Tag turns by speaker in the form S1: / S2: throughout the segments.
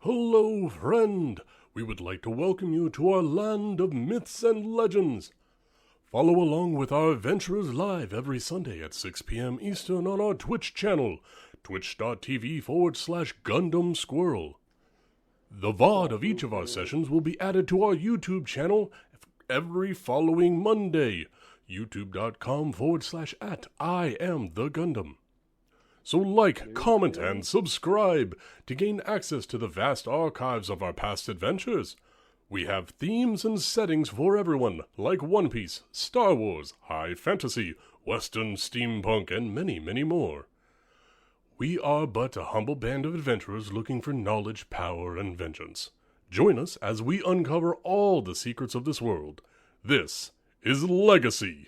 S1: Hello, friend! We would like to welcome you to our land of myths and legends. Follow along with our adventurers live every Sunday at 6 p.m. Eastern on our Twitch channel, twitch.tv/Gundam Squirrel. The VOD of each of our sessions will be added to our YouTube channel every following Monday, youtube.com/at I am the Gundam. So like, comment, and subscribe to gain access to the vast archives of our past adventures. We have themes and settings for everyone, like One Piece, Star Wars, high fantasy, western, steampunk, and many, many more. We are but a humble band of adventurers looking for knowledge, power, and vengeance. Join us as we uncover all the secrets of this world. This is Legacy.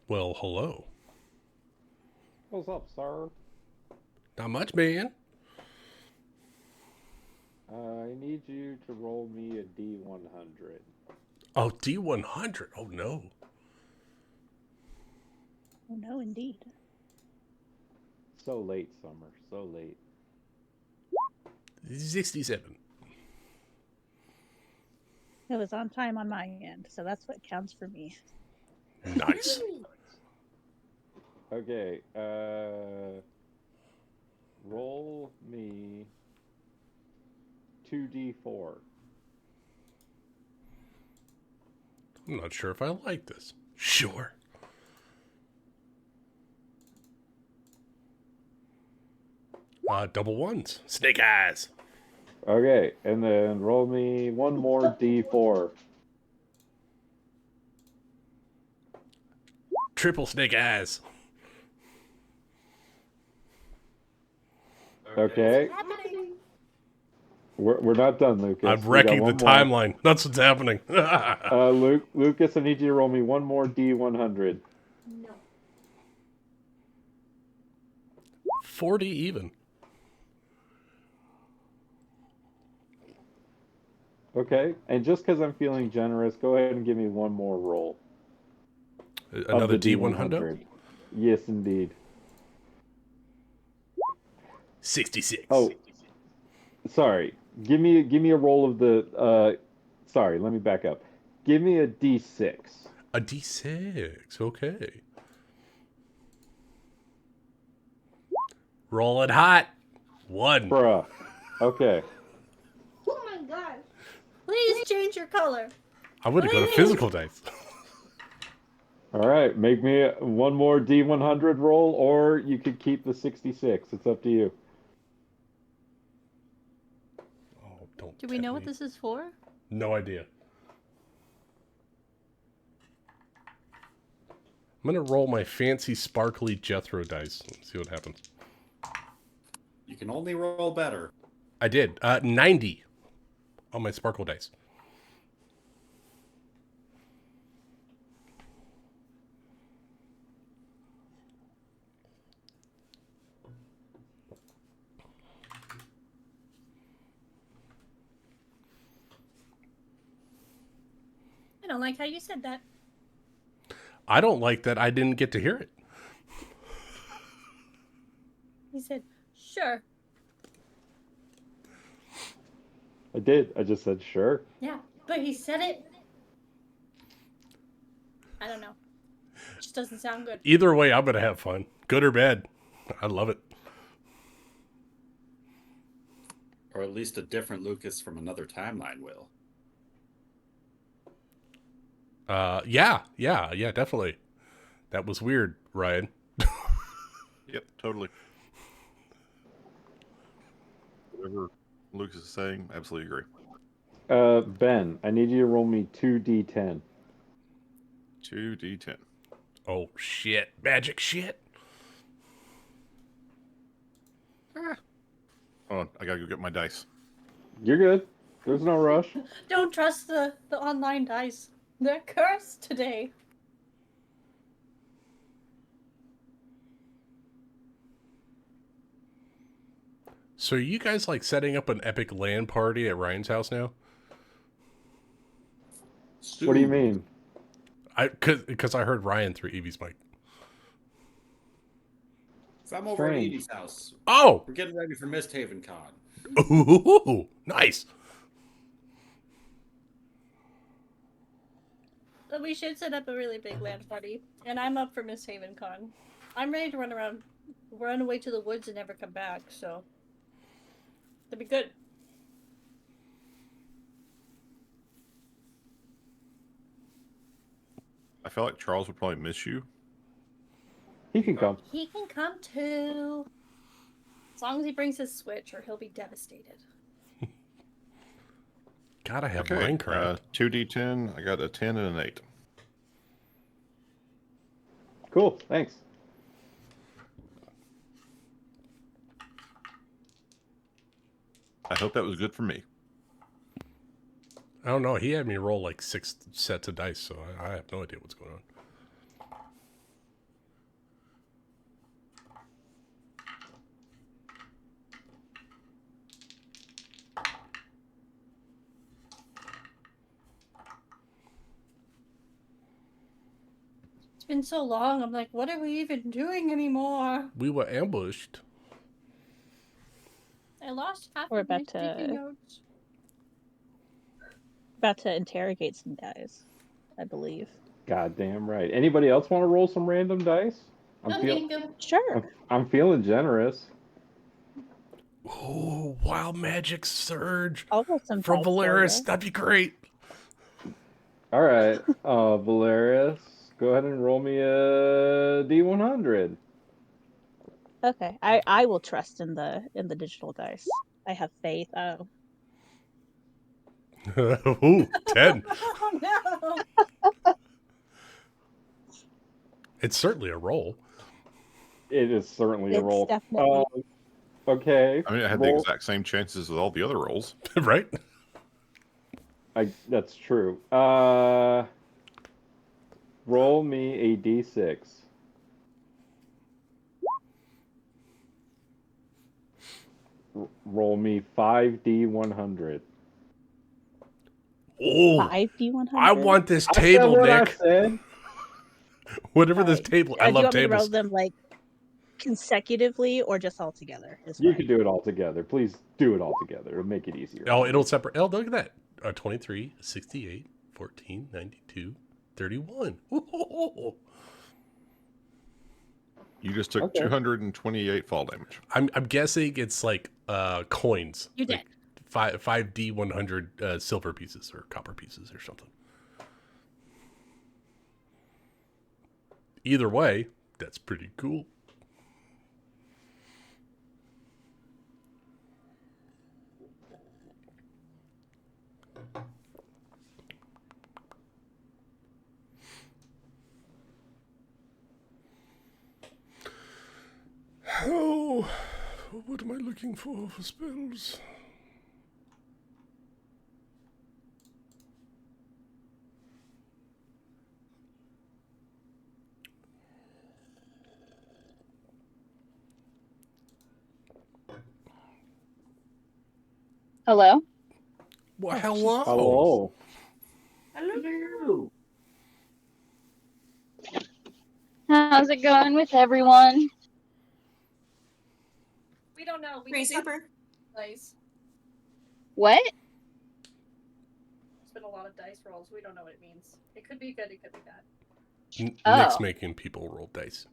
S1: Well, hello.
S2: What's up, sir?
S1: Not much, man.
S2: I need you to roll me a D100.
S1: Oh, D100. Oh, no.
S3: Oh, no, indeed.
S2: So late, Summer. So late.
S1: 67.
S3: It was on time on my end, so that's what counts for me.
S1: Nice.
S2: Okay, roll me 2D4.
S1: I'm not sure if I like this. Sure. Double ones. Snake eyes.
S2: Okay, and then roll me one more D4.
S1: Triple snake eyes.
S2: Okay. We're not done, Lucas.
S1: I'm wrecking the timeline. That's what's happening.
S2: Lucas, I need you to roll me one more D100.
S4: No.
S1: 40 even.
S2: Okay, and just because I'm feeling generous, go ahead and give me one more roll.
S1: Another D100?
S2: Yes, indeed.
S1: 66.
S2: Oh, sorry. Give me a roll of the. Sorry, let me back up. Give me a D6.
S1: A D6. Okay. Roll it hot. 1.
S2: Bruh. Okay.
S4: your color.
S1: I would have
S4: What
S1: gone
S4: do
S1: to
S4: you mean?
S1: physical dice.
S2: All right, make me one more D100 roll, or you could keep the 66. It's up to you.
S1: Oh, don't.
S4: Do we know what this is for?
S1: No idea. I'm gonna roll my fancy sparkly Jethro dice and see what happens.
S5: You can only roll better.
S1: I did 90 on my sparkle dice.
S4: I don't like how you said that.
S1: I don't like that I didn't get to hear it.
S4: He said, sure.
S2: I did. I just said sure.
S4: Yeah, but he said it. I don't know. It just doesn't sound good.
S1: Either way, I'm gonna have fun, good or bad. I love it.
S5: Or at least a different Lucas from another timeline will.
S1: Yeah, definitely. That was weird, Ryan.
S6: Yep, totally. Whatever Lucas is saying, absolutely agree.
S2: Ben, I need you to roll me 2d10.
S6: 2d10.
S1: Oh shit, magic shit.
S6: Hold on, I gotta go get my dice.
S2: You're good. There's no rush.
S4: Don't trust the online dice. They're cursed today.
S1: So are you guys like setting up an epic LAN party at Ryan's house now?
S2: What do you mean?
S1: Because I heard Ryan through Evie's mic.
S5: So I'm over at
S2: Strange.
S5: Edie's house.
S1: Oh,
S5: We're getting ready for Misthaven Con.
S1: ooh, nice.
S4: But we should set up a really big land party. And I'm up for Miss Haven Con. I'm ready to run away to the woods and never come back, so that'd be good.
S6: I feel like Charles would probably miss you.
S2: He can come.
S4: He can come too. As long as he brings his Switch or he'll be devastated.
S1: Gotta have
S6: Okay,
S1: Minecraft.
S6: 2d10. I got a 10 and an 8.
S2: Cool. Thanks.
S6: I hope that was good for me.
S1: I don't know. He had me roll like 6 sets of dice, so I have no idea what's going on.
S4: It's been so long, I'm like, what are we even doing anymore?
S1: We were ambushed.
S4: I lost half
S3: We're
S4: of my
S3: about to-
S4: sticky notes.
S3: About to interrogate some guys, I believe.
S2: Goddamn right. Anybody else want to roll some random dice?
S4: No, thank you.
S3: Sure.
S2: I'm feeling generous.
S1: Ooh, wild magic surge
S3: I'll roll some
S1: from
S3: dice for
S1: Valeris.
S3: ya.
S1: That'd be great.
S2: All right, Valerius, go ahead and roll me a D100.
S3: Okay, I will trust in the digital dice. I have faith. Oh,
S1: Ooh, 10.
S4: Oh no!
S1: It's certainly a roll.
S2: It is certainly a
S3: It's
S2: roll.
S3: definitely-
S2: Okay.
S6: I mean, I had the
S2: roll-
S6: exact same chances as all the other rolls.
S1: Right?
S2: That's true. Roll me a D6. Roll me 5D100.
S1: Oh,
S3: 5D100.
S1: I want this
S2: I said
S1: table,
S2: what
S1: Nick.
S2: I said.
S1: Whatever this
S3: Alright.
S1: table. I
S3: Do you
S1: love
S3: want me to roll
S1: tables.
S3: them like consecutively or just all together?
S2: You can do it all together. Please do it all together. It'll make it easier.
S1: Oh, it'll separate. Oh, look at that. 23, 68, 14, 92, 31. Ooh.
S6: You just took
S2: Okay.
S6: 228 fall damage.
S1: I'm guessing it's like coins.
S4: You did.
S1: Like five D100 silver pieces or copper pieces or something. Either way, that's pretty cool. Oh, what am I looking for spells?
S3: Hello?
S1: Well, hello.
S2: Hello.
S4: Hello.
S3: How's it going with everyone?
S4: We don't know. We
S7: Pretty
S4: just have
S7: super.
S4: dice.
S3: What?
S4: It's been a lot of dice rolls. We don't know what it means. It could be good. It could be bad.
S1: Nick's
S3: Oh.
S1: making people roll dice.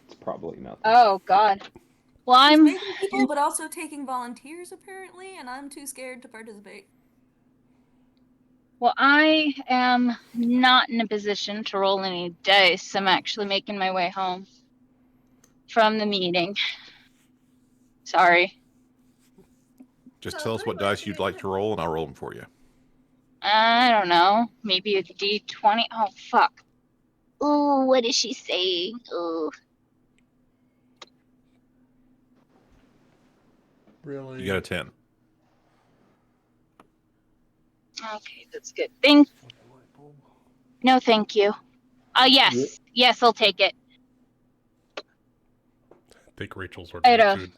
S2: It's probably nothing.
S3: Oh, God. Well,
S7: He's
S3: I'm...
S7: making people, but also taking volunteers apparently, and I'm too scared to participate.
S3: Well, I am not in a position to roll any dice. I'm actually making my way home from the meeting. Sorry.
S6: Just
S4: So
S6: tell us what dice you'd like to roll, and I'll roll them for you.
S3: I don't know. Maybe a D20. Oh, fuck. Ooh, what is she saying? Ooh.
S1: Really?
S6: You got a 10.
S3: Okay, that's good. No, thank you. Yes. Yes, I'll take it.
S1: I think Rachel's
S3: I
S1: ordering
S3: don't-
S1: food.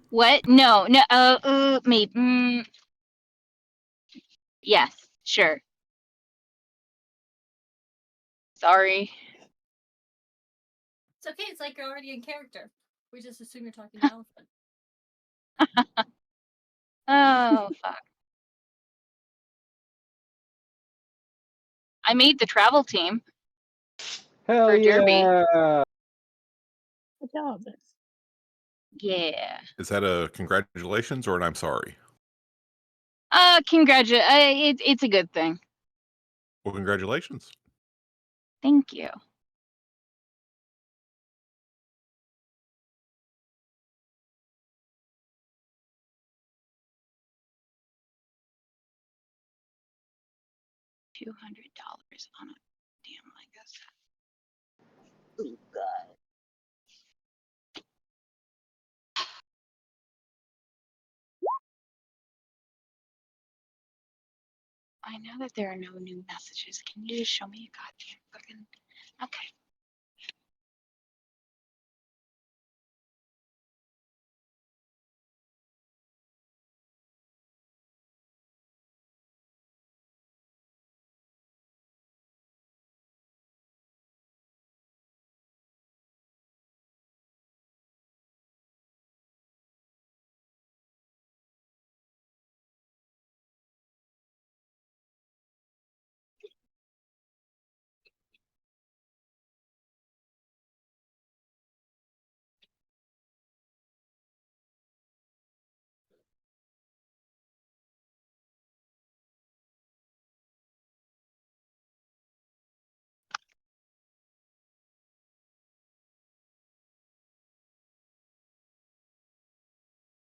S3: What? No. Maybe. Yes, sure. Sorry.
S4: It's okay. It's like you're already in character. We just assume you're talking to elephant.
S3: Oh, fuck. I made the travel team.
S2: Hell
S3: For Derby.
S2: yeah!
S3: Good job. Yeah.
S6: Is that a congratulations or an I'm sorry?
S3: It's a good thing.
S6: Well, congratulations.
S3: Thank you. $200 on a damn legacy. Oh, God. I know that there are no new messages. Can you just show me a goddamn fucking... Okay.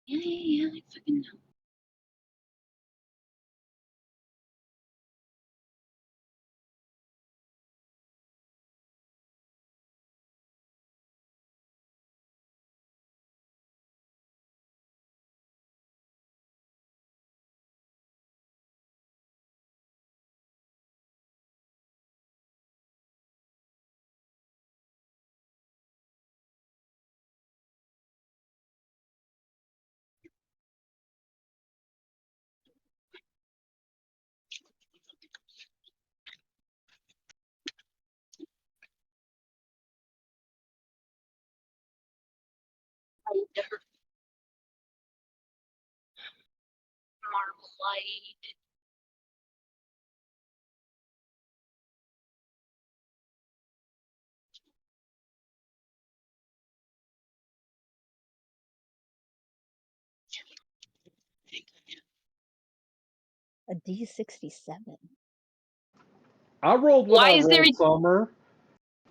S3: Yeah, I fucking know. Marmalade.
S8: A D67.
S2: I rolled what
S3: Why
S2: I
S3: is there
S2: rolled,
S3: a
S2: Summer.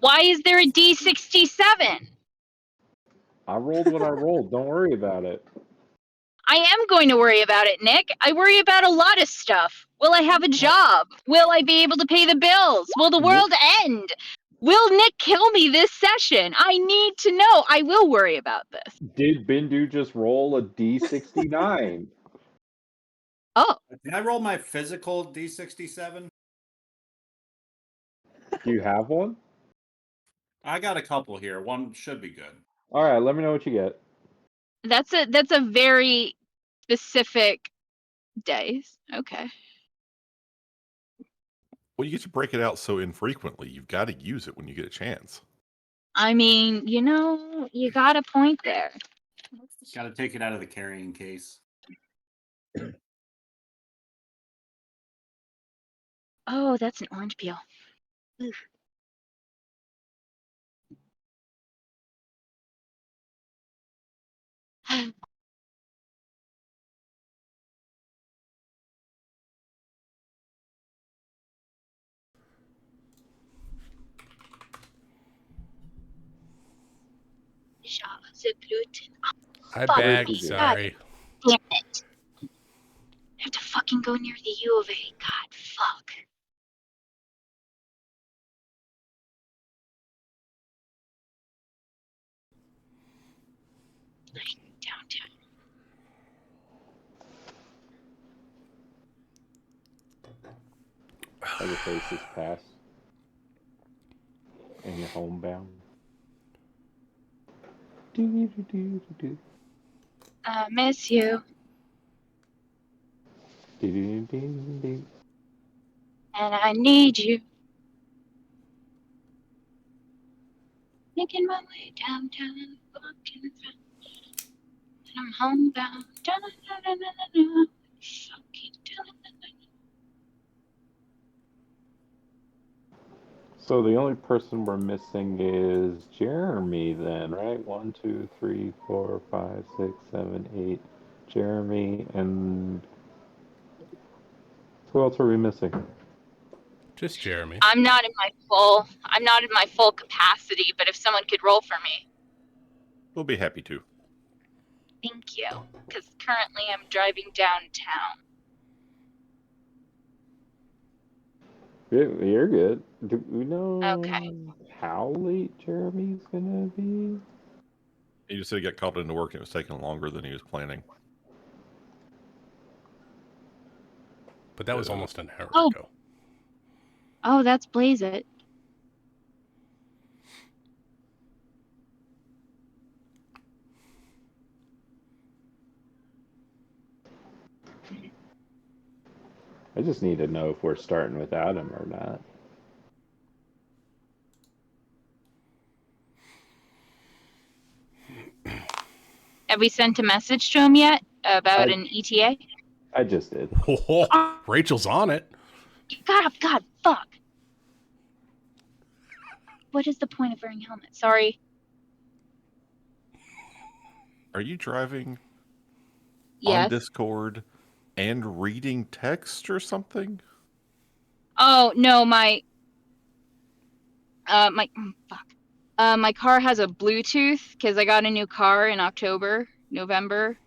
S3: Why is there a D67?
S2: I rolled what I rolled. Don't worry about it.
S3: I am going to worry about it, Nick. I worry about a lot of stuff. Will I have a job? Will I be able to pay the bills? Will the world end? Will Nick kill me this session? I need to know. I will worry about this.
S2: Did Bindu just roll a D69?
S3: Oh,
S5: Did I roll my physical D67?
S2: Do you have one?
S5: I got a couple here. One should be good.
S2: All right, let me know what you get.
S3: that's a very specific dice. Okay.
S6: Well, you get to break it out so infrequently. You've got to use it when you get a chance.
S3: I mean, you got a point there.
S5: Got to take it out of the carrying case.
S3: Oh, that's an orange peel. Oof.
S1: I
S3: Fuck
S1: bagged,
S3: me.
S1: sorry.
S3: God damn it. I have to fucking go near the U of A. God, fuck. Downtown.
S2: Other faces pass. And you're homebound. Do-do-do-do-do.
S3: I miss you.
S2: Do-do-do-do-do.
S3: And I need you. Making my way downtown, walking fast, and I'm homebound. Da-da-da-da-da-da. Fucking da-da-da-da.
S2: So the only person we're missing is Jeremy then, right? 1, 2, 3, 4, 5, 6, 7, 8. Jeremy and who else are we missing?
S1: Just Jeremy.
S3: I'm not in my full capacity, but if someone could roll for me,
S6: We'll be happy to.
S3: thank you. Because currently I'm driving downtown.
S2: You're good. Do we know
S3: Okay.
S2: how late Jeremy's gonna be?
S6: He just said he got called into work and it was taking longer than he was planning.
S1: But that was almost an hour
S3: Oh.
S1: ago.
S3: Oh, that's Blaze It.
S2: I just need to know if we're starting without him or not.
S3: Have we sent a message to him yet about an ETA?
S2: I just did.
S1: Oh, Rachel's on it.
S3: God, fuck. What is the point of wearing a helmet? Sorry.
S6: Are you driving
S3: Yes.
S6: on Discord and reading text or something?
S3: Oh no, my car has a Bluetooth because I got a new car in November,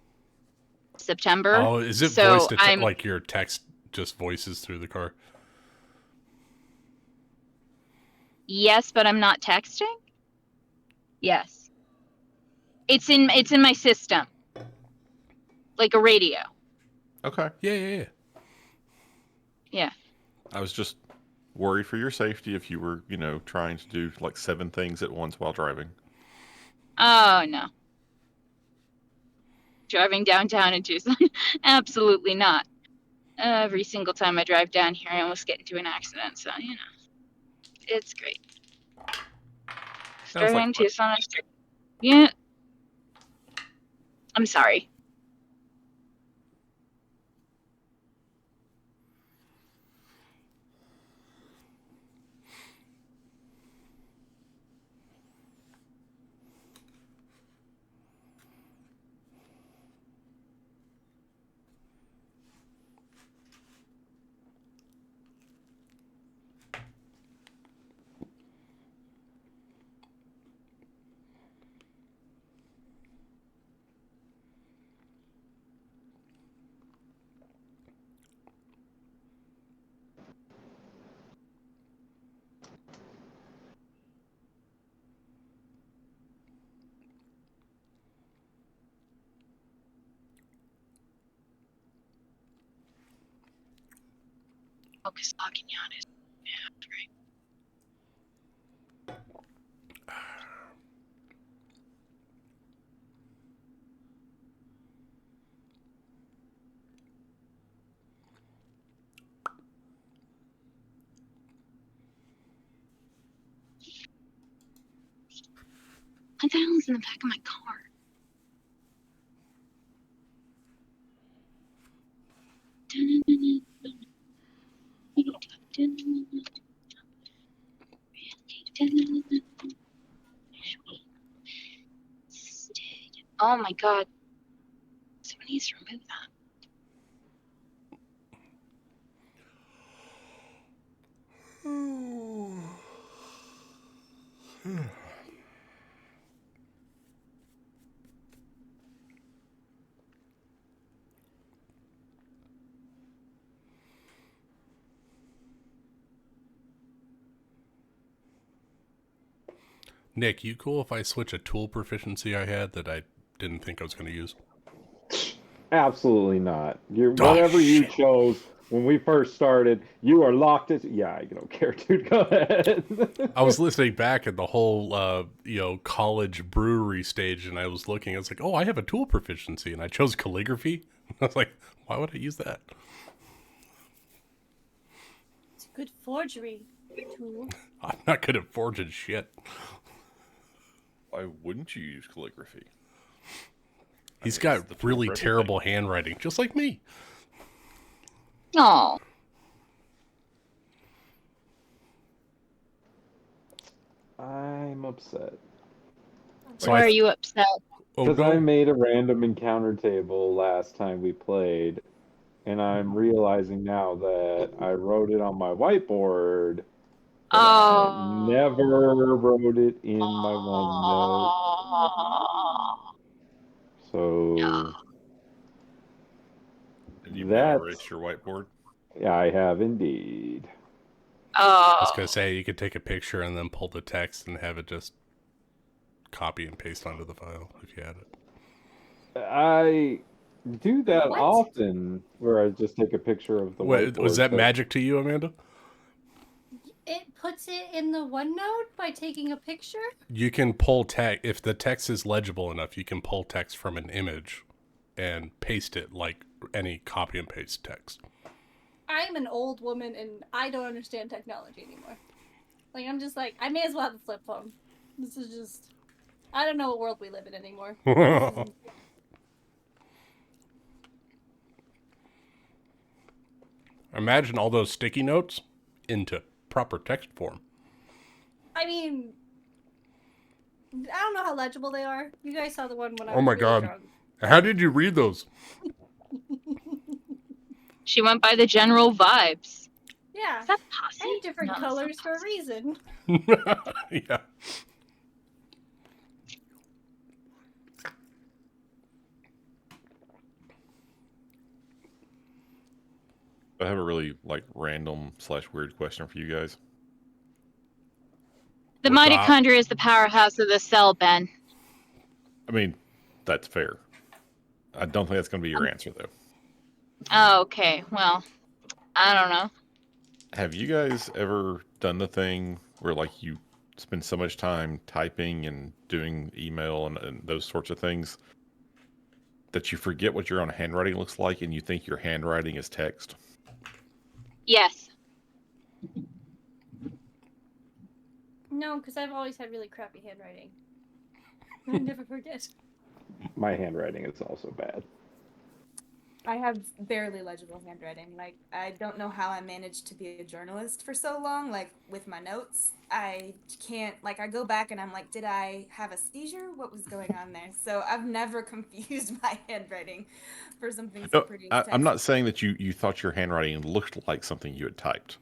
S3: September.
S1: Oh, is it
S3: so
S1: voice to
S3: I'm
S1: like your text just voices through the car?
S3: yes, but I'm not texting. Yes, it's in my system, like a radio.
S6: Okay.
S1: Yeah.
S3: Yeah.
S6: I was just worried for your safety if you were, trying to do like 7 things at once while driving.
S3: Oh no. Driving downtown in Tucson? Absolutely not. Every single time I drive down here, I almost get into an accident. So it's great.
S6: Sounds like
S3: Driving
S6: fun.
S3: Tucson. Yeah. I'm sorry. Focus locking on is right. What the hell is in the back of my car? Oh my god. Someone needs to remove that.
S1: Nick, you cool if I switch a tool proficiency I had that I didn't think I was going to use?
S2: Absolutely not. You're
S1: Oh,
S2: whatever you
S1: shit.
S2: chose when we first started. You are locked in. Yeah, I don't care, dude. Go ahead.
S1: I was listening back at the whole, college brewery stage, and I was looking. I was like, "Oh, I have a tool proficiency," and I chose calligraphy. I was like, "Why would I use that?"
S4: It's a good forgery tool.
S1: I'm not good at forging shit.
S6: Why wouldn't you use calligraphy?
S1: He's
S6: It's
S1: got
S6: the tool
S1: really
S6: for
S1: terrible
S6: everything.
S1: handwriting, just like me.
S3: Oh.
S2: I'm upset
S1: So
S3: Why are you upset?
S1: Oh,
S2: because I
S1: go.
S2: made a random encounter table last time we played, and I'm realizing now that I wrote it on my whiteboard, but I
S3: Oh.
S2: never wrote it in my OneNote. So
S6: And you've now
S2: that's
S6: erased your whiteboard.
S2: I have indeed.
S1: I was
S3: Oh.
S1: gonna say you could take a picture and then pull the text and have it just copy and paste onto the file if you had it.
S2: I do that
S4: What?
S2: often, where I just take a picture of the
S1: Wait, was
S2: whiteboard.
S1: that
S2: But
S1: magic to you, Amanda?
S4: It puts it in the OneNote by taking a picture?
S1: You can pull text if the text is legible enough. You can pull text from an image and paste it like any copy and paste text.
S4: I'm an old woman and I don't understand technology anymore. Like, I'm just like, I may as well have a flip phone. This is just, I don't know what world we live in anymore.
S1: Imagine all those sticky notes into proper text form.
S4: I mean, I don't know how legible they are. You guys saw the one when I
S1: Oh
S4: was
S1: my
S4: really
S1: god.
S4: drunk.
S1: How did you read those?
S3: She went by the general vibes.
S4: Yeah.
S3: Is that
S4: I
S3: posse?
S4: have different
S3: No, that's not
S4: colors for a
S3: posse.
S4: reason.
S1: Yeah.
S6: I have a really random / weird question for you guys.
S3: The
S1: What's up?
S3: mitochondria is the powerhouse of the cell, Ben.
S6: I mean, that's fair. I don't think that's going to be your answer, though.
S3: Oh, okay. Well, I don't know.
S6: Have you guys ever done the thing where you spend so much time typing and doing email and those sorts of things that you forget what your own handwriting looks like and you think your handwriting is text?
S3: Yes.
S4: No, because I've always had really crappy handwriting. I never forget.
S2: My handwriting is also bad.
S7: I have barely legible handwriting. I don't know how I managed to be a journalist for so long. With my notes, I can't, I go back and I'm like, did I have a seizure? What was going on there? So I've never confused my handwriting for something so
S6: No,
S7: pretty as
S6: I'm
S7: text.
S6: not saying that you thought your handwriting looked like something you had typed.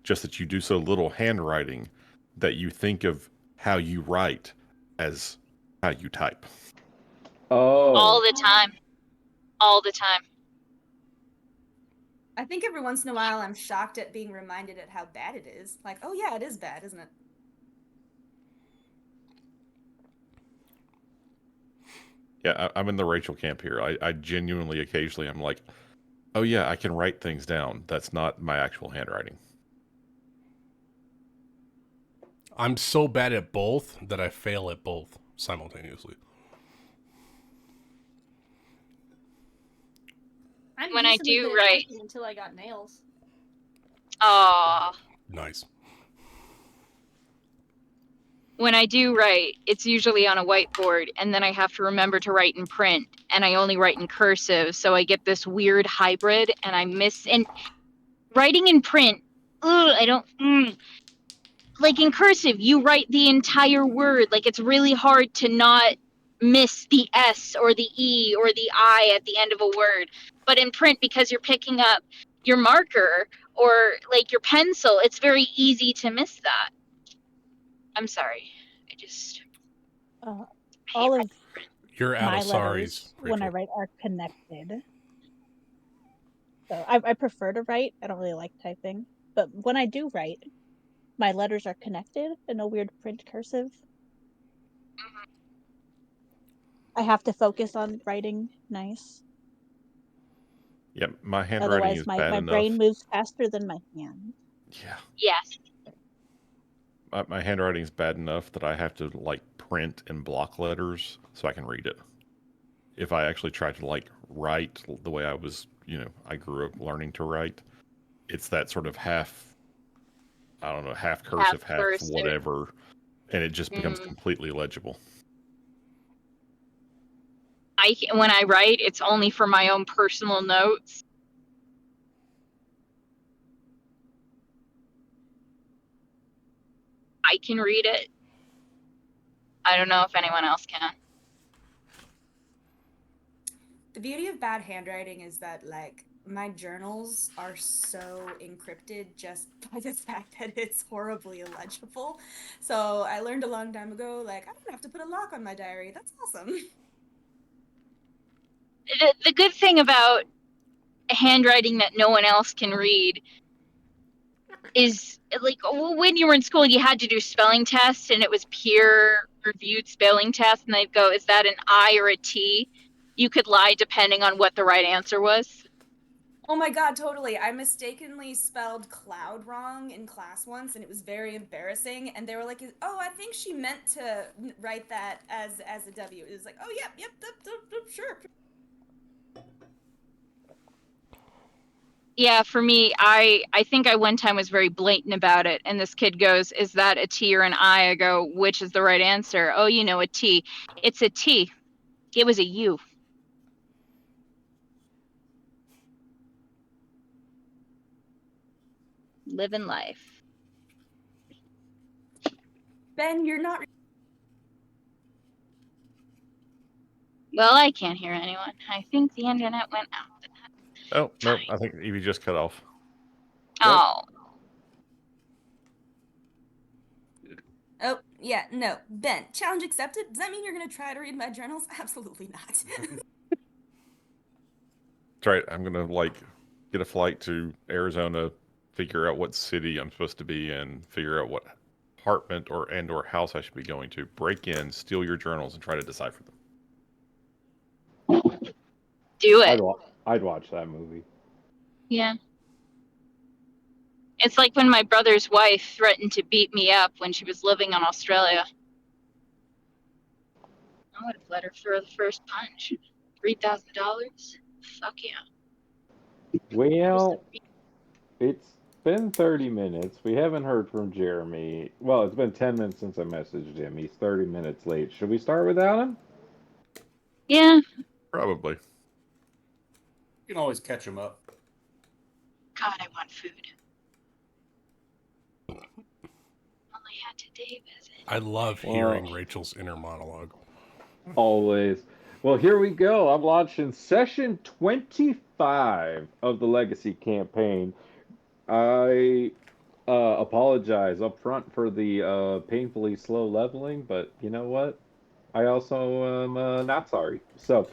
S6: Just that you do so little handwriting that you think of how you write as how you type.
S2: Oh.
S3: All the time. All the time.
S7: I think every once in a while I'm shocked at being reminded at how bad it is. Oh yeah, it is bad, isn't it?
S6: Yeah, I'm in the Rachel camp here. I genuinely, occasionally, I'm like, Oh yeah, I can write things down. That's not my actual handwriting.
S1: I'm so bad at both that I fail at both simultaneously.
S4: I'm
S3: When I
S4: decently
S3: do
S4: good at
S3: write,
S4: typing until I got nails.
S3: oh,
S1: Nice.
S3: when I do write, it's usually on a whiteboard, and then I have to remember to write in print, and I only write in cursive, so I get this weird hybrid, and I miss. And writing in print, I don't. Like in cursive, you write the entire word. Like it's really hard to not miss the S or the E or the I at the end of a word. But in print, because you're picking up your marker or like your pencil, it's very easy to miss that. I'm sorry. I just hate
S8: All
S3: writing.
S8: of
S1: You're out
S8: my
S1: of sorries,
S8: letters when I
S1: Rachel.
S8: write are connected. So I prefer to write. I don't really like typing. But when I do write, my letters are connected in a weird print cursive. I have to focus on writing nice.
S6: Yeah, my handwriting
S8: Otherwise,
S6: is
S8: my
S6: bad
S8: brain
S6: enough.
S8: moves faster than my hand.
S6: Yeah,
S3: Yes.
S6: my handwriting is bad enough that I have to like print in block letters so I can read it. If I actually try to like write the way I was, I grew up learning to write, it's that sort of half, I don't know, half
S3: Half
S6: cursive, half
S3: cursive.
S6: whatever, and it just becomes
S3: Mm.
S6: completely legible.
S3: When I write, it's only for my own personal notes. I can read it. I don't know if anyone else can.
S7: The beauty of bad handwriting is that, like, my journals are so encrypted just by the fact that it's horribly illegible. So I learned a long time ago, like, I don't have to put a lock on my diary. That's awesome.
S3: The good thing about handwriting that no one else can read is like when you were in school you had to do spelling tests and it was peer reviewed spelling tests and they'd go, is that an I or a T? You could lie depending on what the right answer was.
S7: Oh my god, totally. I mistakenly spelled cloud wrong in class once and it was very embarrassing and they were like, "Oh, I think she meant to write that as a W." It was like, "Oh, yep, sure."
S3: Yeah, for me, I think I one time was very blatant about it and this kid goes, is that a T or an I? I go, which is the right answer? Oh, a T. It's a T. It was a U. Living life.
S7: Ben, you're not
S3: Well, I can't hear anyone. I think the internet went out.
S6: Oh, nope, I think Evie just cut off.
S3: Oh.
S7: Oh, yeah, no. Ben, challenge accepted. Does that mean you're going to try to read my journals? Absolutely not.
S6: That's right. I'm gonna like get a flight to Arizona, figure out what city I'm supposed to be in, figure out what apartment or house I should be going to, break in, steal your journals, and try to decipher them.
S3: Do it.
S2: I'd watch that movie.
S3: Yeah. It's like when my brother's wife threatened to beat me up when she was living in Australia. I would have let her throw the first punch. $3,000? Fuck yeah.
S2: Well, it's been 30 minutes. We haven't heard from Jeremy. Well, it's been 10 minutes since I messaged him. He's 30 minutes late. Should we start without him?
S3: Yeah.
S6: Probably.
S5: You can always catch them up.
S3: God, I want food. Only had today visit.
S1: I love hearing Rachel's inner monologue.
S2: Always. Well, here we go. I'm launching session 25 of the Legacy campaign. I apologize up front for the painfully slow leveling, but you know what? I also am not sorry. So,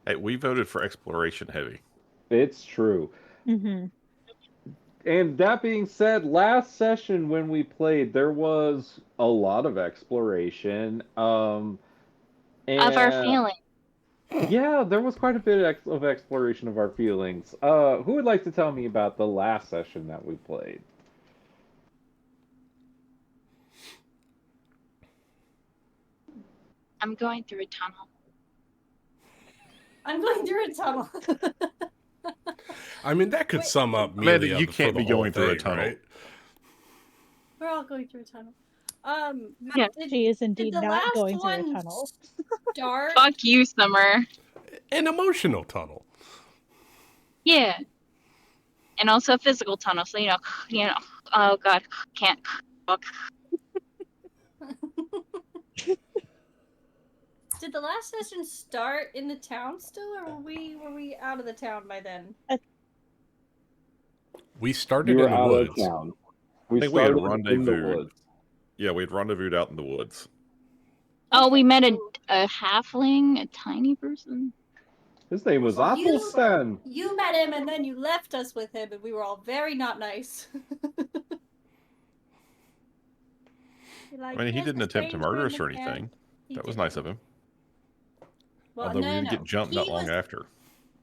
S6: Hey, we voted for exploration heavy.
S2: it's true.
S8: Mm-hmm.
S2: And that being said, last session when we played, there was a lot of exploration.
S3: Of our
S2: And
S3: feeling.
S2: Yeah, there was quite a bit of exploration of our feelings. Who would like to tell me about the last session that we played?
S3: I'm going through a tunnel.
S4: I'm going through a tunnel.
S1: I mean, that could
S4: Wait.
S1: sum up
S6: Amanda,
S1: Melia
S6: you
S1: for
S6: can't
S1: the
S6: be
S1: whole
S6: going through a
S1: thing,
S6: tunnel.
S1: right?
S4: We're all going through a tunnel.
S3: Yeah.
S8: She is
S4: Did
S8: indeed
S4: the
S8: not
S4: last
S8: going through a
S4: one
S8: tunnel.
S4: start?
S3: Fuck you, Summer.
S1: An emotional tunnel.
S3: Yeah. And also a physical tunnel, so oh god, can't fuck.
S4: Did the last session start in the town still, or were we out of the town by then?
S1: We started
S2: You were
S1: in the
S2: out
S1: woods.
S2: of town.
S6: I
S2: We
S6: think we had
S2: started in the
S6: rendezvoused.
S2: woods.
S6: Yeah, we had rendezvoused out in the woods.
S3: Oh,
S4: Okay.
S3: we met a halfling, a tiny person.
S2: His name was
S4: Well,
S2: Athelstan.
S4: You met him, and then you left us with him, and we were all very not nice.
S6: I mean, he didn't attempt to murder us or anything. That was nice of him.
S4: Well,
S6: Although we did get jumped not long after.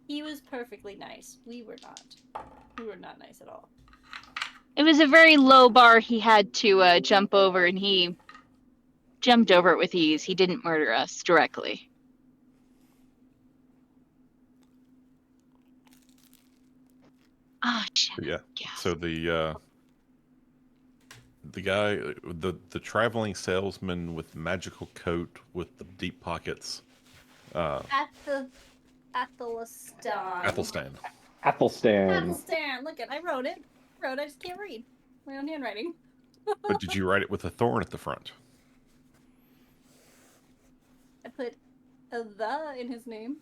S4: He was perfectly nice. We were not. We were not nice at all.
S3: It was a very low bar he had to jump over, and he jumped over it with ease. He didn't murder us directly. Oh shit.
S6: Yeah.
S3: Yes.
S6: So the guy, the traveling salesman with the magical coat with the deep pockets.
S4: Athelstan.
S2: Athelstan.
S4: Athelstan. Look it, I wrote it. I just can't read my own handwriting.
S6: But did you write it with a thorn at the front?
S4: I put a "the" in his name.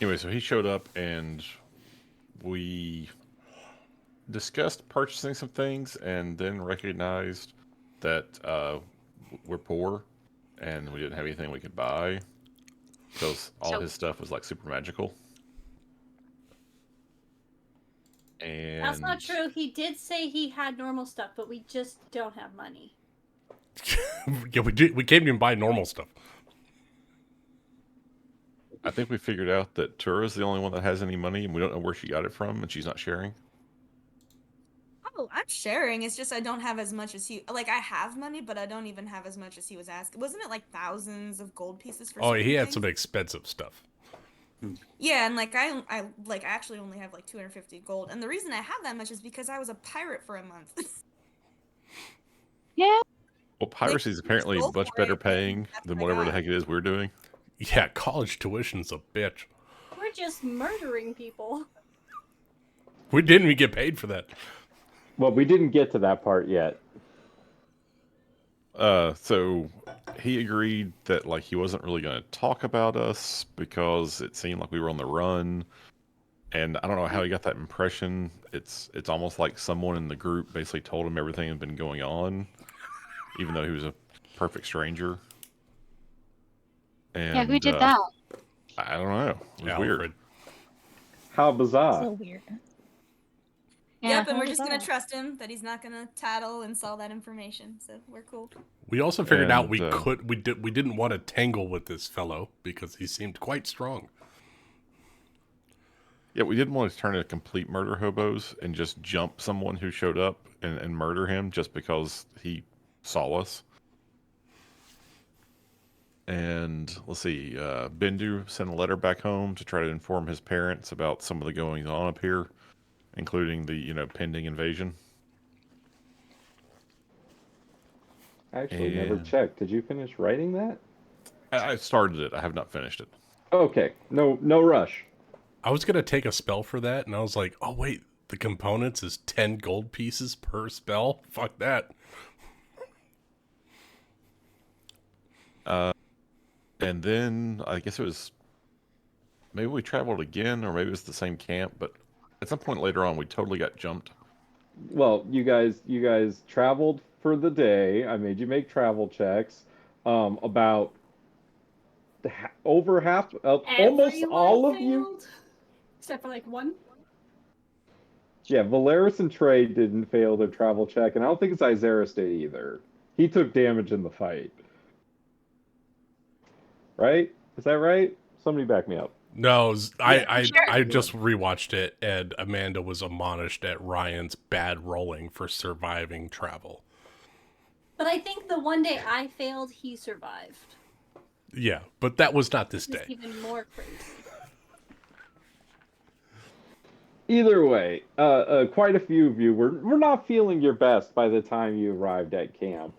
S6: Anyway, so he showed up and we discussed purchasing some things and then recognized that we're poor and we didn't have anything we could buy because all his stuff was like super magical. And
S4: That's not true. He did say he had normal stuff, but we just don't have money.
S1: Yeah, we did. We came to him buy normal stuff.
S6: I think we figured out that Tura's the only one that has any money and we don't know where she got it from and she's not sharing.
S7: Oh, I'm sharing. It's just I don't have as much as he. Like, I have money, but I don't even have as much as he was asking. Wasn't it like thousands of gold pieces for?
S1: Oh, he had
S7: things?
S1: some expensive stuff.
S7: Yeah, and like I actually only have like 250 gold, and the reason I have that much is because I was a pirate for a month.
S3: Yeah.
S6: Well, piracy is apparently
S7: go
S6: much
S7: for
S6: better
S7: it,
S6: paying
S7: that's
S6: than
S7: what I
S6: whatever the
S7: got.
S6: heck it is we're doing.
S1: Yeah, college tuition's a bitch.
S4: We're just murdering people.
S1: We didn't even get paid for that.
S2: Well, we didn't get to that part yet.
S6: So he agreed that like he wasn't really going to talk about us because it seemed like we were on the run, and I don't know how he got that impression. It's almost like someone in the group basically told him everything had been going on, even though he was a perfect stranger. And,
S3: Yeah, who did that?
S6: I don't know. It was weird.
S1: Alfred.
S2: How bizarre.
S8: So weird.
S3: Yeah.
S7: Yep, and we're
S8: how
S7: just gonna
S8: bizarre.
S7: trust him that he's not gonna tattle and sell that information. So we're cool.
S1: We also figured out
S6: And,
S1: we didn't want to tangle with this fellow because he seemed quite strong.
S6: Yeah, we didn't want to turn into complete murder hobos and just jump someone who showed up and murder him just because he saw us. And let's see, Bindu sent a letter back home to try to inform his parents about some of the goings on up here, including the pending invasion.
S2: I actually never
S6: And-
S2: checked. Did you finish writing that?
S6: I started it. I have not finished it.
S2: Okay. No rush.
S1: I was gonna take a spell for that, and I was like, oh wait, the components is 10 gold pieces per spell. Fuck that.
S6: And then I guess it was maybe we traveled again, or maybe it was the same camp. But at some point later on, we totally got jumped.
S2: Well, you guys traveled for the day. I made you make travel checks. About over half, almost
S4: Everyone
S2: all of you.
S4: failed, except for like one.
S2: Yeah, Valeris and Trey didn't fail their travel check, and I don't think Izaris did either. He took damage in the fight. right? Is that right? Somebody back me up.
S1: No, I
S3: sure.
S1: just rewatched it, and Amanda was admonished at Ryan's bad rolling for surviving travel.
S4: But I think the one day I failed, he survived.
S1: Yeah, but that was not this
S4: Which is
S1: day.
S4: even more crazy.
S2: Either way, quite a few of you were not feeling your best by the time you arrived at camp.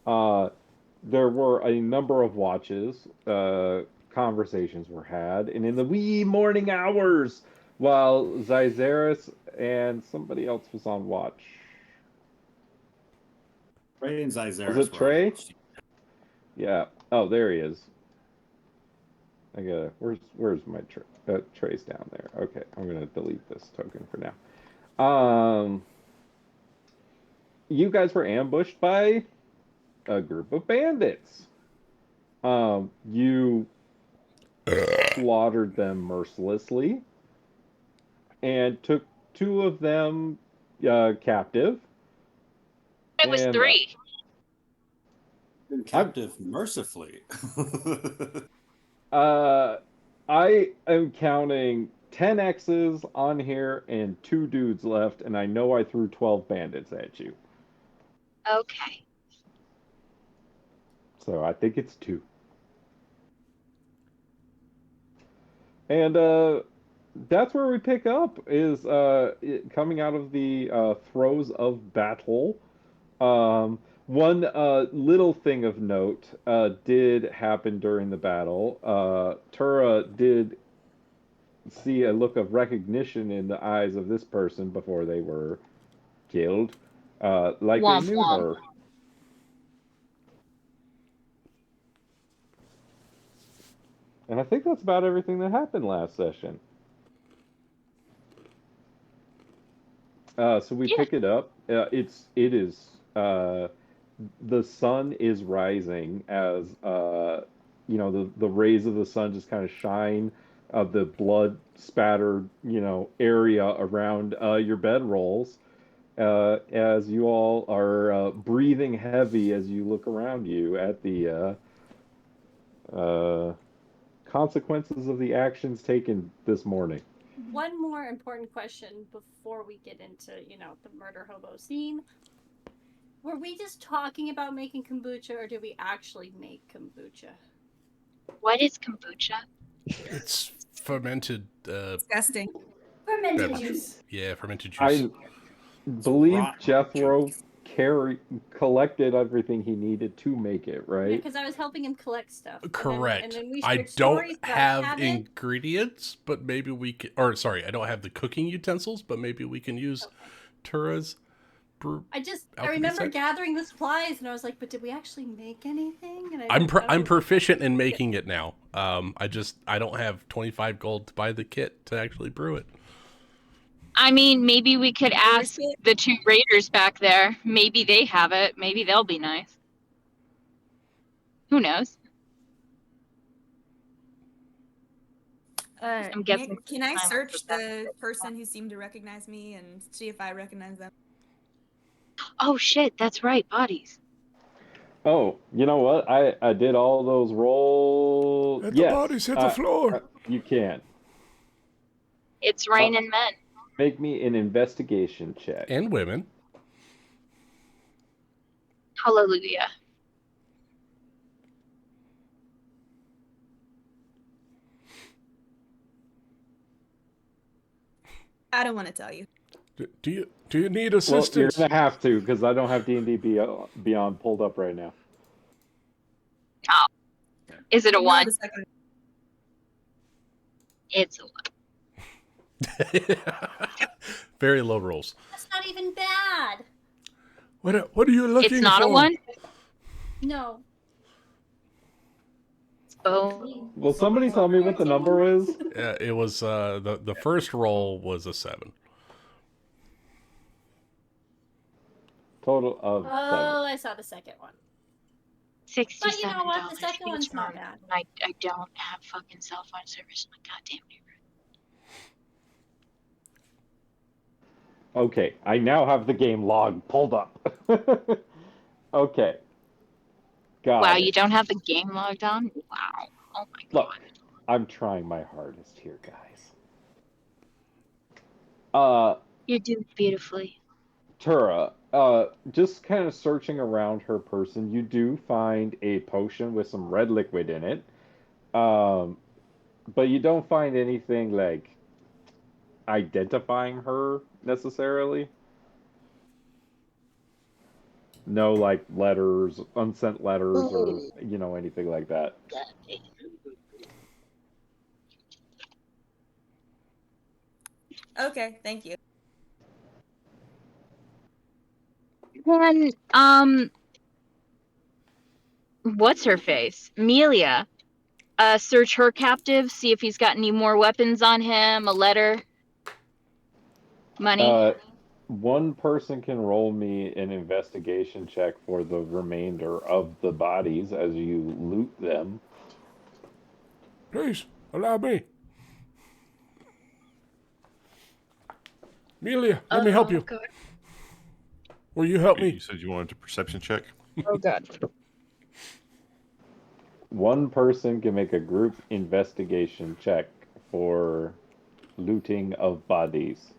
S2: There were a number of watches, conversations were had, and in the wee morning hours, while Zyzeris and somebody else was on watch.
S5: Trey and
S2: Was
S5: Zyzeris
S2: it
S5: were on
S2: Trey?
S5: watch.
S2: Yeah. Oh, there he is. I gotta. Where's my Trey's down there? Okay, I'm gonna delete this token for now. You guys were ambushed by a group of bandits. You slaughtered them mercilessly and took two of them captive.
S3: It was
S2: And
S3: 3.
S5: Been captive mercifully.
S2: I am counting 10 X's on here and 2 dudes left, and I know I threw 12 bandits at you.
S3: Okay.
S2: So I think it's 2. And that's where we pick up, is coming out of the throes of battle. One little thing of note did happen during the battle. Tura did see a look of recognition in the eyes of this person before they were killed, like
S3: Womp
S2: they knew
S3: womp.
S2: her. And I think that's about everything that happened last session. So we pick it up. It is the sun is rising as the rays of the sun just kind of shine the blood spattered area around your bedrolls as you all are breathing heavy as you look around you at the consequences of the actions taken this morning.
S4: One more important question before we get into, the murder hobo scene. Were we just talking about making kombucha, or did we actually make kombucha?
S3: What is kombucha?
S1: It's fermented.
S7: Disgusting.
S4: Fermented
S1: beverage.
S4: juice.
S1: Yeah, fermented juice.
S2: I believe
S5: rotten
S2: Jethro collected everything he needed to make it,
S4: Yeah,
S2: right?
S4: because I was helping him collect stuff.
S1: Correct.
S4: And then we
S1: I
S4: shared
S1: don't
S4: stories about
S1: have
S4: habit.
S1: ingredients, but maybe we can. Or sorry, I don't have the cooking utensils, but maybe we can use Tura's brew.
S4: I
S1: alchemy
S4: remember
S1: set?
S4: gathering the supplies, and I was like, "But did we actually make anything?" And
S1: I'm proficient in making it now. I don't have 25 gold to buy the kit to actually brew it.
S3: I mean, maybe we could ask the 2 raiders back there. Maybe they have it. Maybe they'll be nice. Who knows? I'm guessing.
S7: Nick, can I search the person who seemed to recognize me and see if I recognize them?
S3: Oh shit, that's right, bodies.
S2: Oh, you know what? I did all those rolls.
S1: Let
S2: Yes,
S1: the bodies hit the floor.
S2: You can.
S3: It's raining men.
S2: Make me an investigation check.
S1: And women.
S3: Hallelujah.
S7: I don't want to tell you.
S1: Do you need
S2: Well,
S1: assistance?
S2: you're gonna have to, because I don't have D&D Beyond pulled up right now.
S3: Oh. Is it a 1?
S7: The second.
S3: It's a 1.
S1: Very low rolls.
S4: That's not even bad.
S1: What are you looking for?
S3: It's not a 1?
S4: No.
S3: Oh.
S2: Will somebody tell me what the number is?
S1: It was the first roll was a 7.
S2: Total of 7.
S4: Oh, I saw the second one.
S3: $67.
S4: But you know what? The second one's not bad.
S3: I don't have fucking cell phone service in my goddamn neighborhood.
S2: Okay, I now have the game log pulled up. Okay. Got
S3: Wow,
S2: it.
S3: you don't have the game logged on? Wow. Oh my god.
S2: Look, I'm trying my hardest here, guys.
S3: You're doing beautifully.
S2: Tura, just kind of searching around her person, you do find a potion with some red liquid in it. But you don't find anything like identifying her necessarily. No, like letters, unsent letters, or anything like that.
S7: Okay, thank you.
S3: Then, what's her face? Amelia. Search her captive, see if he's got any more weapons on him, a letter, money.
S2: One person can roll me an investigation check for the remainder of the bodies as you loot them.
S1: Please, allow me. Amelia, let me help you.
S3: God.
S1: Will you help
S6: You
S1: me?
S6: said you wanted a perception check.
S3: Oh god.
S2: One person can make a group investigation check for looting of bodies.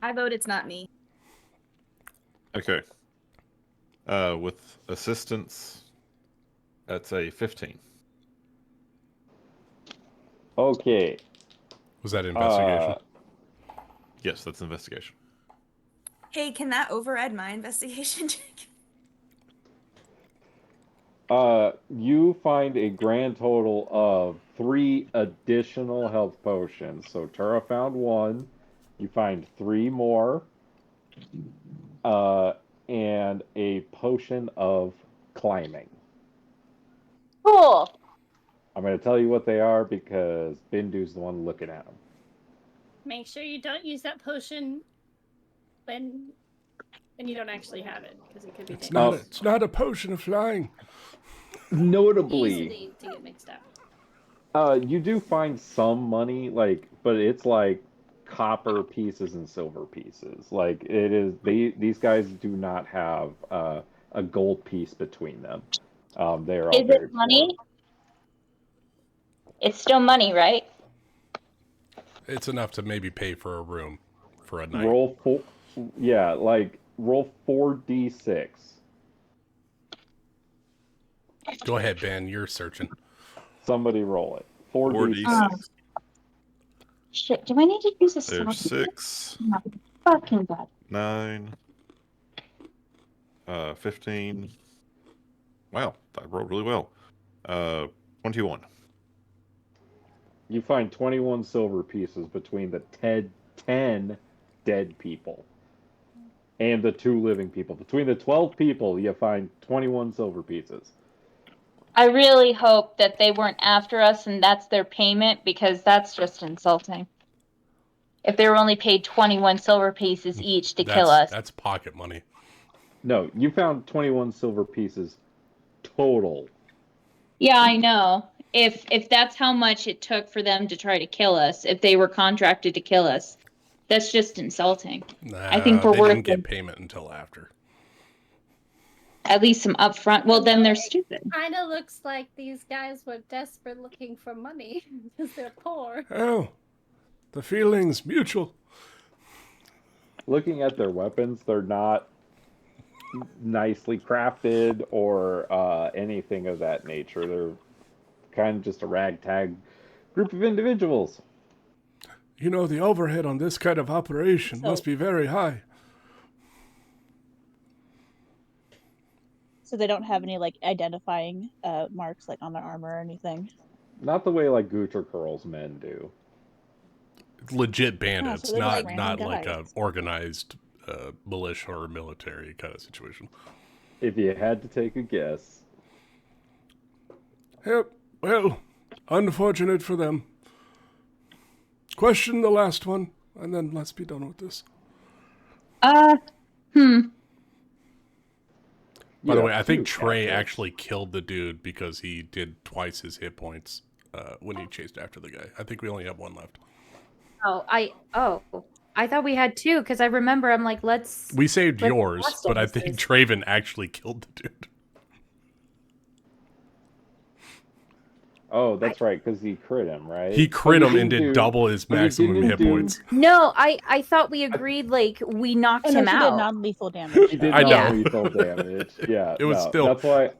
S7: I vote it's not me.
S6: Okay. With assistance, that's a 15.
S2: Okay.
S1: Was that investigation?
S6: Yes, that's investigation.
S7: Hey, can that override my investigation check?
S2: You find a grand total of 3 additional health potions. So Tara found 1. You find 3 more. And a potion of climbing.
S3: Cool.
S2: I'm going to tell you what they are because Bindu's the one looking at them.
S4: Make sure you don't use that potion when you don't actually have it, because it could be dangerous.
S1: It's not a potion of flying.
S2: Notably,
S4: Easily to get mixed up.
S2: you do find some money, but it's like copper pieces and silver pieces. Like it is, these guys do not have a gold piece between them. They are all
S3: Is
S2: very
S3: it money?
S2: poor.
S3: It's still money, right?
S1: It's enough to maybe pay for a room for a night.
S2: Roll 4d6.
S1: Go ahead, Ben. You're searching.
S2: Somebody roll it.
S6: 4d6.
S3: Shit, do I need to use a
S6: There's
S3: sound?
S6: 6,
S3: No, fucking god.
S6: 9, 15. Wow, I rolled really well. 21.
S2: You find 21 silver pieces between the 10 dead people and the 2 living people. Between the 12 people, you find 21 silver pieces.
S3: I really hope that they weren't after us and that's their payment, because that's just insulting. If they were only paid 21 silver pieces each to kill us.
S1: That's pocket money.
S2: No, you found 21 silver pieces total.
S3: Yeah, I know. If that's how much it took for them to try to kill us, if they were contracted to kill us, that's just insulting. I think we're
S1: they
S3: worth
S1: didn't get payment until after.
S3: at least some upfront. Well, then they're stupid.
S4: Kind of looks like these guys were desperate looking for money because they're poor.
S1: Oh, the feeling's mutual.
S2: Looking at their weapons, they're not nicely crafted or anything of that nature. They're kind of just a ragtag group of individuals.
S1: You know, the overhead on this kind of operation must be very high.
S8: So they don't have any like identifying marks like on their armor or anything.
S2: Not the way like Guter Curl's men do.
S1: Legit bandits,
S8: so they're
S1: not
S8: just
S1: not
S8: random
S1: like a
S8: guys.
S1: organized militia or military kind of situation.
S2: If you had to take a guess.
S1: Yep. Well, unfortunate for them. Question the last one, and then let's be done with this. By the way, I think Trey actually killed the dude because he did twice his hit points when he chased after the guy. I think we only have 1 left.
S9: I thought we had 2 because I remember I'm like, let's.
S1: We saved
S9: let's
S1: yours,
S9: bust
S1: but I
S9: this.
S1: think Traven actually killed the dude.
S2: Oh, that's right, because he crit him, right?
S1: He crit him and did double his
S2: but he
S1: maximum
S2: didn't
S1: hit
S2: do-
S1: points.
S9: No, I thought we agreed like we knocked
S8: Oh no,
S9: him
S8: he did
S9: out.
S8: non-lethal damage.
S2: He did
S1: I know.
S2: non-lethal damage. Yeah,
S1: It was
S2: no,
S1: still-
S2: That's why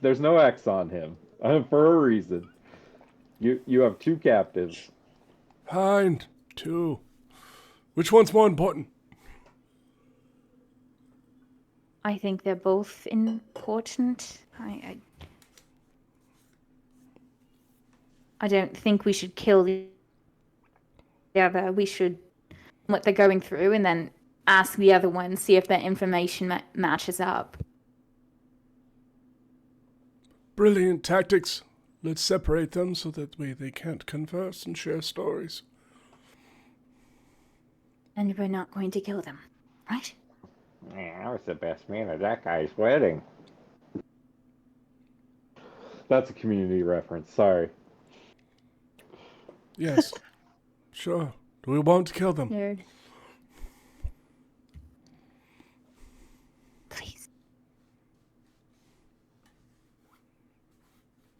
S2: there's no X on him for a reason. You have 2 captives.
S1: Fine, 2. Which one's more important?
S9: I think they're both important. I don't think we should kill the other. We should what they're going through and then ask the other one, see if their information matches up.
S1: Brilliant tactics. Let's separate them so that way they can't converse and share stories.
S9: And we're not going to kill them, right?
S2: Man, I was the best man at that guy's wedding. That's a community reference. Sorry.
S1: Yes. Sure. We won't kill them.
S9: Nerd. Please.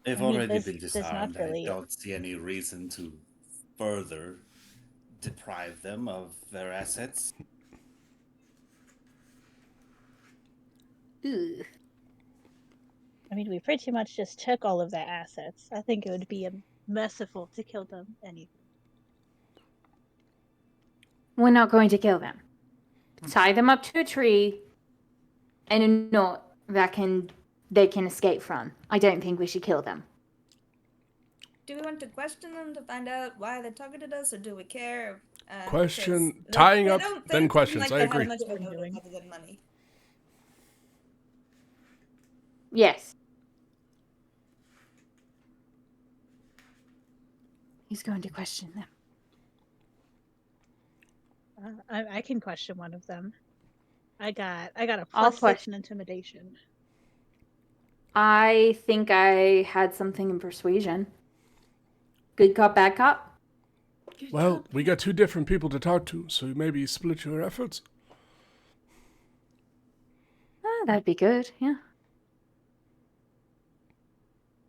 S5: They've
S8: I mean,
S5: already
S8: there's
S5: been
S8: not
S5: disarmed.
S8: really-
S5: I don't see any reason to further deprive them of their assets.
S9: Ooh.
S8: I mean, we pretty much just took all of their assets. I think it would be merciful to kill them anyway.
S9: We're not going to kill them. Tie them up to a tree and a knot that they can escape from. I don't think we should kill them.
S7: Do we want to question them to find out why they targeted us, or do we care?
S1: Question,
S7: because,
S1: tying
S7: they
S1: up,
S7: don't
S1: then
S7: seem
S1: questions,
S7: Like
S1: I
S7: they have
S1: agree.
S7: much of a motive other than money.
S9: Yes. He's going to question them.
S8: I can question one of them. I got a
S9: I'll
S8: +6
S9: question.
S8: intimidation.
S9: I think I had something in persuasion. Good cop, bad cop?
S1: Well, we got 2 different people to talk to, so maybe split your efforts.
S9: That'd be good, yeah.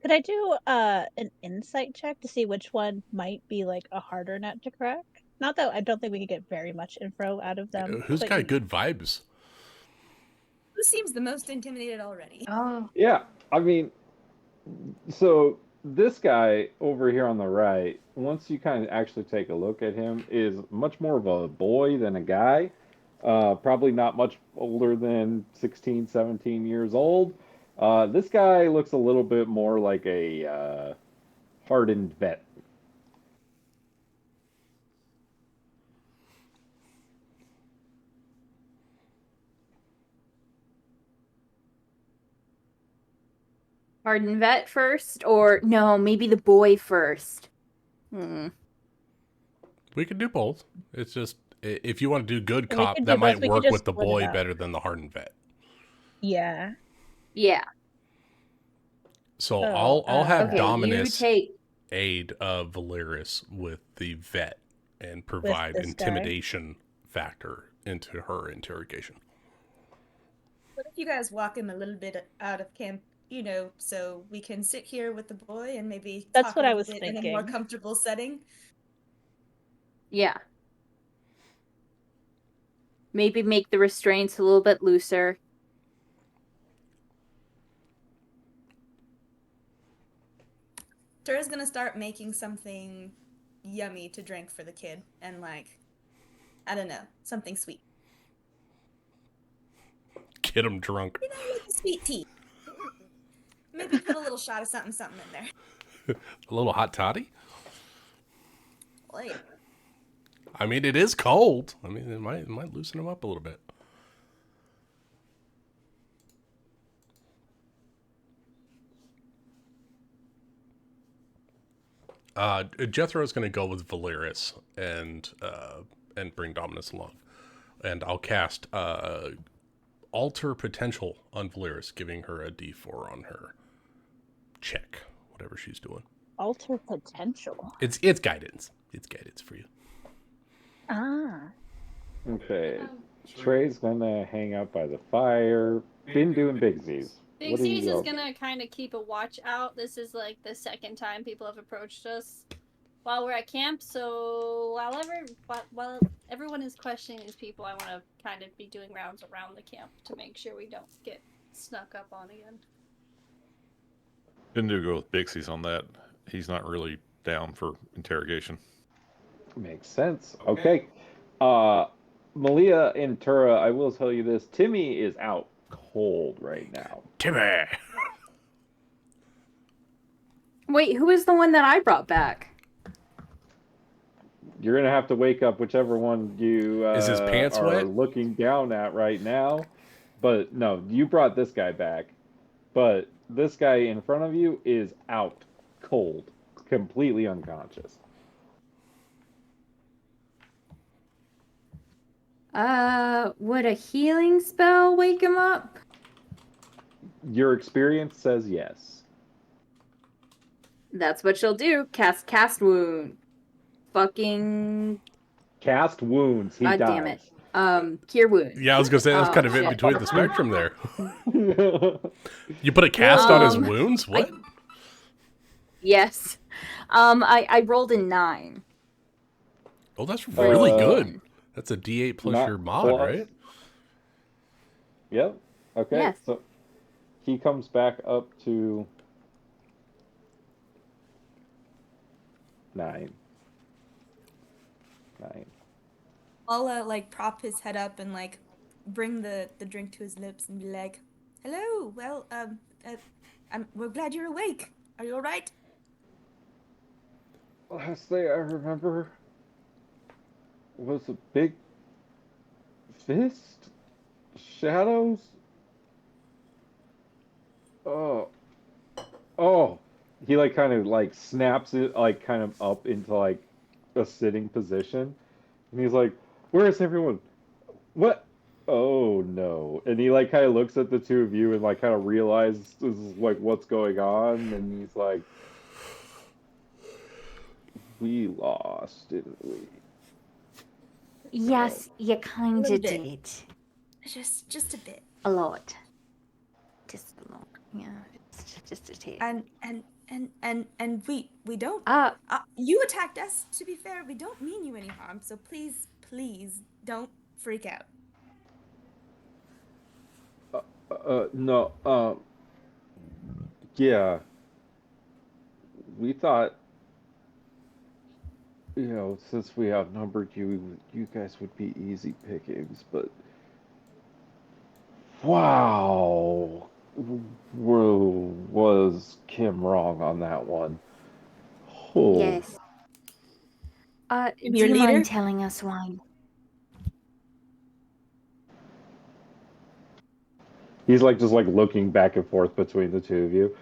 S8: Could I do an insight check to see which one might be like a harder nut to crack? Not that I don't think we could get very much info out of them.
S1: Who's
S8: but,
S1: got
S8: you know.
S1: good vibes?
S7: Who seems the most intimidated already?
S9: Oh.
S2: Yeah, I mean, so this guy over here on the right, once you kind of actually take a look at him, is much more of a boy than a guy. Probably not much older than 16, 17 years old. This guy looks a little bit more like a hardened vet.
S9: Harden vet first, or no, maybe the boy first.
S1: We could do both. It's just, if you want to do good
S8: Yeah, we
S1: cop,
S8: could
S1: that
S8: do
S1: might
S8: both. We could
S1: work
S8: just
S1: with the
S8: split it
S1: boy
S8: up.
S1: better than the hardened vet.
S8: Yeah.
S9: Yeah.
S1: So
S8: Oh,
S1: I'll have
S9: Okay,
S1: Dominus
S9: you take...
S1: aid Valeris with the vet and provide
S8: this guy.
S1: intimidation factor into her interrogation.
S7: What if you guys walk him a little bit out of camp, so we can sit here with the boy and maybe
S8: That's
S7: talk
S8: what
S7: a
S8: I
S7: little
S8: was
S7: bit in a more
S8: thinking.
S7: comfortable setting?
S9: Yeah. Maybe make the restraints a little bit looser.
S7: Tura's gonna start making something yummy to drink for the kid, and I don't know, something sweet.
S1: Get him drunk.
S7: Like a sweet tea. Maybe put a little shot of something in there.
S1: A little hot toddy?
S7: Well, yeah.
S1: I mean, it is cold. I mean, it might loosen him up a little bit. Jethro's going to go with Valeris and bring Dominus along. And I'll cast Alter Potential on Valeris, giving her a D4 on her check, whatever she's doing.
S8: Alter potential.
S1: It's guidance. It's guidance for you.
S8: Ah.
S2: Okay. Trey's gonna hang out by the fire. Been doing bigsies.
S4: Big
S2: What do you
S4: C's is
S2: go?
S4: gonna kind of keep a watch out. This is like the second time people have approached us while we're at camp. So while everyone is questioning these people, I want to kind of be doing rounds around the camp to make sure we don't get snuck up on again.
S6: Didn't do go with Bixie's on that. He's not really down for interrogation.
S2: Makes sense. Okay. Malia and Tura, I will tell you this. Timmy is out cold right now.
S1: Timmy!
S9: Wait, who is the one that I brought back?
S2: You're going to have to wake up whichever one you
S1: Is his pants
S2: are
S1: wet?
S2: looking down at right now. But no, you brought this guy back. But this guy in front of you is out cold, completely unconscious.
S9: Would a healing spell wake him up?
S2: Your experience says yes.
S9: That's what she'll do. Cast wound. Fucking.
S2: Cast wounds. He
S9: God
S2: dies.
S9: damn it. Cure wounds.
S1: Yeah, I was gonna say that's
S9: Oh,
S1: kind of in
S9: shit.
S1: between the spectrum there. You put a cast on his wounds? What?
S9: Yes. I rolled a 9.
S1: Oh, that's really
S2: Uh,
S1: good. That's a D8 plus
S2: Not
S1: your mod,
S2: plus.
S1: right?
S2: Yep. Okay.
S9: Yes.
S2: So he comes back up to 9.
S7: I'll like prop his head up and like bring the drink to his lips and be like, "Hello. Well, we're glad you're awake. Are you all right?"
S2: Last thing I remember was a big fist, shadows. Oh. He like kind of like snaps it like kind of up into like a sitting position, and he's like, "Where is everyone? What? Oh no!" And he like kind of looks at the two of you and like kind of realizes like what's going on, and he's like, "We lost, didn't we?"
S9: Yes, you kind
S7: little
S9: of
S7: bit.
S9: did.
S7: Just a bit.
S9: A lot. Just a lot. Yeah, just a tad.
S7: And we don't. You attacked us. To be fair, we don't mean you any harm. So please don't freak out.
S2: No. Yeah. We thought, since we outnumbered you, you guys would be easy pickings, but wow, was Kim wrong on that one? Oh.
S9: Yes. Do
S7: Your
S9: you
S7: leader?
S9: mind telling us why?
S2: He's like just like looking back and forth between the two of you.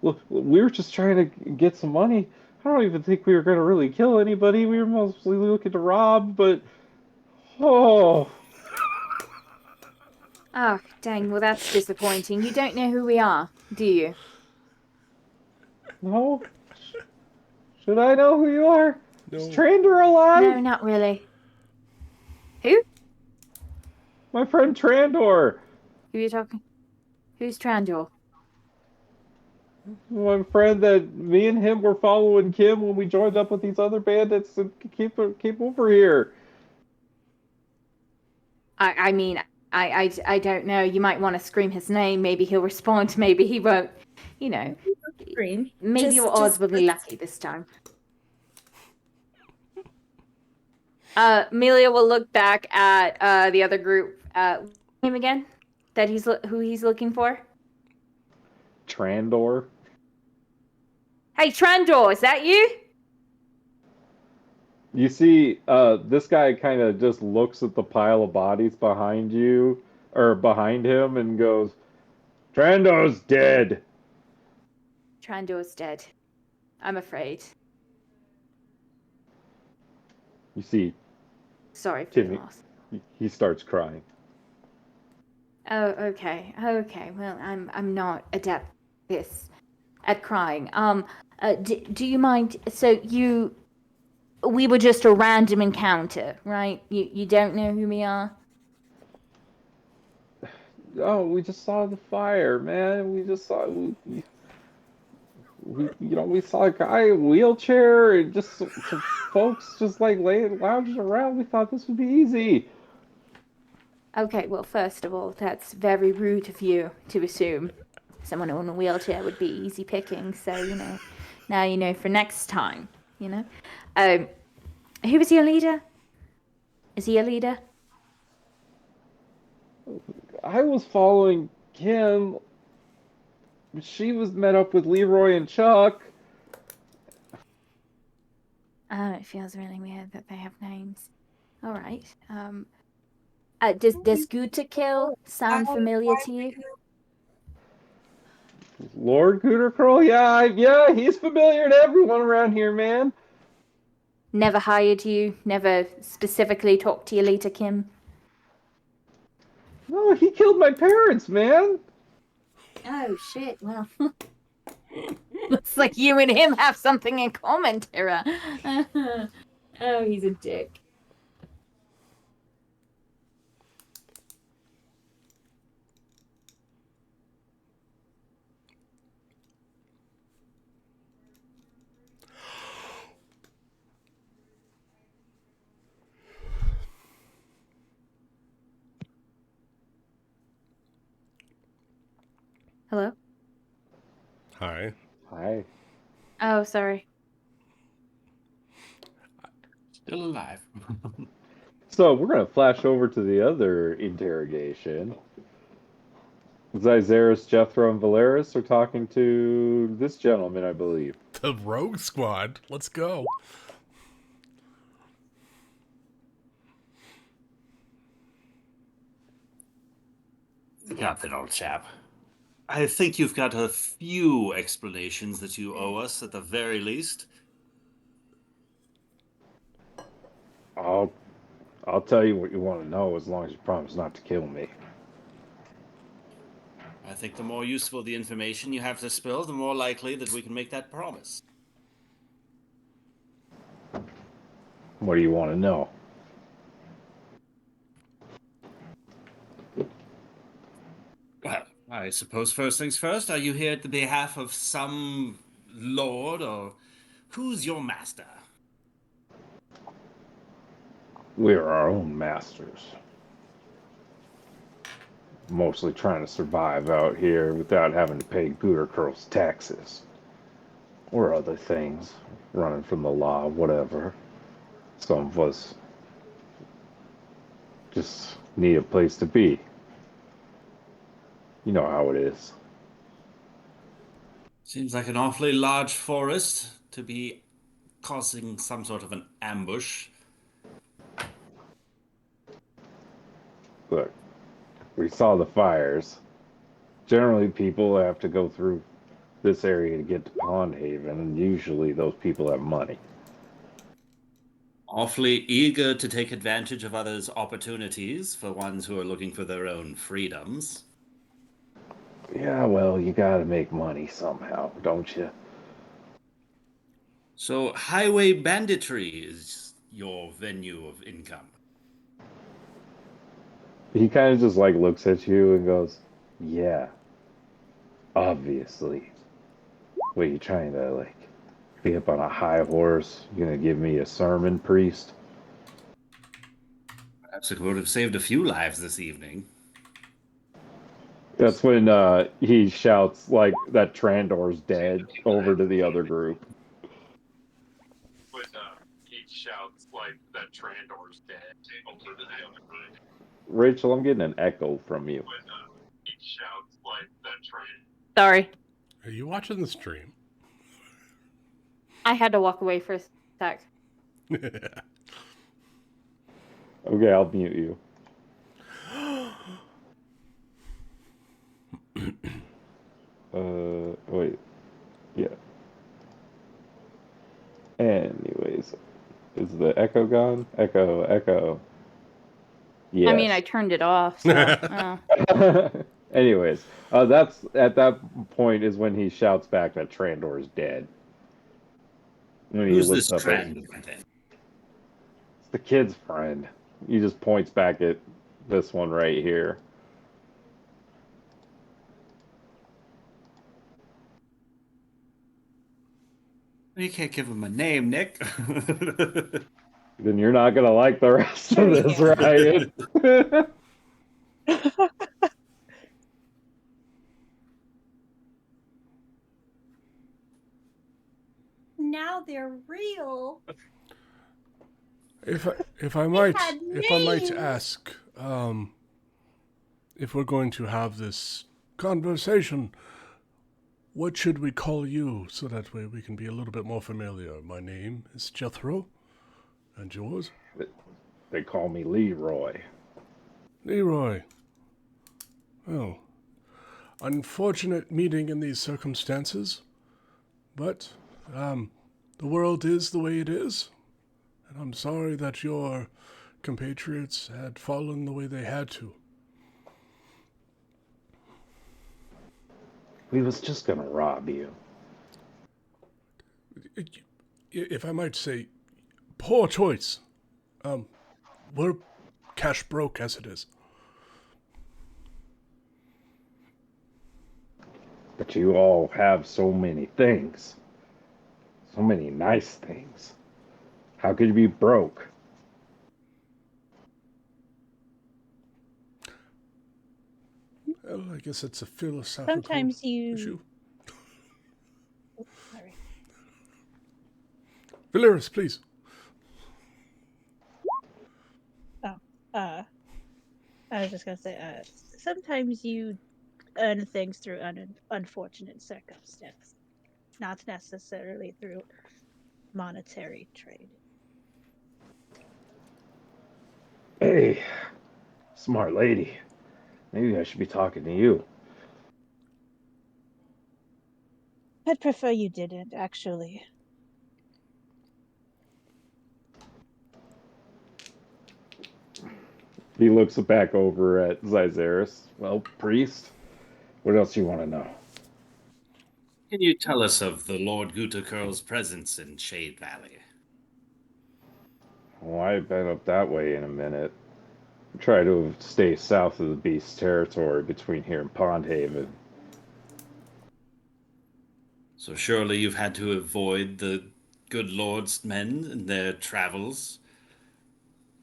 S2: Look, we were just trying to get some money. I don't even think we were going to really kill anybody. We were mostly looking to rob, but oh.
S9: Oh, dang. Well, that's disappointing. You don't know who we are, do you?
S2: No. Should I know who you are?
S1: No.
S2: Is Trander alive?
S9: No, not really. Who?
S2: My friend Trandor.
S9: Who are you talking? Who's Trandor?
S2: My friend that me and him were following Kim when we joined up with these other bandits and keep over here.
S9: I mean, I don't know. You might want to scream his name. Maybe he'll respond. Maybe he won't. You know.
S7: Scream.
S9: Maybe your odds will be lucky this time. Amelia will look back at the other group. Name again? That who he's looking for?
S2: Trandor.
S9: Hey, Trandor, is that you?
S2: You see, this guy kind of just looks at the pile of bodies behind you, or behind him, and goes, "Trandor's dead."
S9: Trandor's dead. I'm afraid.
S2: You see,
S9: Sorry for
S2: Timmy,
S9: the loss.
S2: he starts crying.
S9: Oh, okay. Well, I'm not adept at crying. Do you mind? So we were just a random encounter, right? You don't know who we are?
S2: we just saw the fire, man. We just saw we saw a guy in a wheelchair and just some folks just like laying lounging around. We thought this would be easy.
S9: Okay, well, first of all, that's very rude of you to assume someone in a wheelchair would be easy picking. So, now you know for next time, Who is your leader? Is he a leader?
S2: I was following Kim. She was met up with Leroy and Chuck.
S9: Oh, it feels really weird that they have names. All right. Does good to kill sound familiar to you?
S2: Lord Goodercrow? Yeah, he's familiar to everyone around here, man.
S9: Never hired you? Never specifically talked to your leader, Kim?
S2: No, he killed my parents, man.
S9: Oh, shit. Well, looks like you and him have something in common, Tara. Oh, he's a dick. Hello?
S1: Hi.
S2: Hi.
S9: Oh, sorry.
S5: Still alive.
S2: So we're gonna flash over to the other interrogation. Zyzeris, Jethro, and Valeris are talking to this gentleman, I believe.
S1: The Rogue Squad. Let's go.
S5: Captain, old chap. I think you've got a few explanations that you owe us, at the very least.
S2: I'll tell you what you want to know as long as you promise not to kill me.
S5: I think the more useful the information you have to spill, the more likely that we can make that promise.
S2: What do you want to know?
S5: Well, I suppose first things first, are you here at the behalf of some lord, or who's your master?
S2: We're our own masters. Mostly trying to survive out here without having to pay Goodercurl's taxes. Or other things. Running from the law, whatever. Some of us just need a place to be. You know how it is.
S5: Seems like an awfully large forest to be causing some sort of an ambush.
S2: Look, we saw the fires. Generally, people have to go through this area to get to Pond Haven, and usually those people have money.
S5: Awfully eager to take advantage of others' opportunities for ones who are looking for their own freedoms.
S2: Yeah, well, you gotta make money somehow, don't you?
S5: So, highway banditry is your venue of income.
S2: He kind of just like looks at you and goes, "Yeah, obviously. What are you trying to like be up on a high horse? You gonna give me a sermon, priest?"
S5: Perhaps it would have saved a few lives this evening.
S2: That's when he shouts like that Trandor's dead over to the other group.
S1: When he shouts like that Trandor's dead over to the other group.
S2: Rachel, I'm getting an echo from you.
S1: When he shouts like that Trandor.
S9: Sorry.
S1: Are you watching the stream?
S9: I had to walk away for a sec.
S2: Okay, I'll mute you. Wait. Yeah. Anyways, is the echo gone? Echo. Yes.
S9: I mean, I turned it off, so... oh.
S2: Anyways, that's at that point is when he shouts back that Trandor is dead. When he
S5: Who's
S2: looks
S5: this
S2: up at
S5: Trandor then?
S2: it's the kid's friend. He just points back at this one right here.
S5: You can't give him a name, Nick.
S2: Then you're not gonna like the rest
S8: There
S2: of
S8: we
S2: this,
S8: go.
S2: Ryan.
S4: Now they're real.
S1: If I might
S4: had names.
S1: ask, if we're going to have this conversation, what should we call you so that way we can be a little bit more familiar? My name is Jethro, and yours?
S2: They call me Leroy.
S1: Leroy. Oh, unfortunate meeting in these circumstances, but the world is the way it is, and I'm sorry that your compatriots had fallen the way they had to.
S2: We was just gonna rob you.
S1: If I might say, poor choice. We're cash broke as it is.
S2: But you all have so many things. So many nice things. How could you be broke?
S1: Well, I guess it's a philosophical
S8: Sometimes you.
S1: issue.
S8: Sorry.
S1: Valeris, please.
S8: I was just gonna say, sometimes you earn things through unfortunate circumstance, not necessarily through monetary trade.
S2: Hey, smart lady. Maybe I should be talking to you.
S8: I'd prefer you didn't, actually.
S2: He looks back over at Zyzaris. Well, priest, what else do you want to know?
S5: Can you tell us of the Lord Gutakurl's presence in Shade Valley?
S2: Oh, I've been up that way in a minute. Try to stay south of the beast's territory between here and Pondhaven.
S5: So surely you've had to avoid the good Lord's men in their travels.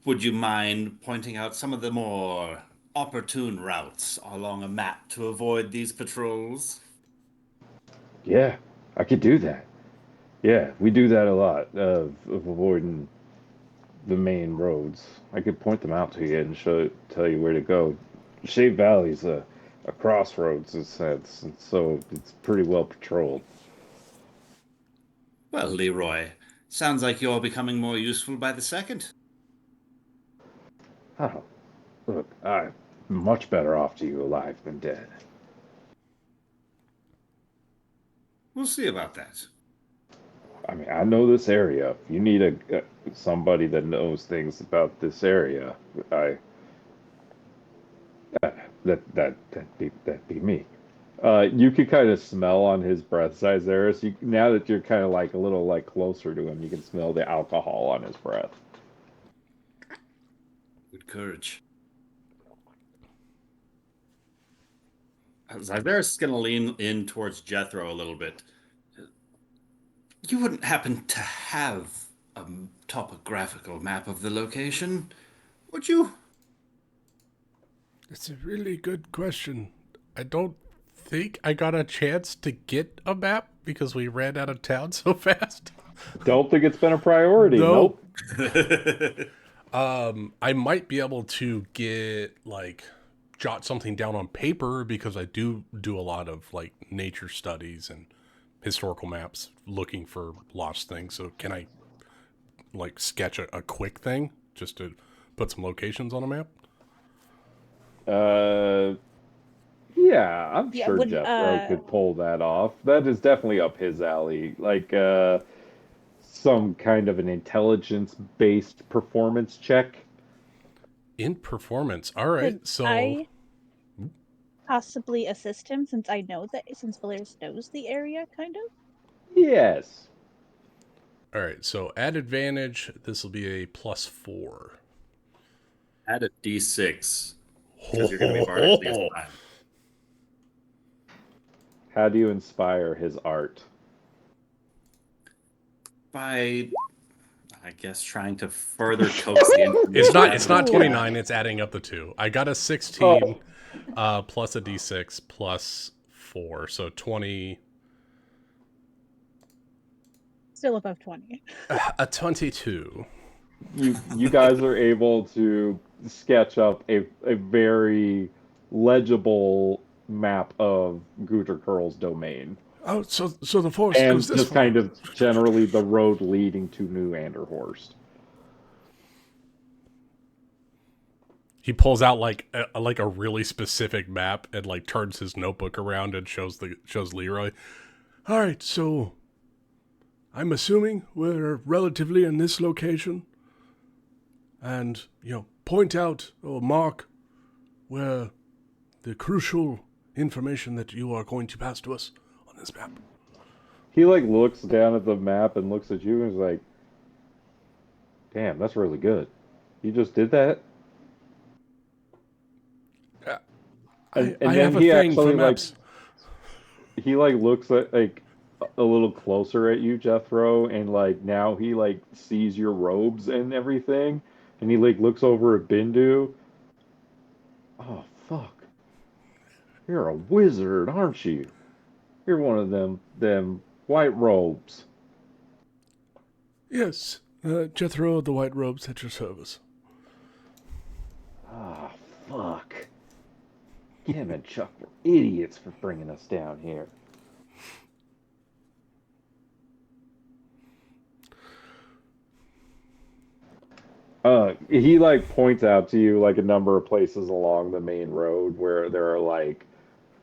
S5: Would you mind pointing out some of the more opportune routes along a map to avoid these patrols?
S2: Yeah, I could do that. Yeah, we do that a lot of avoiding the main roads. I could point them out to you and tell you where to go. Shade Valley's a crossroads in a sense, and so it's pretty well patrolled.
S5: Well, Leroy, sounds like you're becoming more useful by the second.
S2: Oh, look, I'm much better off to you alive than dead.
S5: We'll see about that.
S2: I mean, I know this area. If you need somebody that knows things about this area, that'd be me. You could kind of smell on his breath, Zyzaris. Now that you're kind of like a little like closer to him, you can smell the alcohol on his breath.
S5: Good courage. Zyzaris is going to lean in towards Jethro a little bit. You wouldn't happen to have a topographical map of the location, would you?
S1: It's a really good question. I don't think I got a chance to get a map because we ran out of town so fast.
S2: Don't think it's been a priority.
S1: Nope.
S2: Nope.
S1: I might be able to jot something down on paper because I do a lot of like nature studies and historical maps looking for lost things. So can I like sketch a quick thing just to put some locations on a map?
S2: Yeah, I'm
S8: Yeah,
S2: sure
S8: would,
S2: Jethro could pull that off. That is definitely up his alley. Like some kind of an intelligence-based performance check.
S1: In performance. All right.
S8: Could
S1: So
S8: I possibly assist him since Valeris knows the area, kind of?
S2: Yes.
S1: all right. So at advantage, this will be a +4.
S5: Add a d6 because you're going to be bardically inspired.
S2: How do you inspire his art?
S5: by, I guess, trying to further coax the information.
S1: It's not 29. It's adding up the 2. I got a 16 plus a d6 plus 4, so 20.
S8: Still above 20.
S1: A 22.
S2: You guys are able to sketch up a very legible map of Guter Curl's domain.
S1: Oh, so the forest
S2: And
S1: goes this
S2: just
S1: far.
S2: kind of generally the road leading to New Anderhorst.
S1: He pulls out like a really specific map and like turns his notebook around and shows Leroy. All right, so I'm assuming we're relatively in this location, and point out or mark where the crucial information that you are going to pass to us on this map.
S2: He like looks down at the map and looks at you and is like, "Damn, that's really good. You just did that?"
S1: I have a thing for maps.
S2: He like looks at like a little closer at you, Jethro, and like now he like sees your robes and everything, and he like looks over at Bindu. Oh fuck! You're a wizard, aren't you? You're one of them white robes.
S1: Yes, Jethro of the White Robes at your service.
S2: Ah, fuck. Kim and Chuck were idiots for bringing us down here. He like points out to you like a number of places along the main road where there are like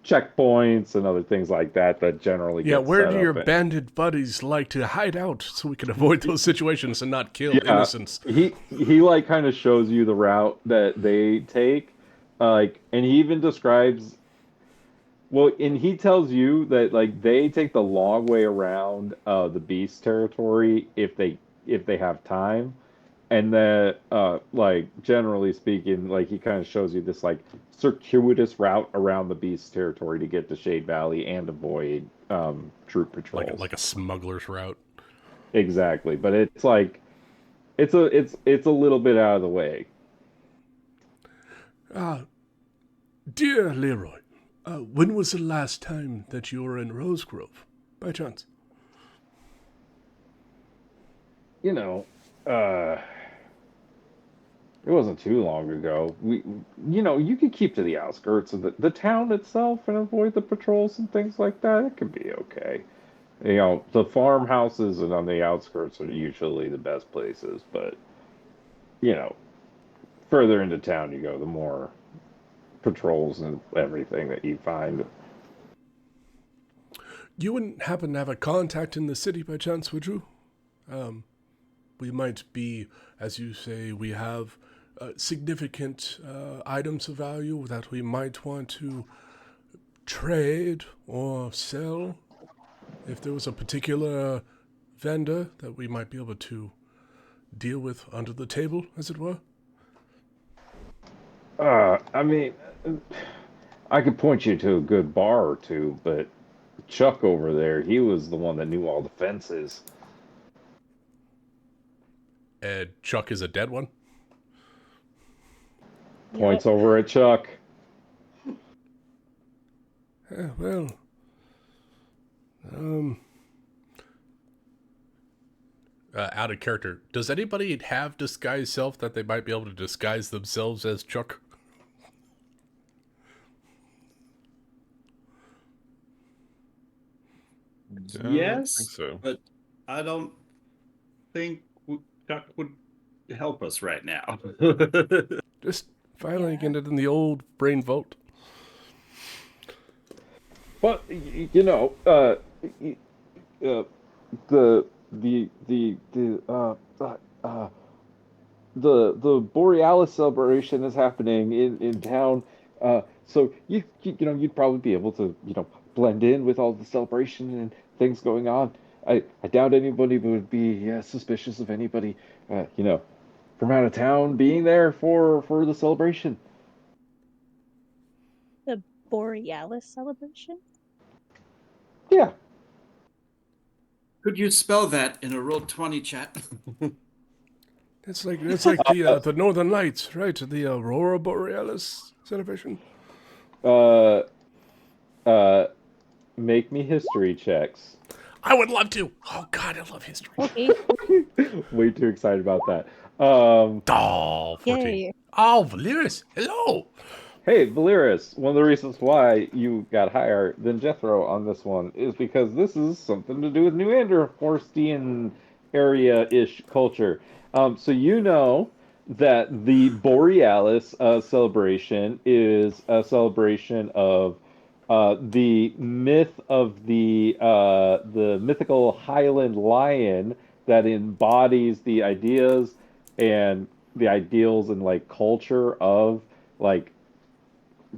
S2: checkpoints and other things like that generally get
S1: where
S2: set
S1: do
S2: up
S1: your bandit buddies like to hide out so we can avoid those situations and not kill innocents?
S2: He like kind of shows you the route that they take, and he even describes. Well, and he tells you that like they take the long way around the beast territory if they have time, and that like generally speaking, like he kind of shows you this like circuitous route around the beast territory to get to Shade Valley and avoid troop patrols.
S1: Like a smuggler's route.
S2: Exactly, but it's like it's a little bit out of the way.
S1: Dear Leroy, when was the last time that you were in Rose Grove, by chance?
S2: It wasn't too long ago. You could keep to the outskirts of the town itself and avoid the patrols and things like that. It could be okay. The farmhouses and on the outskirts are usually the best places, but further into town you go, the more patrols and everything that you find.
S1: You wouldn't happen to have a contact in the city by chance, would you? We might be, as you say, we have significant items of value that we might want to trade or sell. If there was a particular vendor that we might be able to deal with under the table, as it were.
S2: I mean, I could point you to a good bar or two, but Chuck over there, he was the one that knew all the fences.
S1: And Chuck is a dead one?
S2: Points over at Chuck.
S1: Well, out of character, does anybody have disguise self that they might be able to disguise themselves as Chuck?
S5: Yes,
S6: I think so.
S5: But I don't think Chuck would help us right now.
S1: Just filing it in the old brain vault.
S2: But the Borealis celebration is happening in town, so you'd probably be able to blend in with all the celebration and things going on. I doubt anybody would be suspicious of anybody from out of town being there for the celebration.
S8: The Borealis celebration?
S2: Yeah.
S5: Could you spell that in a Roll20 chat?
S1: It's like the Northern Lights, right? The Aurora Borealis celebration.
S2: Make me history checks.
S1: I would love to. Oh God, I love history.
S8: Okay.
S2: Way too excited about that.
S1: Oh, 14.
S8: Yay.
S1: Oh, Valeris, hello.
S2: Hey, Valeris, one of the reasons why you got higher than Jethro on this one is because this is something to do with New Anderhorstian area-ish culture. So you know that the Borealis celebration is a celebration of the myth of the mythical Highland lion that embodies the ideas and the ideals and like culture of like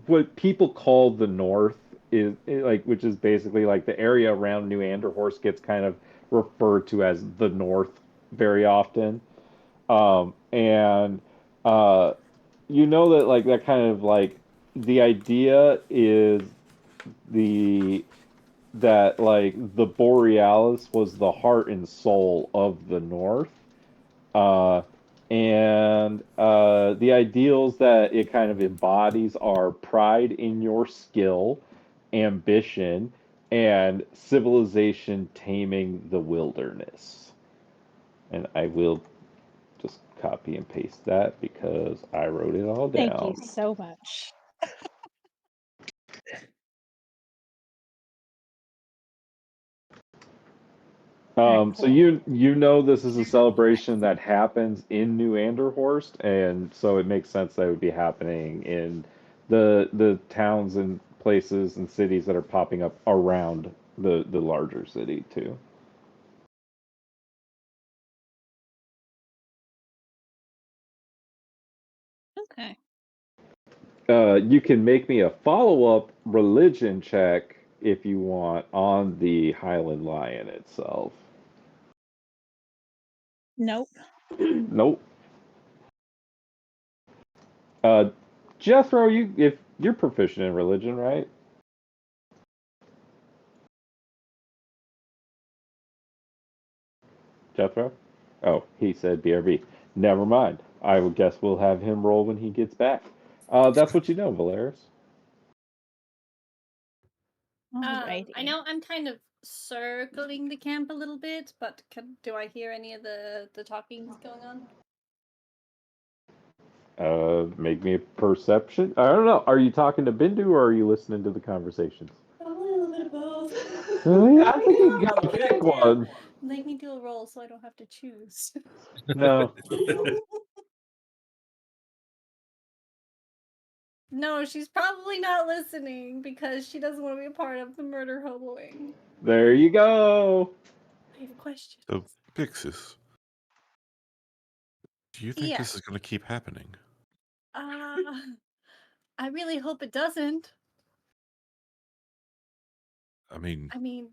S2: what people call the North is like, which is basically like the area around New Anderhorst gets kind of referred to as the North very often. And you know that like that kind of like the idea is the that like the Borealis was the heart and soul of the North. Uh, and the ideals that it kind of embodies are pride in your skill, ambition, and civilization taming the wilderness. And I will just copy and paste that because I wrote it all
S8: Thank you
S2: down.
S8: so much.
S2: So you know this is a celebration that happens in New Anderhorst, and so it makes sense that it would be happening in the towns and places and cities that are popping up around the larger city too.
S8: Okay.
S2: You can make me a follow-up religion check if you want on the Highland Lion itself.
S8: Nope.
S2: Nope. Uh, Jethro, if you're proficient in religion, right? Jethro? Oh, he said BRB. Never mind. I would guess we'll have him roll when he gets back. That's what you know, Valeris.
S8: Alrighty.
S4: I know I'm kind of circling the camp a little bit, but do I hear any of the talkings going on?
S2: Make me a perception. I don't know. Are you talking to Bindu or are you listening to the conversations?
S4: A little bit of both.
S2: I think you gotta pick one.
S4: Make me do a roll so I don't have to choose.
S2: No.
S4: No, she's probably not listening because she doesn't want to be a part of the murder hoboing.
S2: There you go.
S4: I have a question.
S6: So, Pixis, do you think
S4: Yeah.
S6: this is going to keep happening?
S4: I really hope it doesn't.
S6: I mean,
S4: I mean,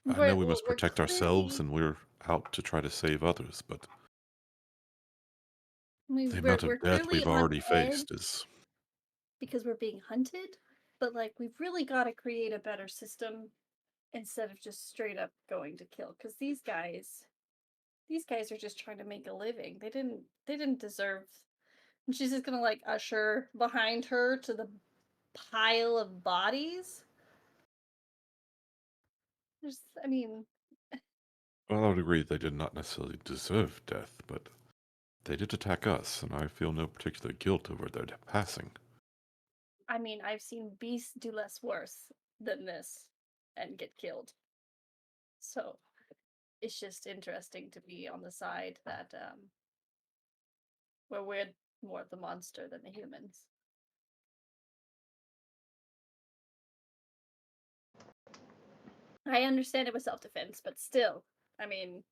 S6: I know we must
S4: we're
S6: protect ourselves
S4: clearly-
S6: and we're out to try to save others, but
S4: I mean,
S6: the
S4: we're
S6: amount of death
S4: clearly
S6: we've
S4: on
S6: already
S4: edge
S6: faced is.
S4: because we're being hunted, but like we've really got to create a better system instead of just straight up going to kill, because these guys are just trying to make a living. They didn't deserve. And she's just gonna like usher behind her to the pile of bodies. I mean,
S6: Well, I would agree they did not necessarily deserve death, but they did attack us, and I feel no particular guilt over their passing.
S4: I've seen beasts do less worse than this and get killed. So it's just interesting to be on the side that where we're more the monster than the humans. I understand it was self-defense, but still, I mean,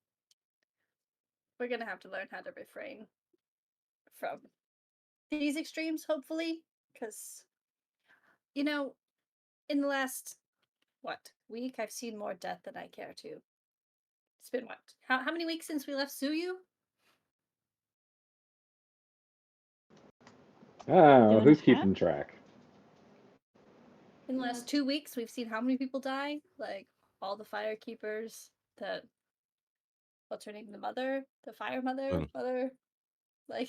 S4: we're gonna have to learn how to refrain from these extremes, hopefully, because in the last week, I've seen more death than I care to. It's been what? How many weeks since we left Suyu?
S2: Oh, who's keeping track?
S4: In the last 2 weeks, we've seen how many people die? Like all the fire keepers, the what's her name? The mother, the fire mother,
S6: Well,
S4: mother, like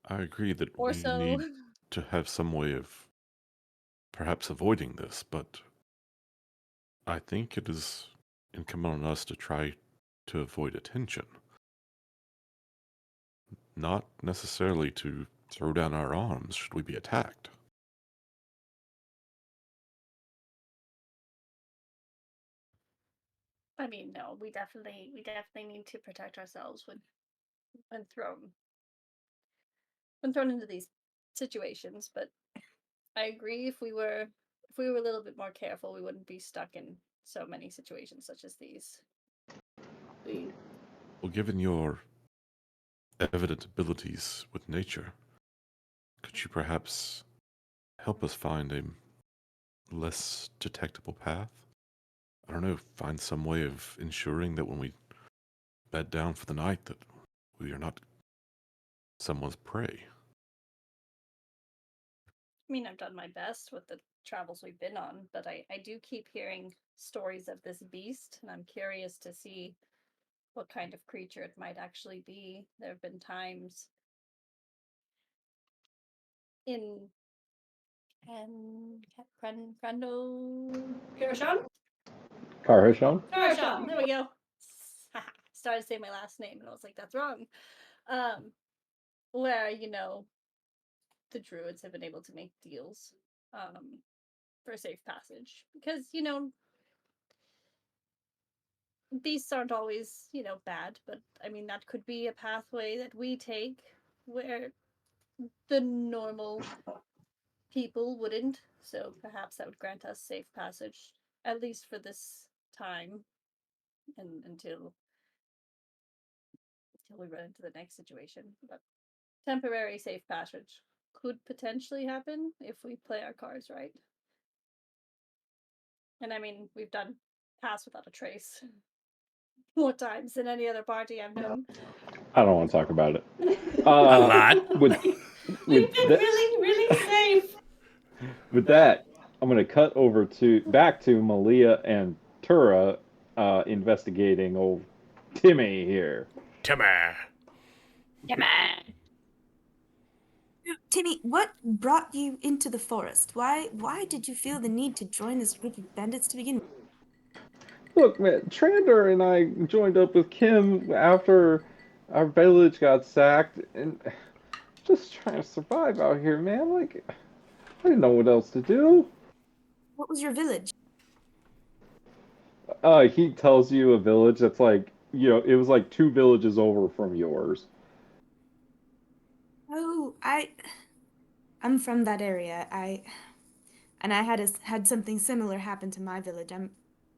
S6: I agree that
S4: or
S6: we
S4: so.
S6: need to have some way of perhaps avoiding this, but I think it is incumbent on us to try to avoid attention, not necessarily to throw down our arms should we be attacked.
S4: I mean, no, we definitely need to protect ourselves when thrown into these situations. But I agree, if we were a little bit more careful, we wouldn't be stuck in so many situations such as these.
S6: Well, given your evident abilities with nature, could you perhaps help us find a less detectable path? I don't know, find some way of ensuring that when we bed down for the night that we are not someone's prey.
S4: I mean, I've done my best with the travels we've been on, but I do keep hearing stories of this beast, and I'm curious to see what kind of creature it might actually be. There have been times in Kirishon?
S2: Karashon?
S4: Kirishon, there we go. Started saying my last name, and I was like, that's wrong. Where, the druids have been able to make deals for safe passage. Because, beasts aren't always, bad, but I mean, that could be a pathway that we take where the normal people wouldn't. So perhaps that would grant us safe passage, at least for this time, and until we run into the next situation. But temporary safe passage could potentially happen if we play our cards right. And I mean, we've done Pass Without a Trace more times than any other party I've known.
S2: I don't want to talk about it.
S5: A lot.
S2: We've been
S4: really safe.
S2: With that, I'm going to cut over back to Malia and Tura investigating old Timmy here.
S1: Timmy.
S7: Timmy, what brought you into the forest? Why did you feel the need to join this group of bandits to begin with?
S2: Look, man, Trander and I joined up with Kim after our village got sacked, and just trying to survive out here, man. Like, I didn't know what else to do.
S7: What was your village?
S2: He tells you a village that's like, it was like 2 villages over from yours.
S7: Oh, I'm from that area. I had something similar happen to my village.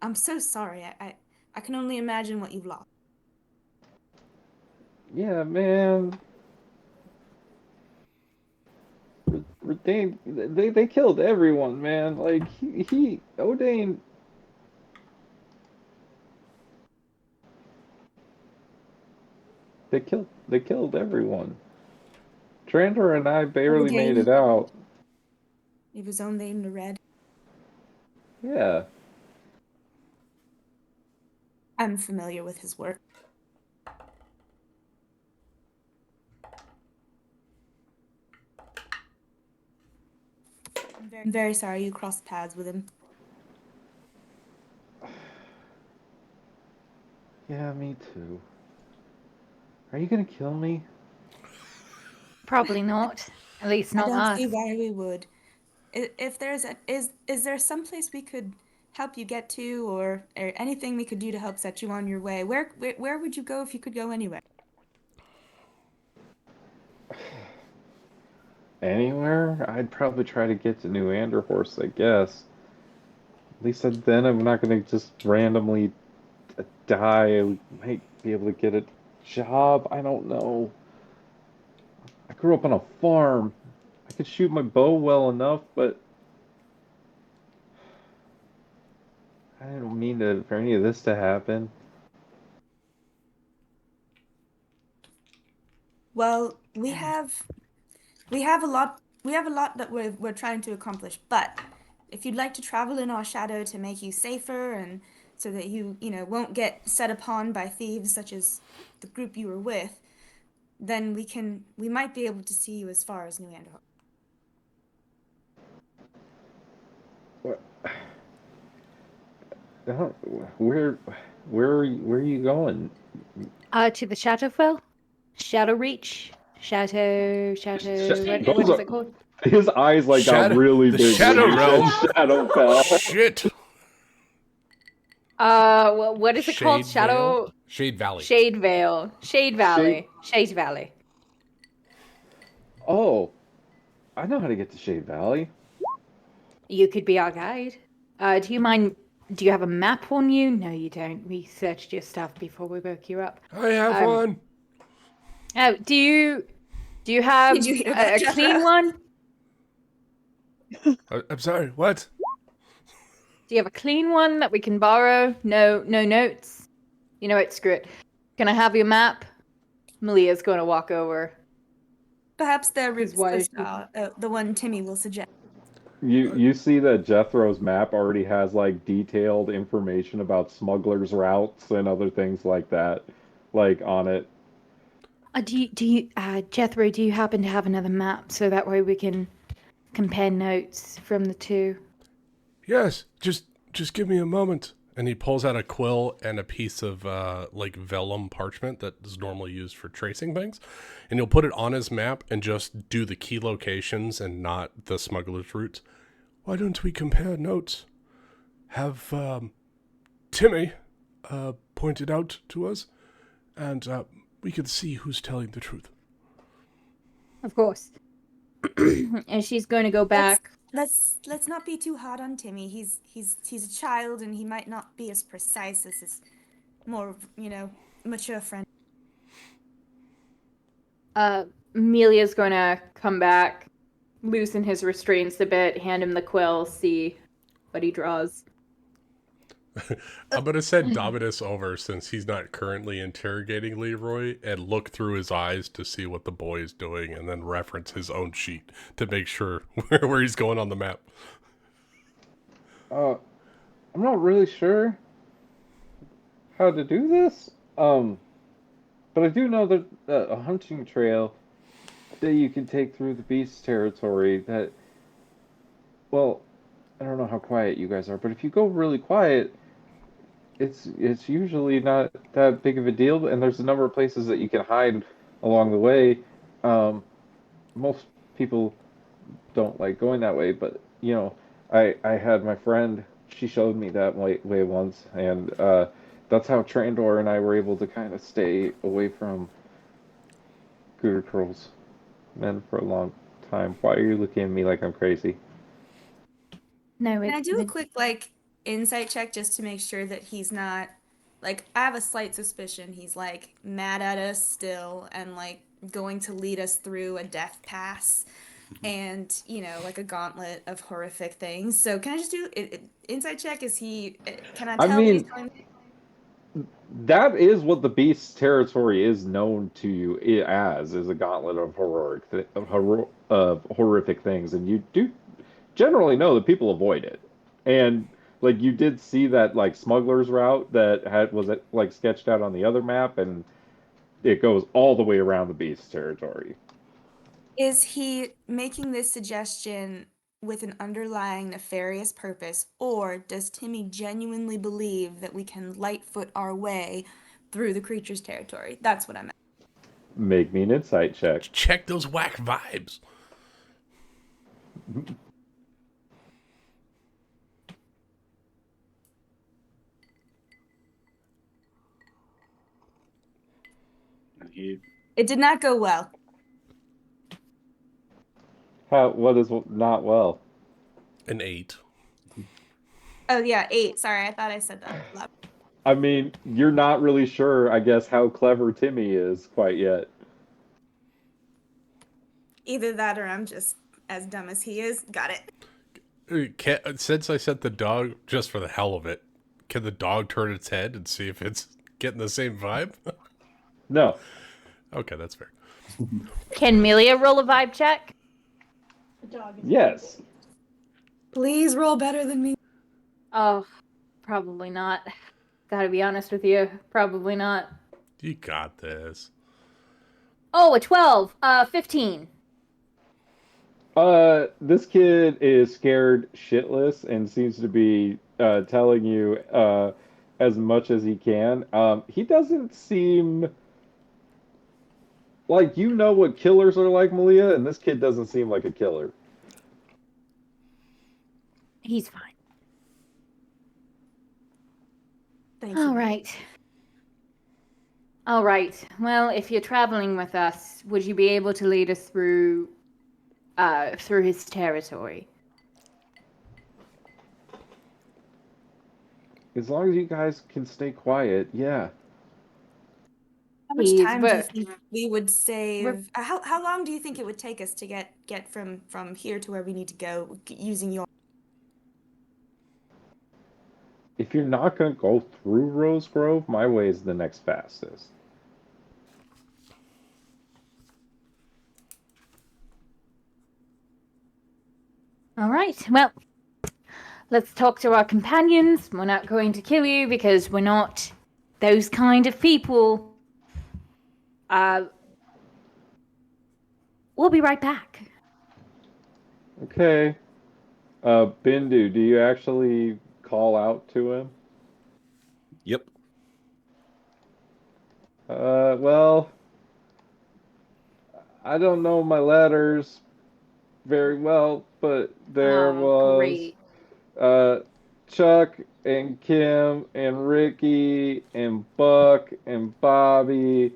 S7: I'm so sorry. I can only imagine what you've lost.
S2: Yeah, man. They killed everyone, man. Like Odane. They killed everyone. Trander and I barely made it out.
S7: It was only in the red.
S2: Yeah.
S7: I'm familiar with his work. I'm very sorry you crossed paths with him.
S2: Yeah, me too. Are you gonna kill me?
S9: Probably not. At least not
S7: I don't
S9: us.
S7: see why we would. If there's is there some place we could help you get to, or anything we could do to help set you on your way? Where would you go if you could go anywhere?
S2: Anywhere? I'd probably try to get to New Anderhorst, I guess. At least then I'm not gonna just randomly die. I might be able to get a job. I don't know. I grew up on a farm. I could shoot my bow well enough, but I didn't mean for any of this to happen.
S7: Well, we have a lot that we're trying to accomplish, but if you'd like to travel in our shadow to make you safer and so that you won't get set upon by thieves such as the group you were with, then we might be able to see you as far as New Anderholt.
S2: Where are you going?
S9: To the Shadowfell? Shadow Reach? What is it called?
S2: His eyes got
S1: Shadow-
S2: really
S1: the
S2: big.
S1: Shadow
S2: when you said
S1: Realm.
S2: Shadowfell.
S1: Shit.
S9: Well, what is it called?
S10: Shade
S9: Shadow...
S10: Vale? Shade Valley.
S9: Shade Vale. Shade Valley. Shade Valley.
S2: Oh, I know how to get to Shade Valley.
S9: You could be our guide. Do you have a map on you? No, you don't. We searched your stuff before we woke you up.
S1: I have one.
S9: Oh, do you have
S7: Did you hear
S9: a
S7: that, Jethro?
S9: clean one?
S1: I'm sorry, what?
S9: Do you have a clean one that we can borrow? No notes? You know what, screw it. Can I have your map? Malia's going to walk over.
S7: Perhaps their routes
S9: wife-
S7: the one Timmy will suggest.
S2: You see that Jethro's map already has detailed information about smugglers' routes and other things like that, on it.
S9: Jethro, do you happen to have another map so that way we can compare notes from the two?
S1: Yes, just give me a moment. And he pulls out a quill and a piece of vellum parchment that is normally used for tracing things, and he'll put it on his map and just do the key locations and not the smuggler's routes. Why don't we compare notes? Have Timmy pointed out to us, and we can see who's telling the truth.
S9: Of course. And she's going to go back.
S7: Let's not be too hard on Timmy. He's a child and he might not be as precise as his more, mature friend.
S9: Amelia's going to come back, loosen his restraints a bit, hand him the quill, see what he draws.
S1: I'm going to send Dominus over, since he's not currently interrogating Leroy, and look through his eyes to see what the boy is doing, and then reference his own sheet to make sure where he's going on the map.
S2: I'm not really sure how to do this. But I do know that a hunting trail that you can take through the beast territory that, well, I don't know how quiet you guys are, but if you go really quiet, it's usually not that big of a deal, and there's a number of places that you can hide along the way. Most people don't like going that way, but I had my friend, she showed me that way once, and that's how Trandor and I were able to kind of stay away from Goodercurl's men for a long time. Why are you looking at me like I'm crazy?
S9: No,
S7: Can I do a quick insight check just to make sure that he's not I have a slight suspicion he's mad at us still and going to lead us through a death pass and a gauntlet of horrific things. So can I just do insight check? Is he? Can I tell that he's going?
S2: That is what the beast's territory is known to you as, is a gauntlet of horrific things, and you do generally know that people avoid it. And you did see that smuggler's route that was sketched out on the other map, and it goes all the way around the beast's territory.
S7: Is he making this suggestion with an underlying nefarious purpose, or does Timmy genuinely believe that we can lightfoot our way through the creature's territory? That's what I'm at.
S2: Make me an insight check.
S1: Check those whack vibes.
S7: It did not go well.
S2: What is not well?
S1: An 8.
S7: Oh yeah, 8. Sorry, I thought I said that loud.
S2: I mean, you're not really sure, I guess, how clever Timmy is quite yet.
S7: Either that or I'm just as dumb as he is. Got it.
S1: Since I sent the dog just for the hell of it, can the dog turn its head and see if it's getting the same vibe?
S2: No.
S1: Okay, that's fair.
S9: Can Melia roll a vibe check?
S2: Yes.
S7: Please roll better than me.
S9: Oh, probably not. Gotta be honest with you, probably not.
S1: You got this.
S9: Oh, a 12. 15.
S2: This kid is scared shitless and seems to be telling you as much as he can. He doesn't seem like you know what killers are like, Malia, and this kid doesn't seem like a killer.
S9: He's fine.
S7: Thank you.
S9: All right. Well, if you're traveling with us, would you be able to lead us through his territory?
S2: As long as you guys can stay quiet, yeah.
S7: How much
S9: Please,
S7: time do you
S9: but
S7: think we would save? How long do you think it would take us to get from here to where we need to go using your?
S2: If you're not going to go through Rose Grove, my way is the next fastest.
S9: all right. Well, let's talk to our companions. We're not going to kill you because we're not those kind of people. We'll be right back.
S2: Okay. Bindu, do you actually call out to him?
S6: Yep.
S2: Well, I don't know my letters very well, but there was
S9: Great.
S2: Chuck and Kim and Ricky and Buck and Bobby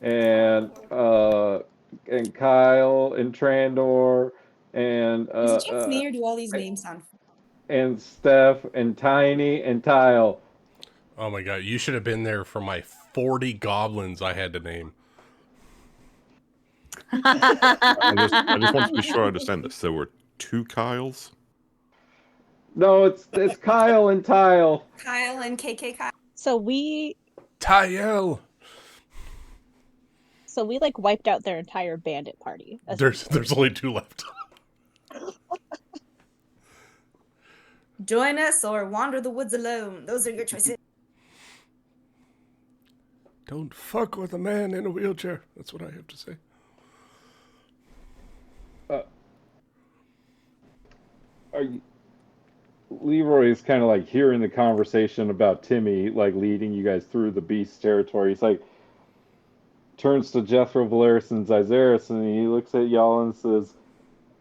S2: and Kyle and Trandor and
S7: Is it just me or do all these names sound?
S2: and Steph and Tiny and Tile.
S1: Oh my god, you should have been there for my 40 goblins I had to name.
S6: I just want to be sure I understand this. There were 2 Kyles.
S2: No, it's Kyle and Tile.
S7: Kyle and KK Kyle.
S8: So we
S1: Tyle!
S8: like wiped out their entire bandit party.
S1: There's only 2 left.
S7: Join us or wander the woods alone. Those are your choices.
S1: Don't fuck with a man in a wheelchair. That's what I have to say.
S2: Are you... Leroy is kind of like hearing the conversation about Timmy, like leading you guys through the beast territory. He's like, turns to Jethro, Valeris, and Zyzeris, and he looks at y'all and says,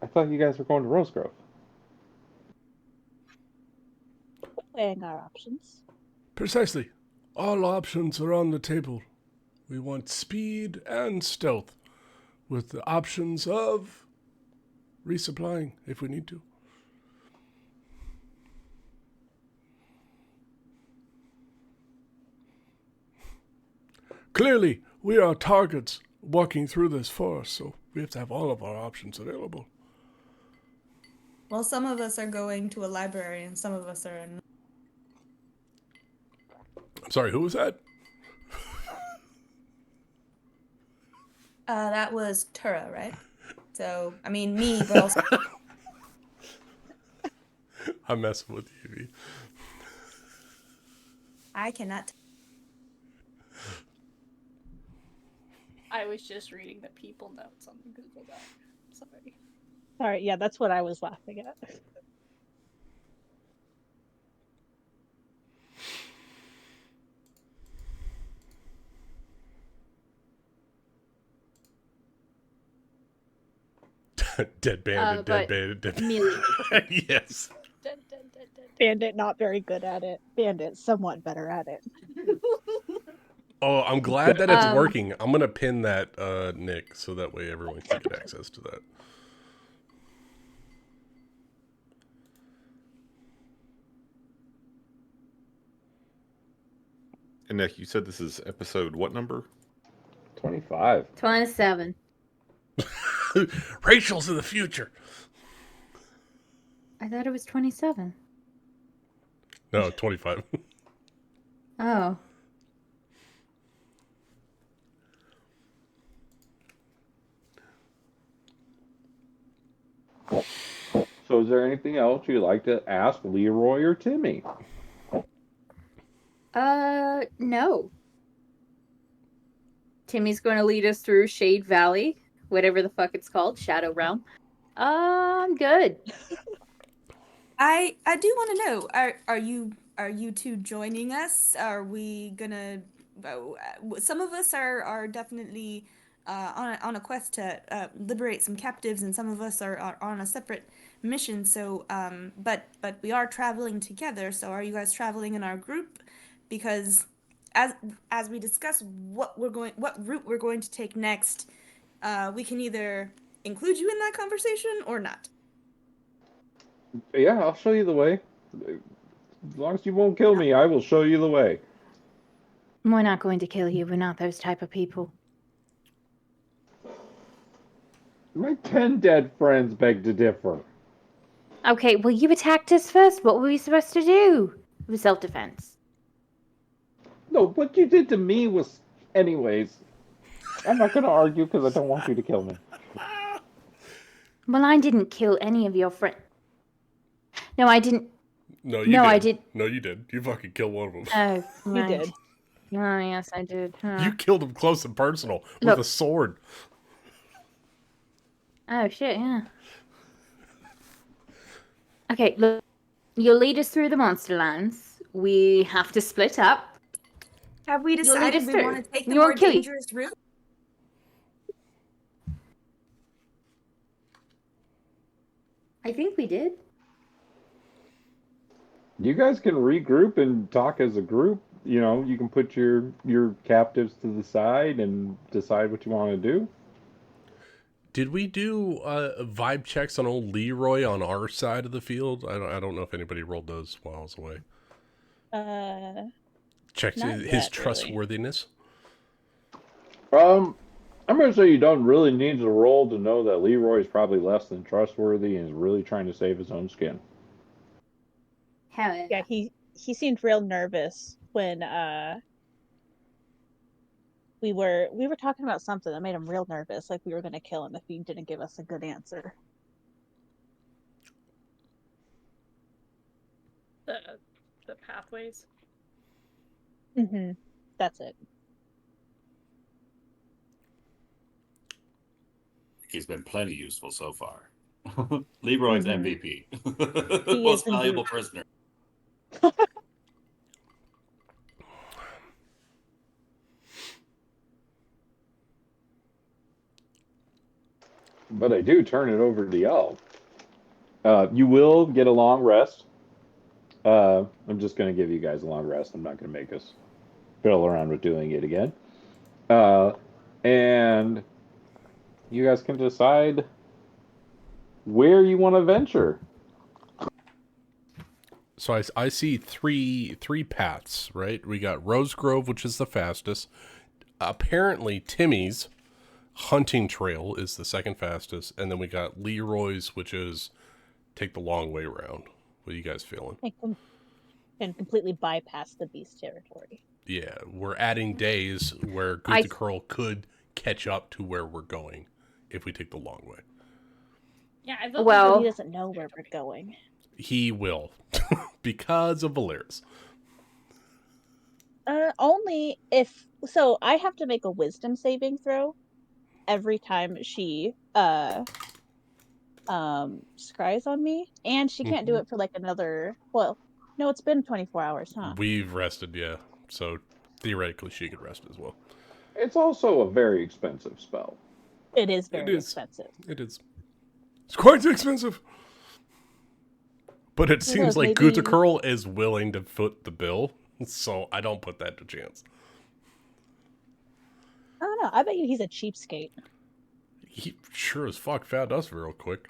S2: I thought you guys were going to Rose Grove.
S8: Weighing our options.
S1: Precisely. All options are on the table. We want speed and stealth, with the options of resupplying if we need to. Clearly, we are targets walking through this forest, so we have to have all of our options available.
S7: Well, some of us are going to a library and some of us are in.
S1: I'm sorry, who was that?
S7: That was Tura, right? So, I mean, me, but also.
S1: I'm messing with you.
S7: I cannot.
S4: I was just reading the people notes on the Google Doc. Sorry.
S8: Sorry, yeah, that's what I was laughing at.
S1: Dead bandit, dead bandit, dead bandit. Yes.
S4: Dead.
S8: Bandit not very good at it. Bandit somewhat better at it.
S1: Oh, I'm glad that it's working. I'm going to pin that, Nick, so that way everyone can get access to that.
S6: And Nick, you said this is episode what number?
S2: 25.
S9: 27.
S1: Rachel's in the future.
S9: I thought it was 27.
S1: No, 25.
S9: Oh.
S2: So is there anything else you'd like to ask Leroy or Timmy?
S9: No. Timmy's going to lead us through Shade Valley, whatever the fuck it's called, Shadow Realm. I'm good.
S7: I do want to know, are you two joining us? Are we gonna some of us are definitely on a quest to liberate some captives, and some of us are on a separate mission. So but we are traveling together. So are you guys traveling in our group? Because as we discuss what route we're going to take next, we can either include you in that conversation or not.
S2: Yeah, I'll show you the way. As long as you won't kill me, I will show you the way.
S9: We're not going to kill you. We're not those type of people.
S2: My 10 dead friends beg to differ.
S9: Okay, well, you attacked us first. What were we supposed to do? It was self-defense.
S2: No, what you did to me was... Anyways, I'm not going to argue because I don't want you to kill me.
S9: Well, I didn't kill any of your friends. No, I didn't.
S1: No, you
S9: No,
S1: did.
S9: I did.
S1: No, you did. You fucking killed one of them.
S9: Oh,
S8: You
S9: right.
S8: did.
S9: Oh, yes, I did. Huh.
S1: You killed him close and personal with
S9: Look.
S1: a sword.
S9: Oh, shit, yeah. Okay, look. You'll lead us through the monster lands. We have to split up.
S7: Have we
S9: lead
S7: decided
S9: us
S7: we
S9: through.
S7: want to take the
S9: We
S7: more
S9: won't kill you.
S7: dangerous route?
S9: I think we did.
S2: You guys can regroup and talk as a group. You know, you can put your captives to the side and decide what you want to do.
S1: Did we do vibe checks on old Leroy on our side of the field? I don't know if anybody rolled those while I was away. Checked
S8: Not
S1: his
S8: yet, really.
S1: trustworthiness.
S2: I'm going to say you don't really need to roll to know that Leroy is probably less than trustworthy and is really trying to save his own skin.
S9: However.
S8: Yeah, he seemed real nervous when we were talking about something that made him real nervous, like we were gonna kill him if he didn't give us a good answer.
S4: The pathways.
S8: Mm-hmm. That's it.
S5: He's been plenty useful so far. Leroy's MVP.
S8: He
S5: Most
S8: is
S5: valuable
S8: indeed.
S5: prisoner.
S2: But I do turn it over to y'all. You will get a long rest. I'm just going to give you guys a long rest. I'm not going to make us fiddle around with doing it again. And you guys can decide where you want to venture.
S1: So I see three paths, right? We got Rose Grove, which is the fastest. Apparently, Timmy's hunting trail is the second fastest, and then we got Leroy's, which is take the long way around. What are you guys feeling?
S8: And completely bypass the beast territory.
S1: Yeah, we're adding days where Good Curl could catch up to where we're going if we take the long way.
S4: Yeah, I vote
S8: Well, he doesn't know where we're going.
S1: He will, because of Valeris.
S8: Only if so. I have to make a wisdom saving throw every time she scries on me, and she can't do it for like another. Well, no, it's been 24 hours, huh?
S1: We've rested, yeah. So theoretically, she could rest as well.
S2: It's also a very expensive spell.
S8: It is very expensive.
S1: It is. It's quite expensive. But it seems like Guta Curl is willing to foot the bill, so I don't put that to chance.
S8: I don't know. I bet you he's a cheapskate.
S1: He sure as fuck found us real quick.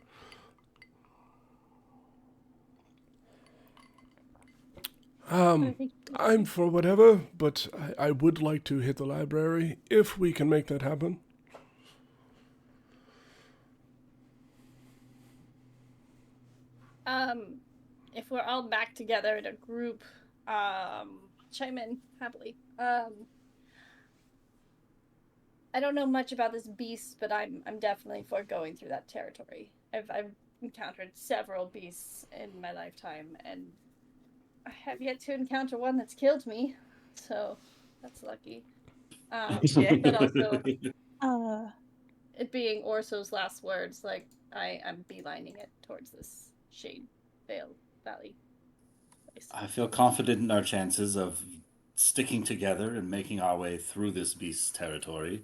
S1: I'm for whatever, but I would like to hit the library if we can make that happen.
S4: If we're all back together in a group, chime in happily. I don't know much about this beast, but I'm definitely for going through that territory. I've encountered several beasts in my lifetime, and I have yet to encounter one that's killed me. So that's lucky.
S7: Yeah.
S4: But also,
S8: It
S4: it being Orso's last words, like I'm beelining it towards this Shade Vale Valley place.
S5: I feel confident in our chances of sticking together and making our way through this beast's territory.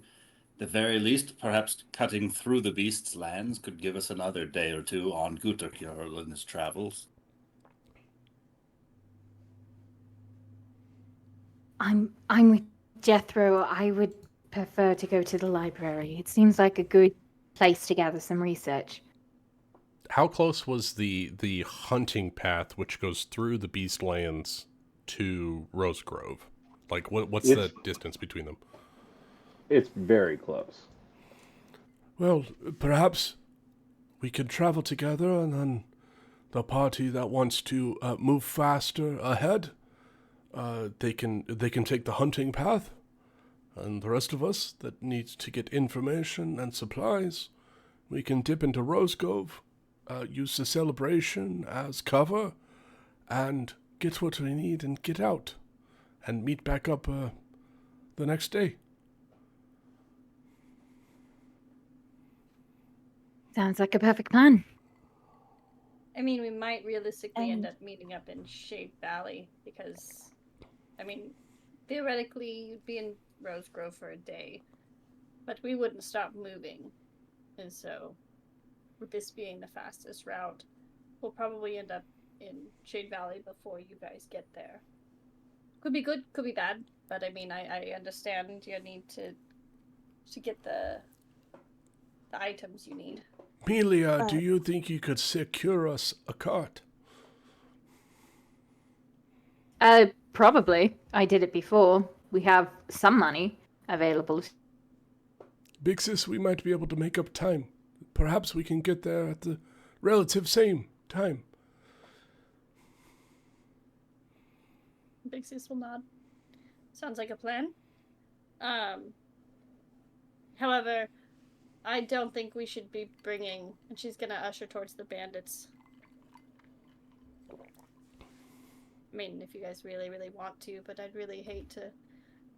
S5: The very least, perhaps cutting through the beast's lands could give us another day or two on Guterkjörl in his travels.
S9: I'm with Jethro. I would prefer to go to the library. It seems like a good place to gather some research.
S1: How close was the hunting path which goes through the beast lands to Rose Grove? Like, what's the distance between them?
S2: It's very close.
S1: Well, perhaps we could travel together, and then the party that wants to move faster ahead, they can take the hunting path, and the rest of us that needs to get information and supplies, we can dip into Rose Grove, use the celebration as cover, and get what we need and get out, and meet back up the next day.
S9: Sounds like a perfect plan.
S4: I mean, we might realistically end
S8: And-
S4: up meeting up in Shade Valley because, I mean, theoretically you'd be in Rose Grove for a day, but we wouldn't stop moving. And so, with this being the fastest route, we'll probably end up in Shade Valley before you guys get there. Could be good, could be bad, but I mean, I understand you need to get the items you need.
S1: Melia, do you think you could secure us a cart?
S9: Probably. I did it before. We have some money available.
S1: Big Sis, we might be able to make up time. Perhaps we can get there at the relative same time.
S4: Big Sis will nod. Sounds like a plan. However, I don't think we should be bringing... And she's gonna usher towards the bandits. I mean, if you guys really, really want to, but I'd really hate to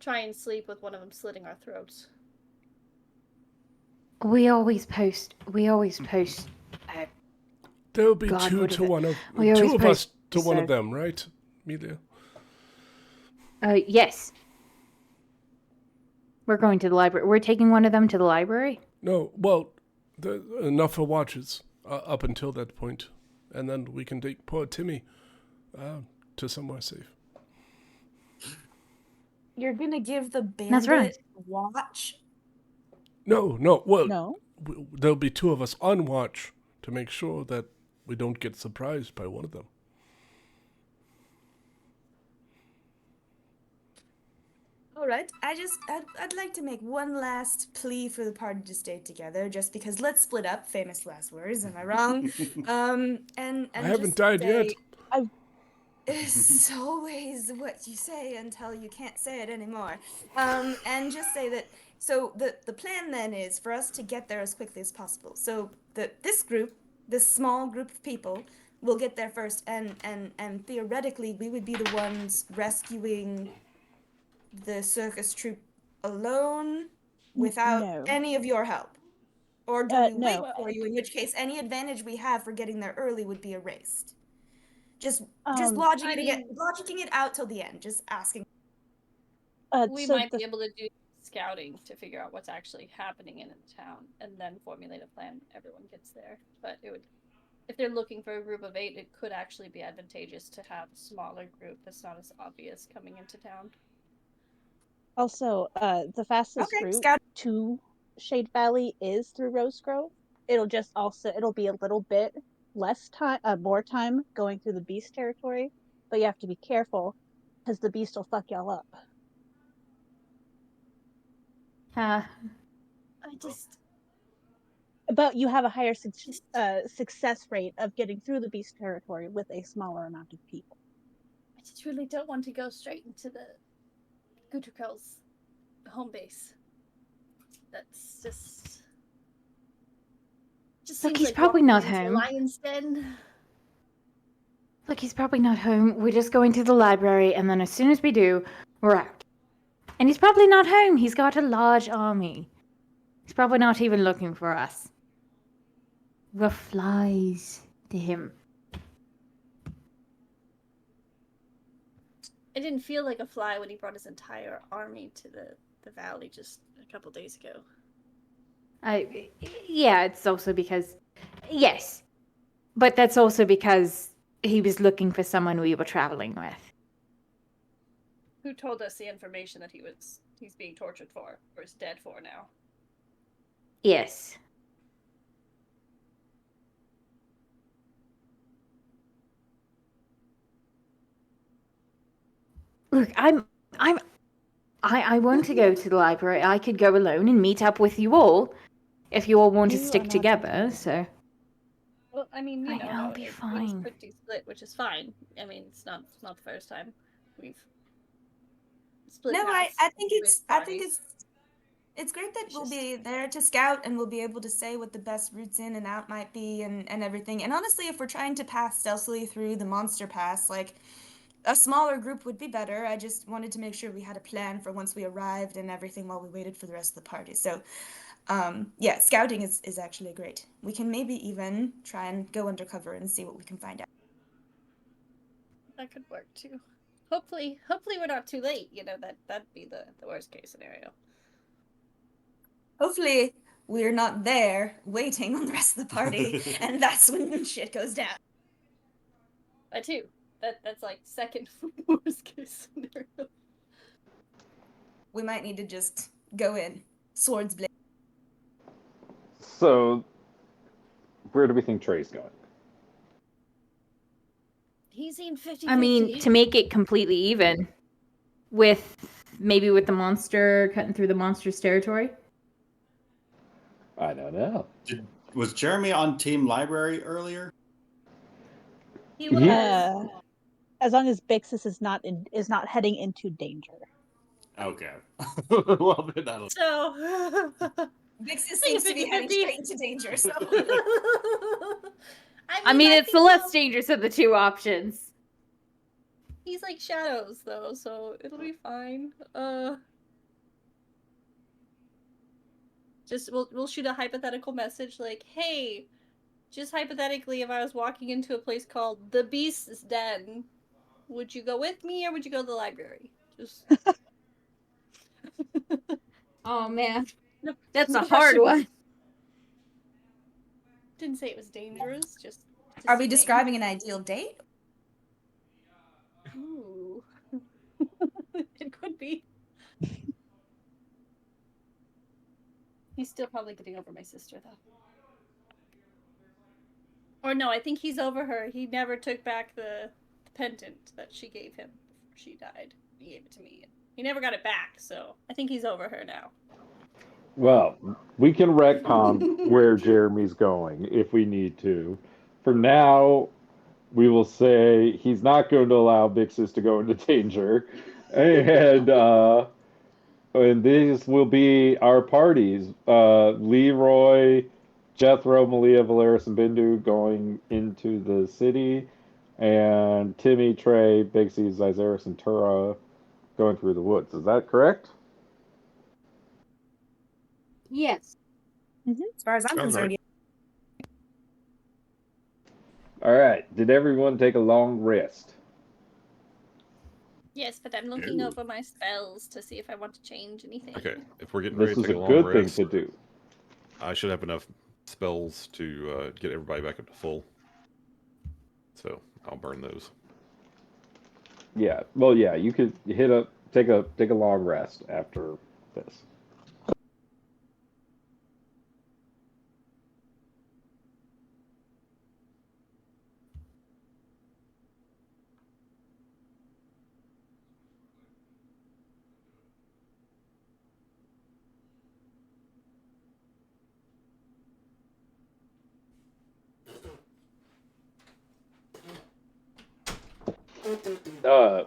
S4: try and sleep with one of them slitting our throats.
S9: We always post.
S1: There'll be
S9: God,
S1: two
S9: what is
S1: to
S9: it?
S1: one of
S9: We always
S1: two of us
S9: post,
S1: to one of
S9: so-
S1: them, right, Melia?
S9: Yes. We're going to the library. We're taking one of them to the library?
S1: No, well, enough for watches up until that point, and then we can take poor Timmy to somewhere safe.
S7: You're gonna give the bandit
S9: That's right.
S7: watch?
S1: No, well,
S8: No.
S1: There'll be two of us on watch to make sure that we don't get surprised by one of them.
S7: All right. I'd like to make one last plea for the party to stay together, just because let's split up. Famous last words. Am I wrong? And
S1: I haven't
S7: just
S1: died
S7: say,
S1: yet.
S7: It's always what you say until you can't say it anymore. And just say that. So the plan then is for us to get there as quickly as possible. So this small group of people, will get there first, and theoretically we would be the ones rescuing the circus troupe alone without
S8: No.
S7: any of your help? Or do we
S8: no.
S7: wait for you, in which case any advantage we have for getting there early would be erased? Just logicking it out till the end, just asking.
S4: We
S8: so
S4: might
S8: the-
S4: be able to do scouting to figure out what's actually happening in the town, and then formulate a plan. Everyone gets there, but it would, if they're looking for a group of 8, it could actually be advantageous to have a smaller group that's not as obvious coming into town.
S8: Also, the fastest
S7: Okay,
S8: route
S7: scout.
S8: to Shade Valley is through Rose Grove. It'll be a little bit less time, more time going through the beast territory, but you have to be careful because the beast will fuck y'all up. But you have a higher success rate of getting through the beast territory with a smaller amount of people.
S4: I just really don't want to go straight into the Guterkjörl's home base. That's just
S9: Look,
S4: seems
S9: he's
S4: like
S9: probably
S4: walking
S9: not
S4: into a
S9: home.
S4: lion's den.
S9: Look, he's probably not home. We're just going to the library, and then as soon as we do, we're out. And he's probably not home. He's got a large army. He's probably not even looking for us. We're flies to him.
S4: It didn't feel like a fly when he brought his entire army to the valley just a couple days ago.
S9: Yeah, it's also because... Yes. But that's also because he was looking for someone we were traveling with.
S4: Who told us the information that he's being tortured for, or is dead for now?
S9: Yes. Look, I want to go to the library. I could go alone and meet up with you all if you all want to stick together, so...
S4: Well, I mean, you know,
S9: I'll be fine.
S4: It's pretty split, which is fine. I mean, it's not the first time we've split.
S7: No, I think
S4: parties.
S7: it's great that we'll be there to scout and we'll be able to say what the best routes in and out might be and everything. And honestly, if we're trying to pass stealthily through the monster pass, like a smaller group would be better. I just wanted to make sure we had a plan for once we arrived and everything while we waited for the rest of the party. So yeah, scouting is actually great. We can maybe even try and go undercover and see what we can find out.
S4: That could work too. Hopefully we're not too late. You know, that'd be the worst case scenario.
S7: Hopefully we're not there waiting on the rest of the party, and that's when shit goes down.
S4: That too. That's like second worst case scenario.
S7: We might need to just go in, swords blazing.
S2: So, where do we think Trey's going?
S4: He's in 50.
S9: I mean, to make it completely even, with the monster cutting through the monster's territory.
S2: I don't know.
S5: Was Jeremy on Team Library earlier?
S4: He was.
S8: As long as Bixus is not heading into danger.
S5: Okay. Well, then that'll...
S4: So
S7: Bixus seems to be heading straight into danger. So
S9: I mean, it's the less dangerous of the two options.
S4: He's like shadows though, so it'll be fine. Just we'll shoot a hypothetical message like, hey, just hypothetically, if I was walking into a place called the Beast's Den, would you go with me or would you go to the library? Just
S9: Oh man, that's a hard one.
S4: Didn't say it was dangerous. Just
S7: are we describing an ideal date?
S4: Ooh. It could be. He's still probably getting over my sister, though. Or no, I think he's over her. He never took back the pendant that she gave him before she died. He gave it to me. He never got it back, so I think he's over her now.
S2: Well, we can retcon where Jeremy's going if we need to. For now, we will say he's not going to allow Bixus to go into danger. And these will be our parties. Leroy, Jethro, Malia, Valeris, and Bindu going into the city. And Timmy, Trey, Bixie, Zyzeris, and Tura going through the woods. Is that correct?
S9: Yes.
S7: Mm-hmm. As far as I'm concerned,
S6: right.
S2: All right. Did everyone take a long rest?
S4: Yes, but I'm looking over my spells to see if I want to change anything.
S6: Okay, if we're getting ready
S2: This
S6: to
S2: is
S6: take
S2: a
S6: a long
S2: good
S6: rest,
S2: thing to do.
S6: I should have enough spells to get everybody back up to full. So I'll burn those.
S2: Yeah. Well, yeah. You could take a long rest after this.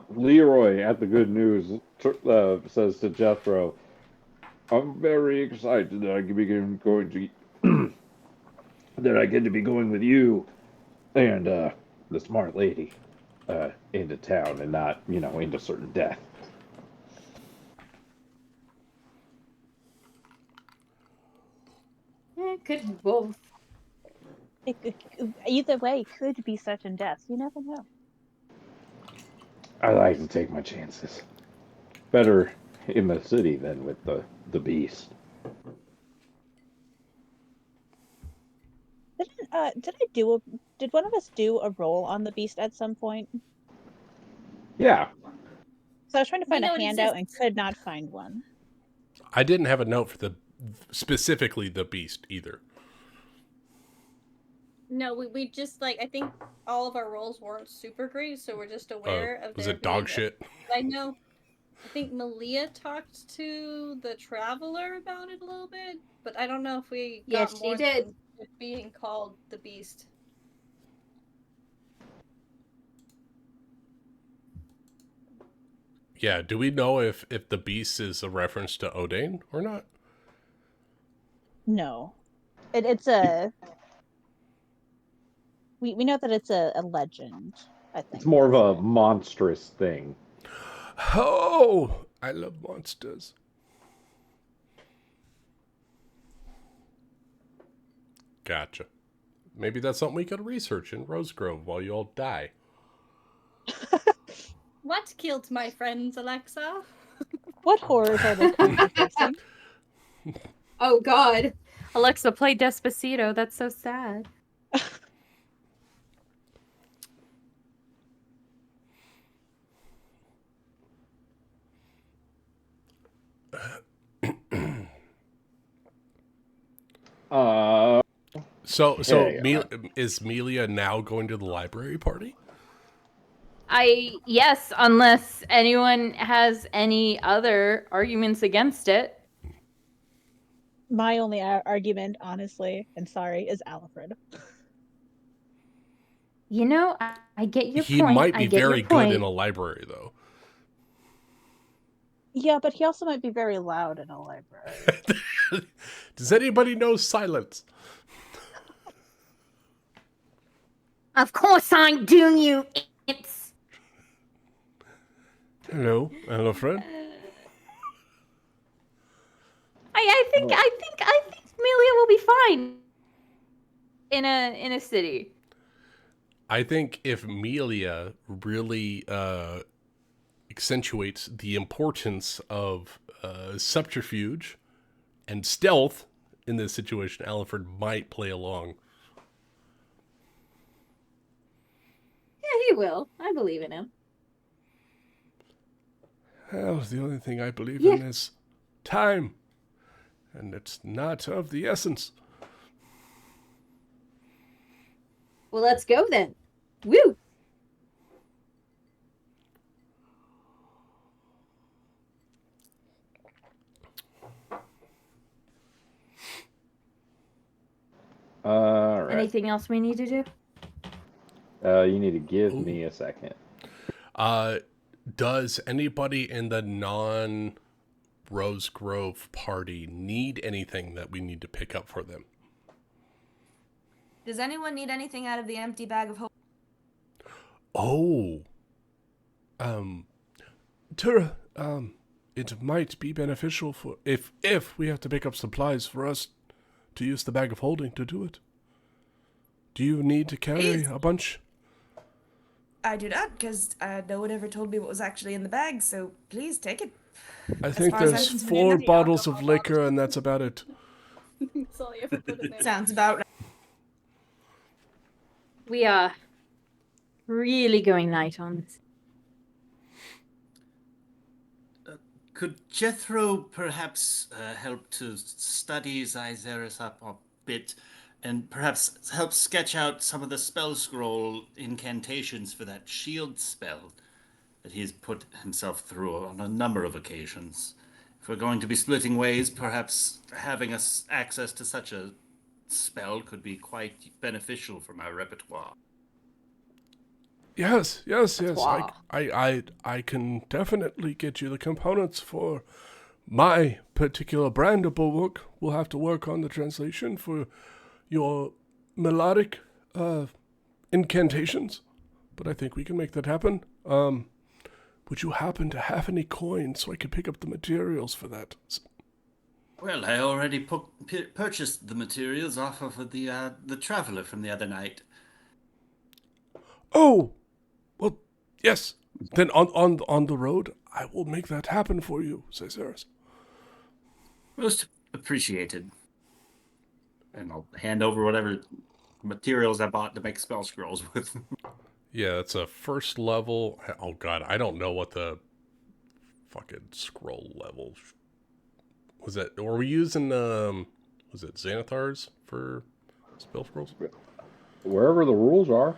S2: Leroy at the Good News says to Jethro, "I'm very excited that I can begin going to that I get to be going with you and the smart lady. into town and not, into certain death.
S9: It could be both.
S8: Either way, could be certain death. You never know.
S2: I like to take my chances. Better in the city than with the beast.
S8: Did one of us do a roll on the beast at some point?
S2: Yeah.
S8: So I was trying to find
S4: know
S8: a
S4: it
S8: handout and
S4: exists.
S8: could not find one.
S1: I didn't have a note for specifically the beast either.
S4: No, we just I think all of our roles weren't super great, so we're just aware of
S1: Was
S4: there
S1: it dog
S4: being
S1: shit?
S4: I know. I think Malia talked to the traveler about it a little bit, but I don't know if we
S9: Yes,
S4: got
S9: she
S4: more
S9: did.
S4: than it being called the beast.
S1: Yeah, do we know if the beast is a reference to Odin or not?
S8: No. It's a... We know that it's a legend, I think.
S2: It's more of a monstrous thing.
S1: Oh, I love monsters. Gotcha. Maybe that's something we could research in Rosegrove while you all die.
S4: What killed my friends, Alexa?
S8: What horrors are they currently facing?
S9: Oh God. Alexa, play Despacito. That's so sad.
S1: So
S2: Okay.
S1: is Melia now going to the library party?
S9: Yes, unless anyone has any other arguments against it.
S8: My only argument, honestly, and sorry, is Alfred.
S9: You know, I get your
S1: He
S9: point.
S1: might be
S9: I get
S1: very
S9: your point.
S1: good in a library, though.
S8: Yeah, but he also might be very loud in a library.
S1: Does anybody know silence?
S9: Of course I do, you idiots.
S1: Hello, Alfred.
S9: I think Melia will be fine in a city.
S1: I think if Melia really accentuates the importance of subterfuge and stealth in this situation, Alfred might play along.
S9: Yeah, he will. I believe in him.
S1: Well, the only thing I believe in is time. And it's not of the essence.
S9: Well, let's go then. Woo!
S2: All right.
S9: Anything else we need to do?
S2: You need to give me a second.
S1: Does anybody in the non-Rose Grove party need anything that we need to pick up for them?
S7: Does anyone need anything out of the empty bag of hope?
S1: Oh. Tura, it might be beneficial for if we have to pick up supplies for us to use the bag of holding to do it. Do you need to carry a bunch?
S7: I do not, because no one ever told me what was actually in the bag, so please take it.
S1: I think
S7: far as
S1: there's
S7: I'm concerned,
S1: 4
S7: empty
S1: bottles of
S7: alcohol
S1: liquor and that's about it.
S4: That's all you ever put in there.
S7: Sounds about right.
S9: We are really going light on this.
S5: Could Jethro perhaps help to study Zyzeris up a bit and perhaps help sketch out some of the spell scroll incantations for that shield spell that he's put himself through on a number of occasions? If we're going to be splitting ways, perhaps having us access to such a spell could be quite beneficial for my repertoire.
S1: Yes. I can definitely get you the components for my particular brand of book. We'll have to work on the translation for your melodic incantations. but I think we can make that happen. Would you happen to have any coins so I could pick up the materials for that?
S5: Well, I already purchased the materials off of the traveler from the other night.
S1: Oh, well, yes. Then on the road, I will make that happen for you, says Eris.
S5: Most appreciated. And I'll hand over whatever materials I bought to make spell scrolls with.
S1: Yeah, it's a first level. Oh god, I don't know what the fucking scroll level was. That were we using? Was it Xanathars for spell scrolls?
S2: Wherever the rules are.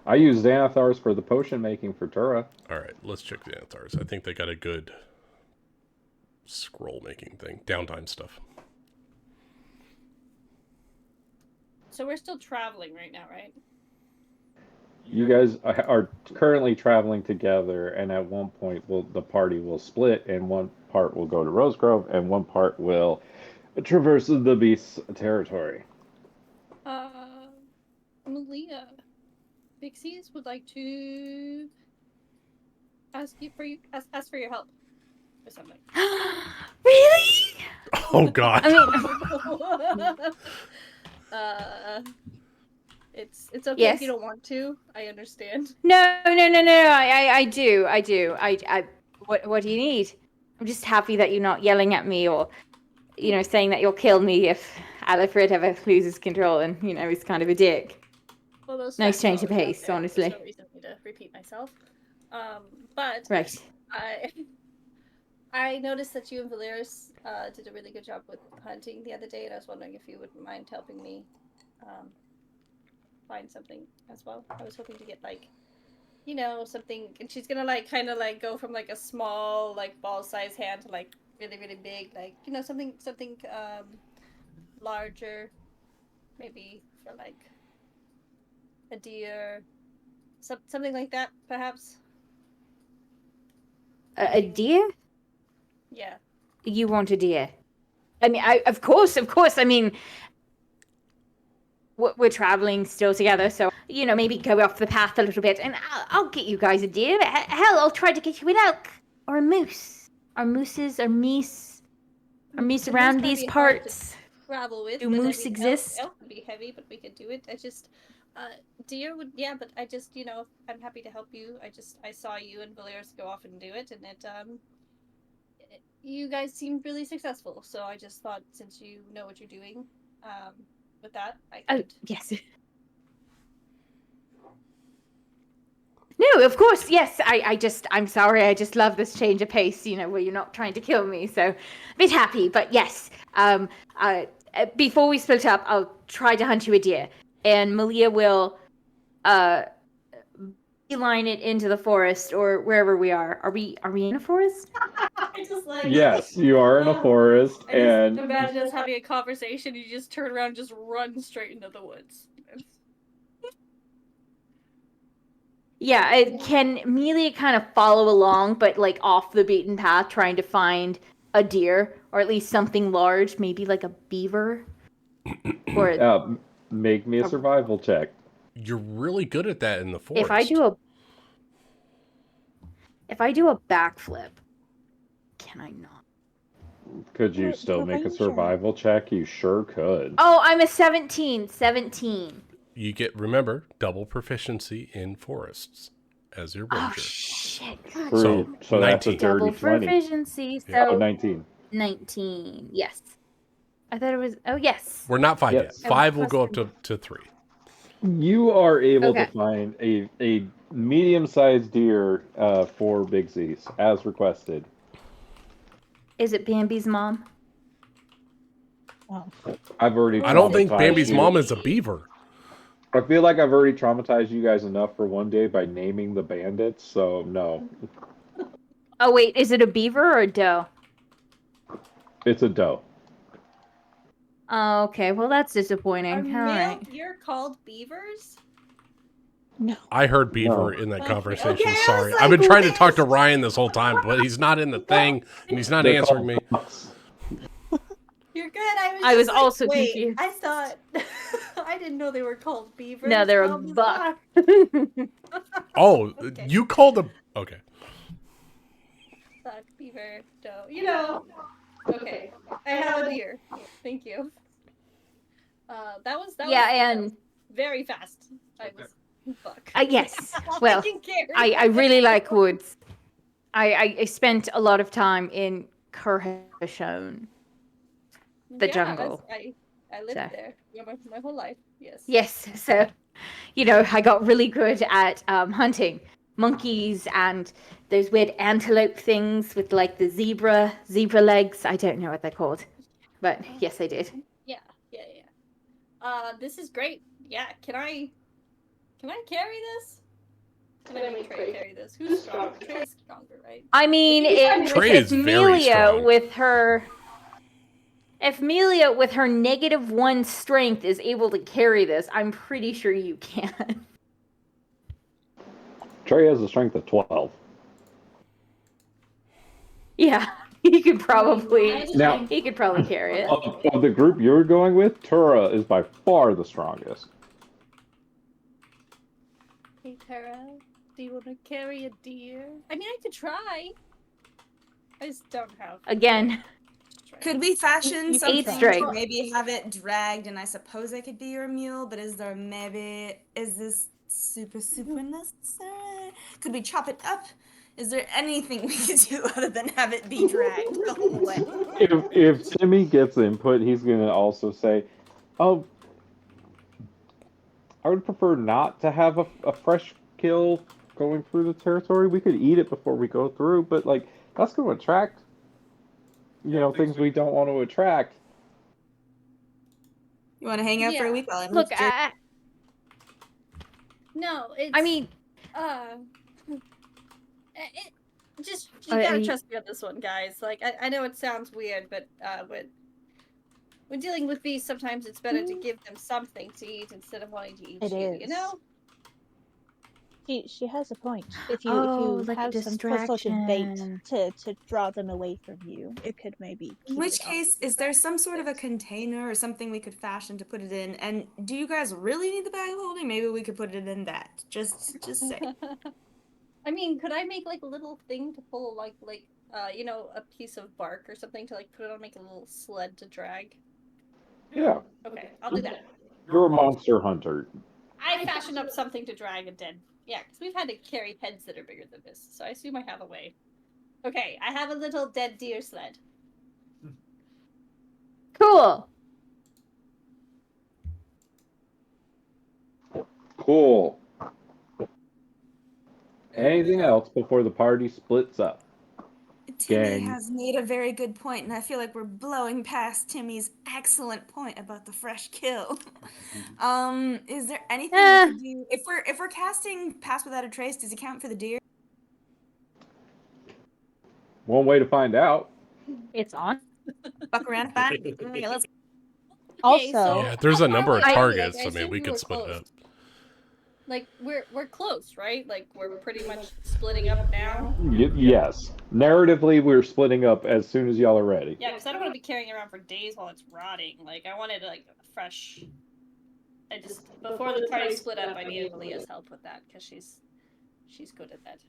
S2: I use Xanathars for the potion making for Tura.
S1: All right, let's check Xanathars. I think they got a good scroll making thing, downtime stuff.
S4: So we're still traveling right now, right?
S2: You guys are currently traveling together, and at one point, the party will split, and one part will go to Rosegrove, and one part will traverse the beast's territory.
S4: Malia, Pixies would like to ask for your help or something.
S9: Really?
S1: Oh god.
S9: I mean,
S4: it's okay
S9: Yes.
S4: if you don't want to. I understand.
S9: no. I do. What do you need? I'm just happy that you're not yelling at me or, saying that you'll kill me if Alfred ever loses control and, he's kind of a dick.
S4: Well, those
S9: Nice
S4: facts
S9: change of
S4: are always out
S9: pace,
S4: there.
S9: honestly.
S4: There's no reason for me to repeat myself. But
S9: Right.
S4: I noticed that you and Valeris did a really good job with hunting the other day, and I was wondering if you wouldn't mind helping me find something as well. I was hoping to get something, and she's gonna kind of go from a small ball-sized hand to really really big, something larger, maybe for a deer, something like that, perhaps.
S9: A deer?
S4: Yeah.
S9: You want a deer? I mean, of course. I mean, we're traveling still together, so maybe go off the path a little bit, and I'll get you guys a deer. Hell, I'll try to get you an elk or a moose. Are mooses or meese around these parts?
S4: Travel with.
S9: Do
S4: but
S9: moose exist?
S4: Elk would be heavy, but we could do it. I just, deer would, yeah, but I just, I'm happy to help you. I saw you and Valeris go off and do it, and you guys seemed really successful. So I just thought, since you know what you're doing, with that, I could.
S9: Yes. No, of course, yes. I'm sorry. I just love this change of pace, where you're not trying to kill me. So, a bit happy, but yes. Before we split up, I'll try to hunt you a deer, and Malia will, beeline it into the forest or wherever we are. Are we in a forest?
S4: I just
S2: Yes, you are in a forest, and
S4: imagine us having a conversation. You just turn around, and just run straight into the woods.
S9: Yeah, can Amelia kind of follow along, but off the beaten path, trying to find a deer, or at least something large, maybe a beaver? Or
S2: make me a survival check.
S1: You're really good at that in the forest.
S8: If I do a backflip,
S9: can I not?
S2: Could you still make a survival check? You sure could.
S9: Oh, I'm a 17. 17.
S1: You remember, double proficiency in forests as your ranger.
S9: Oh, shit.
S2: So that's a
S1: 19.
S2: dirty
S9: Double
S2: 20.
S9: proficiency, so...
S1: Yeah.
S2: 19.
S9: 19, yes. I thought it was... Oh, yes.
S1: We're not 5
S2: Yes.
S1: yet. 5 will go up to 3.
S2: You are able
S9: Okay.
S2: to find a medium-sized deer for Big Z's, as requested.
S9: Is it Bambi's mom?
S8: well,
S2: I've already.
S1: I don't think
S2: traumatized
S1: Bambi's
S2: you.
S1: mom is a beaver.
S2: I feel like I've already traumatized you guys enough for one day by naming the bandits. So no,
S9: Oh, wait. Is it a beaver or a doe?
S2: it's a doe.
S9: Oh, okay. Well, that's disappointing.
S4: Are
S9: All right.
S4: male deer called beavers?
S8: no.
S1: I heard beaver
S2: No.
S1: in that
S4: Okay,
S1: conversation.
S4: okay, I was
S1: Sorry.
S4: like,
S1: I've been trying to
S4: what
S1: talk
S4: is-
S1: to Ryan this whole time, but he's not in the thing, and he's not
S2: They're
S1: answering
S2: called
S1: me.
S2: ducks.
S4: You're good.
S9: I was
S4: just like,
S9: also
S4: wait,
S9: confused.
S4: I thought I didn't know they were called beavers.
S9: No, they're a
S4: Well, these
S9: buck.
S4: are.
S1: Oh,
S4: Okay.
S1: you called them. Okay.
S4: Buck, beaver, doe. You know. Okay. I have a deer. Thank you. That was
S9: And
S4: very fast. I was buck.
S9: yes.
S4: All
S9: Well,
S4: can carry.
S9: I really like woods. I spent a lot of time in Curhashone, the jungle.
S4: I lived
S9: So.
S4: there my whole life. Yes.
S9: Yes, so I got really good at hunting monkeys and those weird antelope things with like the zebra legs. I don't know what they're called, but yes, I did.
S4: Yeah. This is great. Yeah. Can I carry this? Can I make Trey carry this? Who's stronger? Trey's stronger, right?
S9: I mean,
S1: Trey is very strong.
S9: If Melia with her -1 strength is able to carry this, I'm pretty sure you can.
S2: Trey has a strength of 12.
S9: Yeah, he could probably carry it.
S2: Of the group you're going with, Tura is by far the strongest.
S4: Hey Tara, do you want to carry a deer? I mean, I could try. I just don't have.
S9: Again.
S7: Could we fashion
S9: You
S7: something
S9: ate straight.
S7: to maybe have it dragged, and I suppose I could be your mule, but is this super necessary? Could we chop it up? Is there anything we could do other than have it be dragged the whole way?
S2: If Timmy gets input, he's going to also say, oh, I would prefer not to have a fresh kill going through the territory. We could eat it before we go through, but like that's going to attract things we don't want to attract.
S7: You want to hang out for a week?
S9: Look,
S4: No, it's.
S9: I mean,
S4: you gotta trust me on this one, guys. Like, I know it sounds weird, but when dealing with beasts, sometimes it's better to give them something to eat instead of wanting to eat you. You know.
S8: She has a point. If you
S9: like
S8: have some sort of bait to draw them away from you, it could maybe.
S7: In which case, is there some sort of a container or something we could fashion to put it in? And do you guys really need the bag of holding? Maybe we could put it in that. Just say.
S4: I mean, could I make like a little thing to pull like a piece of bark or something to like put it on, make a little sled to drag?
S2: Yeah.
S4: Okay, I'll do that.
S2: You're a monster hunter.
S4: I fashion up something to drag a dead. Yeah, because we've had to carry heads that are bigger than this, so I assume I have a way. Okay, I have a little dead deer sled.
S9: Cool.
S2: Cool. Anything else before the party splits up?
S7: Timmy has made a very good point, and I feel like we're blowing past Timmy's excellent point about the fresh kill. Is there anything we could do if we're casting Pass Without a Trace? Does it count for the deer?
S2: One way to find out.
S9: It's on.
S7: Fuck around and find it. Okay, let's.
S8: Also,
S1: Yeah, there's a number of targets.
S4: I
S1: I mean, we
S4: assume
S1: could
S4: we're
S1: split it
S4: close.
S1: up.
S4: Like we're close, right? Like we're pretty much splitting up now.
S2: Yes. Narratively, we're splitting up as soon as y'all are ready.
S4: Yeah, because I don't want to be carrying it around for days while it's rotting. Like I wanted like fresh. I just before the party split up, I needed Leah's help with that because she's good at that.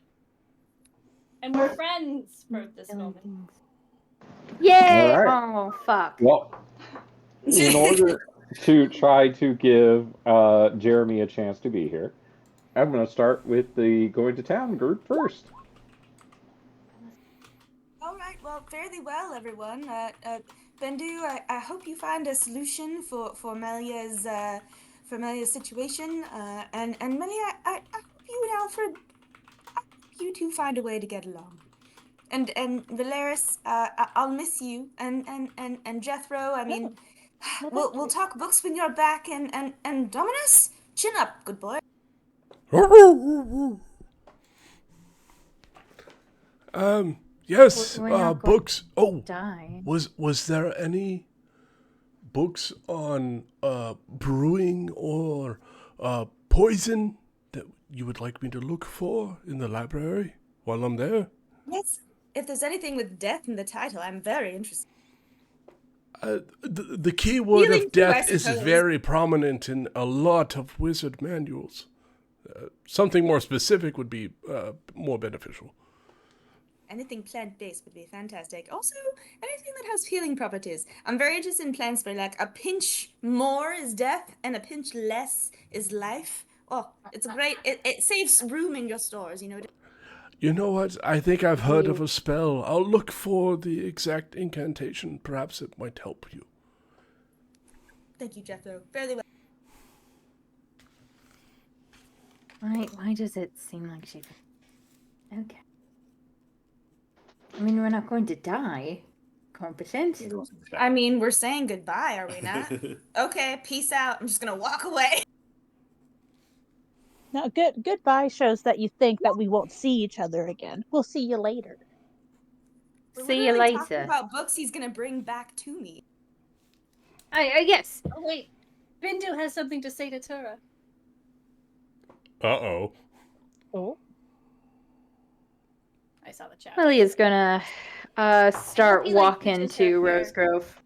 S4: And we're friends for this moment.
S9: Yay!
S2: All right.
S9: Oh fuck.
S2: Well, in order to try to give Jeremy a chance to be here, I'm going to start with the going to town group first.
S7: All right. Well, fairly well, everyone. Bendu, I hope you find a solution for Melia's situation. And Melia, I hope you and Alfred, you two find a way to get along. And Valeris, I'll miss you. And Jethro, I mean, we'll talk books when you're back. And Dominus, chin up, good boy.
S1: Yes,
S9: We're not going
S1: books. Oh,
S9: Die.
S1: was there any books on brewing or poison that you would like me to look for in the library while I'm there?
S7: Yes. If there's anything with death in the title, I'm very interested.
S1: The key word
S7: Healing
S1: of
S7: too, I
S1: death is
S7: suppose.
S1: very prominent in a lot of wizard manuals. Something more specific would be more beneficial.
S7: Anything plant-based would be fantastic. Also, anything that has healing properties. I'm very interested in plants where, like, a pinch more is death and a pinch less is life. Oh, it's a great... It saves room in your stores, you know.
S1: You know what? I think I've heard of a spell. I'll look for the exact incantation. Perhaps it might help you.
S7: Thank you, Jethro. Fairly well.
S9: Why does it seem like she's... Okay. I mean, we're not going to die. Competent.
S7: I mean, we're saying goodbye, are we not? Okay, peace out. I'm just gonna walk away.
S8: Now, goodbye shows that you think that we won't see each other again. We'll see you later.
S7: We're
S9: See you
S7: literally talking
S9: later.
S7: about books he's gonna bring back to me.
S9: Yes.
S4: Oh wait, Bindu has something to say to Tura.
S1: Uh-oh.
S8: Oh.
S4: I saw the chat.
S9: Lily is gonna start
S4: He, like,
S9: walking
S4: reaches
S9: to
S4: up here.
S9: Rose Grove.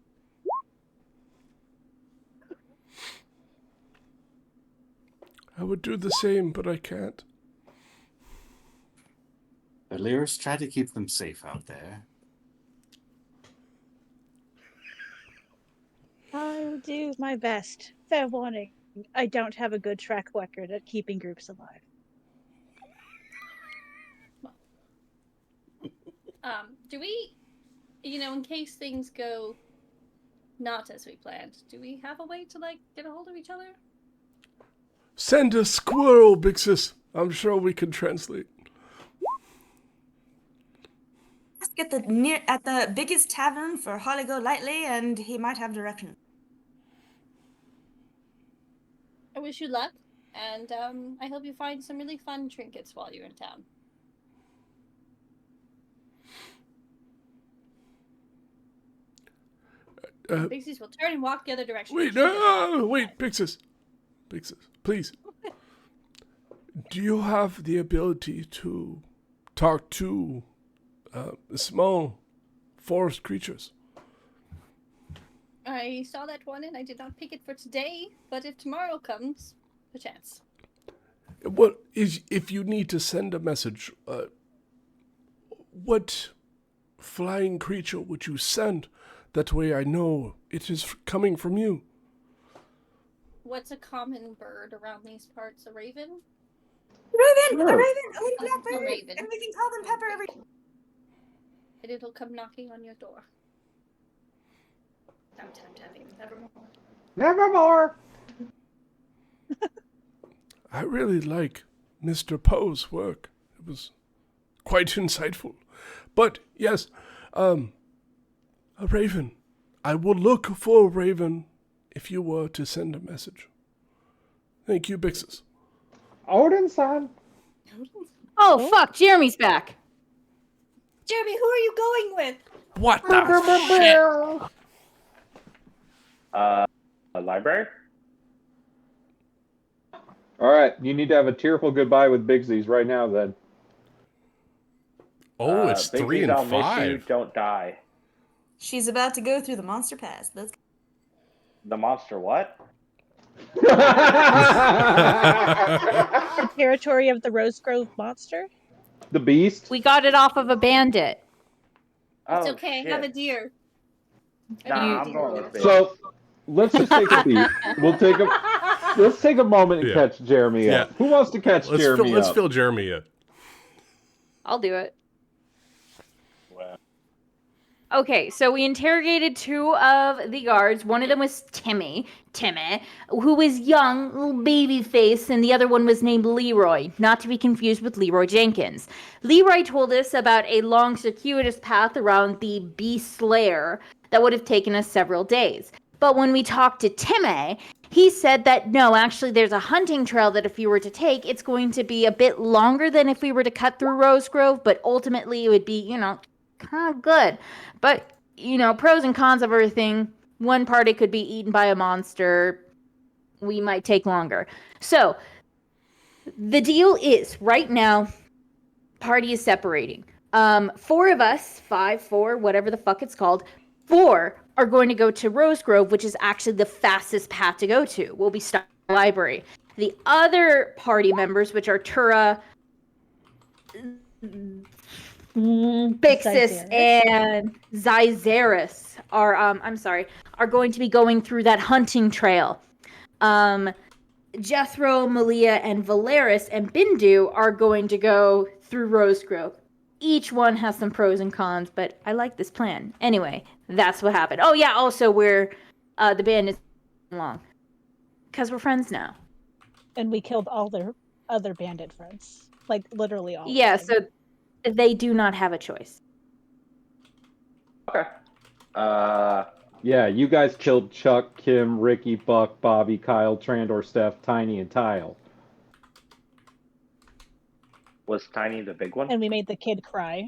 S1: I would do the same, but I can't.
S5: The Lyrics try to keep them safe out there.
S8: I'll do my best. Fair warning, I don't have a good track record at keeping groups alive.
S4: Do we, in case things go not as we planned, do we have a way to, like, get a hold of each other?
S1: Send a squirrel, Bixus. I'm sure we can translate.
S7: Ask at the biggest tavern for Holly Go Lightly, and he might have direction.
S4: I wish you luck, and I hope you find some really fun trinkets while you're in town. Pixies will turn and walk the other direction.
S1: Wait, wait, Bixus. Bixus, please. Do you have the ability to talk to small forest creatures?
S4: I saw that one and I did not pick it for today, but if tomorrow comes, perchance.
S1: What is if you need to send a message? What flying creature would you send? That way I know it is coming from you.
S4: What's a common bird around these parts? A raven?
S7: Raven!
S2: Sure.
S7: A raven! A lady
S4: A
S7: blackbird!
S4: raven.
S7: And we can call them Pepper every...
S4: And it'll come knocking on your door. I'm tapping. Nevermore.
S2: Nevermore.
S1: I really like Mr. Poe's work. It was quite insightful. But yes, a raven. I will look for a raven if you were to send a message. Thank you, Bixus.
S2: Odin-san.
S9: Oh, fuck, Jeremy's back.
S4: Jeremy, who are you going with?
S1: What the shit?
S10: A library?
S2: All right, you need to have a tearful goodbye with Bigsies right now, then.
S1: Oh, it's
S10: Big
S1: 3
S10: Z's,
S1: and
S10: I'll miss you,
S1: 5.
S10: don't die.
S7: She's about to go through the monster pass. Let's go.
S10: The monster what?
S8: The territory of the Rose Grove monster?
S2: The beast.
S9: We got it off of a bandit.
S4: It's
S10: Oh,
S4: okay,
S10: shit.
S4: have a deer.
S10: Nah, I'm going with Big.
S2: So let's just take a beat. Let's take a moment and
S1: Yeah.
S2: catch Jeremy up. Who wants to catch Jeremy
S1: Let's
S2: up?
S1: fill Jeremy in.
S9: I'll do it.
S10: Well,
S9: Okay, so we interrogated 2 of the guards. One of them was Timmy, who was young, little baby face, and the other one was named Leroy, not to be confused with Leroy Jenkins. Leroy told us about a long, circuitous path around the Beast's lair that would have taken us several days. But when we talked to Timmy, he said that no, actually there's a hunting trail that if you were to take, it's going to be a bit longer than if we were to cut through Rose Grove, but ultimately it would be, kind of good. But, pros and cons of everything. One party could be eaten by a monster. We might take longer. So, the deal is, right now, party is separating. 4 of us, 5, 4, whatever the fuck it's called, 4 are going to go to Rose Grove, which is actually the fastest path to go to. We'll be stuck in the library. The other party members, which are Tura, Bixis, and Zyzeris, are going to be going through that hunting trail. Jethro, Malia, and Valeris and Bindu are going to go through Rose Grove. Each one has some pros and cons, but I like this plan. Anyway, that's what happened. Oh yeah, also we're the band is along because we're friends now.
S8: And we killed all their other bandit friends, like literally all.
S9: Yeah,
S8: of them.
S9: so they do not have a choice.
S10: Okay.
S2: Yeah, you guys killed Chuck, Kim, Ricky, Buck, Bobby, Kyle, Trandor, Steph, Tiny, and Tile.
S10: Was Tiny the big one?
S8: And we made the kid cry.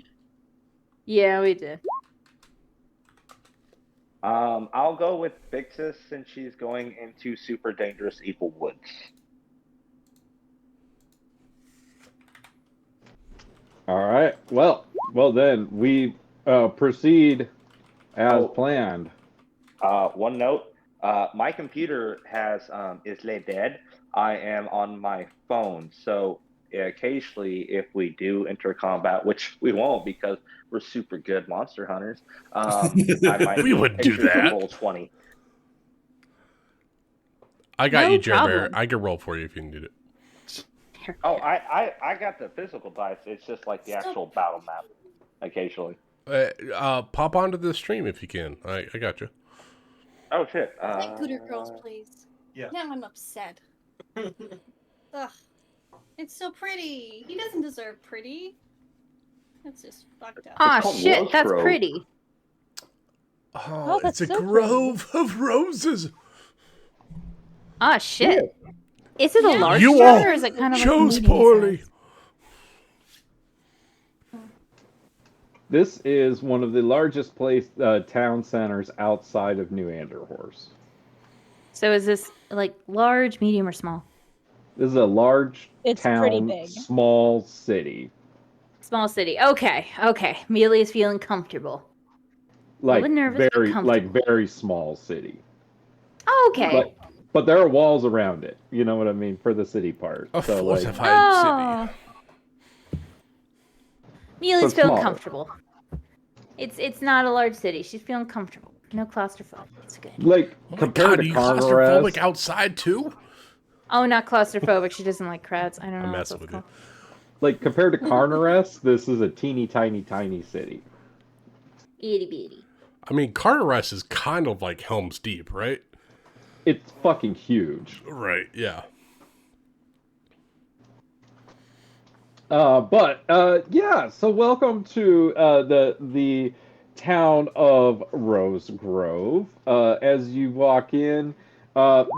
S9: Yeah, we did.
S10: I'll go with Bixis since she's going into super dangerous evil woods.
S2: All right. Well then we proceed as planned.
S10: One note. My computer is laid dead. I am on my phone, so occasionally, if we do enter combat, which we won't because we're super good monster hunters, I might
S1: We wouldn't do
S10: enter the
S1: that.
S10: full 20.
S1: I got
S9: No
S1: you, Jer Bear.
S9: problem.
S1: I can roll for you if you need it.
S10: Oh, I got the physical dice. It's just like the actual battle map. Occasionally.
S1: Pop onto the stream if you can. I got you.
S10: Oh shit.
S4: Play Gooder Girls, please.
S11: Yeah.
S4: Now I'm upset. Ugh. It's so pretty. He doesn't deserve pretty. That's just fucked up.
S9: Ah,
S10: called
S9: shit,
S10: Rose
S9: that's
S10: Grove.
S9: pretty.
S1: Oh,
S8: that's
S1: it's a
S8: so
S1: grove of roses.
S9: Ah, shit. Is it a
S4: Yeah.
S9: large
S1: You
S9: town
S1: all
S9: or is it kind of
S1: chose
S9: like
S1: poorly.
S9: size?
S2: This is one of the largest town centers outside of New Anderhorst.
S9: So is this like large, medium, or small?
S2: This is a large
S8: It's
S2: town,
S8: pretty big.
S2: small city.
S9: Small city. Okay. Amelia is feeling comfortable.
S2: Like
S9: little nervous, but comfortable.
S2: very small city.
S9: Okay.
S2: But there are walls around it. You know what I mean for the city part.
S1: A
S2: So like,
S1: fortified city.
S9: Amelia's
S2: So
S9: feeling
S2: smaller.
S9: comfortable. It's not a large city. She's feeling comfortable. No claustrophobia. It's good.
S2: like
S1: Oh my
S2: compared
S1: God,
S2: to
S1: are you claustrophobic
S2: Carnares,
S1: outside too?
S9: Oh, not claustrophobic. She doesn't like crowds. I don't know.
S1: I'm
S9: what
S1: messing
S9: that's
S1: with you.
S9: called.
S2: like compared to Carnares, this is a teeny tiny city.
S9: Itty bitty.
S1: I mean, Carnares is kind of like Helm's Deep, right?
S2: It's fucking huge.
S1: Right, yeah.
S2: Yeah, so welcome to the town of Rose Grove. As you walk in,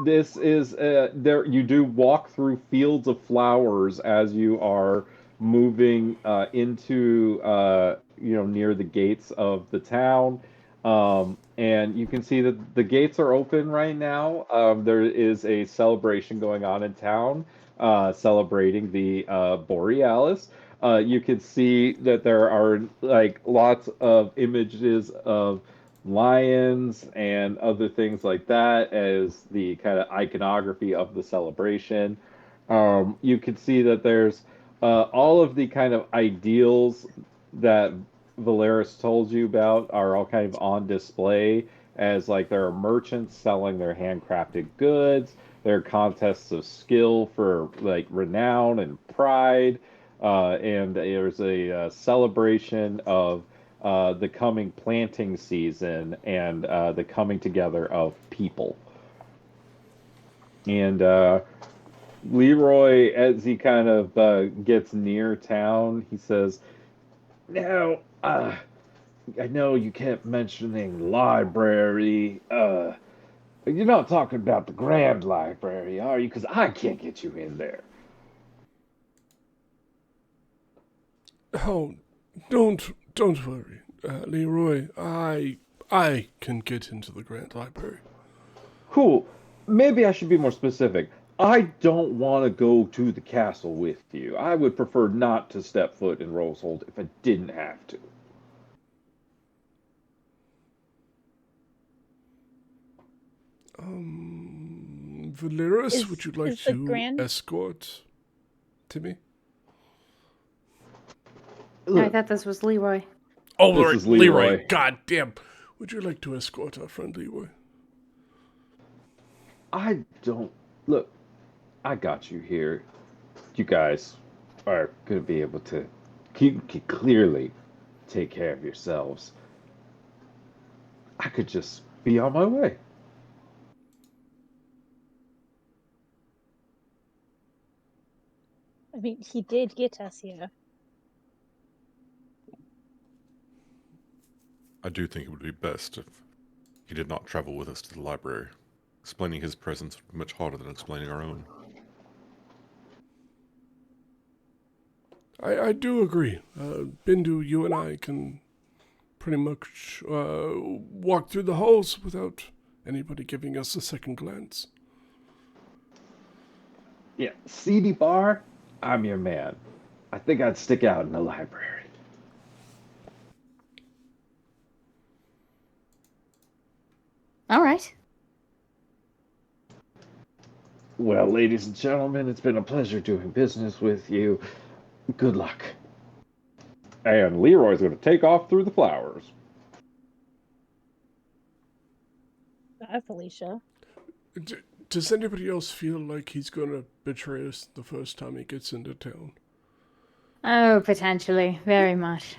S2: this is there. You do walk through fields of flowers as you are moving into near the gates of the town. And you can see that the gates are open right now. There is a celebration going on in town, celebrating the Borealis. You can see that there are like lots of images of lions and other things like that as the kind of iconography of the celebration. You can see that there's all of the kind of ideals that Valeris told you about are all kind of on display as like there are merchants selling their handcrafted goods. There are contests of skill for like renown and pride, and there's a celebration of the coming planting season and the coming together of people. And Leroy, as he kind of gets near town, he says, "Now, I know you kept mentioning library. You're not talking about the Grand Library, are you? Because I can't get you in there."
S1: Oh, don't worry, Leroy. I can get into the Grand Library.
S2: Cool. Maybe I should be more specific. I don't want to go to the castle with you. I would prefer not to step foot in Rosehold if I didn't have to.
S1: Valeris, would you like
S8: is the
S1: to
S8: grand-
S1: escort Timmy?
S9: I thought this was Leroy.
S1: Oh,
S2: This
S1: right,
S2: is Leroy.
S1: God damn. Would you like to escort our friend Leroy?
S2: I don't look. I got you here. You guys are going to be able to clearly take care of yourselves. I could just be on my way.
S8: I mean, he did get us here.
S6: I do think it would be best if he did not travel with us to the library. Explaining his presence would be much harder than explaining our own.
S1: I do agree. Bindu, you and I can pretty much walk through the halls without anybody giving us a second glance.
S2: Yeah, CD bar, I'm your man. I think I'd stick out in the library.
S9: All right.
S2: Well, ladies and gentlemen, it's been a pleasure doing business with you. Good luck. And Leroy's going to take off through the flowers.
S8: Bye, Felicia.
S1: Does anybody else feel like he's going to betray us the first time he gets into town?
S9: Oh, potentially. Very much.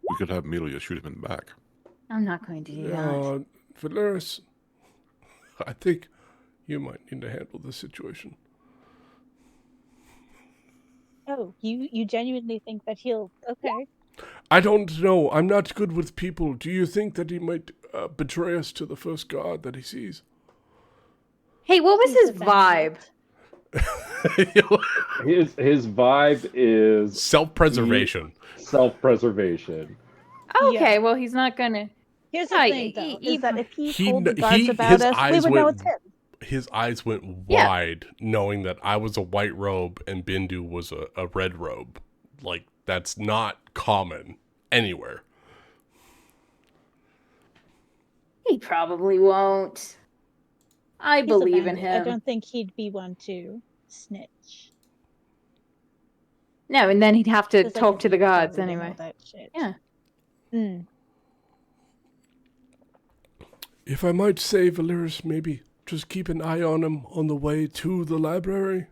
S6: We could have Amelia shoot him in the back.
S9: I'm not going to do that.
S1: Valeris, I think you might need to handle the situation.
S8: Oh, you genuinely think that he'll... Okay.
S1: I don't know. I'm not good with people. Do you think that he might betray us to the first guard that he sees?
S9: Hey, what was
S8: He's
S9: his vibe?
S2: His vibe is
S1: Self-preservation.
S2: Self-preservation.
S9: Okay,
S8: Yeah.
S9: well, he's not gonna...
S8: Here's the
S9: Yeah,
S8: thing, though, is that if he
S1: he-
S8: told the guards
S1: he-
S8: about
S1: his
S8: us, we
S1: eyes
S8: would know
S1: went-
S8: it's him.
S1: His eyes went
S9: Yeah.
S1: wide, knowing that I was a white robe and Bindu was a red robe. Like, that's not common anywhere.
S9: He probably won't. I
S8: He's a
S9: believe in
S8: bandit.
S9: him.
S8: I don't think he'd be one to snitch.
S9: No, and then he'd have to
S8: Just like
S9: talk
S8: if
S9: to the
S8: he
S9: gods
S8: covered and all
S9: anyway.
S8: that shit.
S9: Yeah.
S8: Mm.
S1: If I might say, Valeris, maybe just keep an eye on him on the way to the library.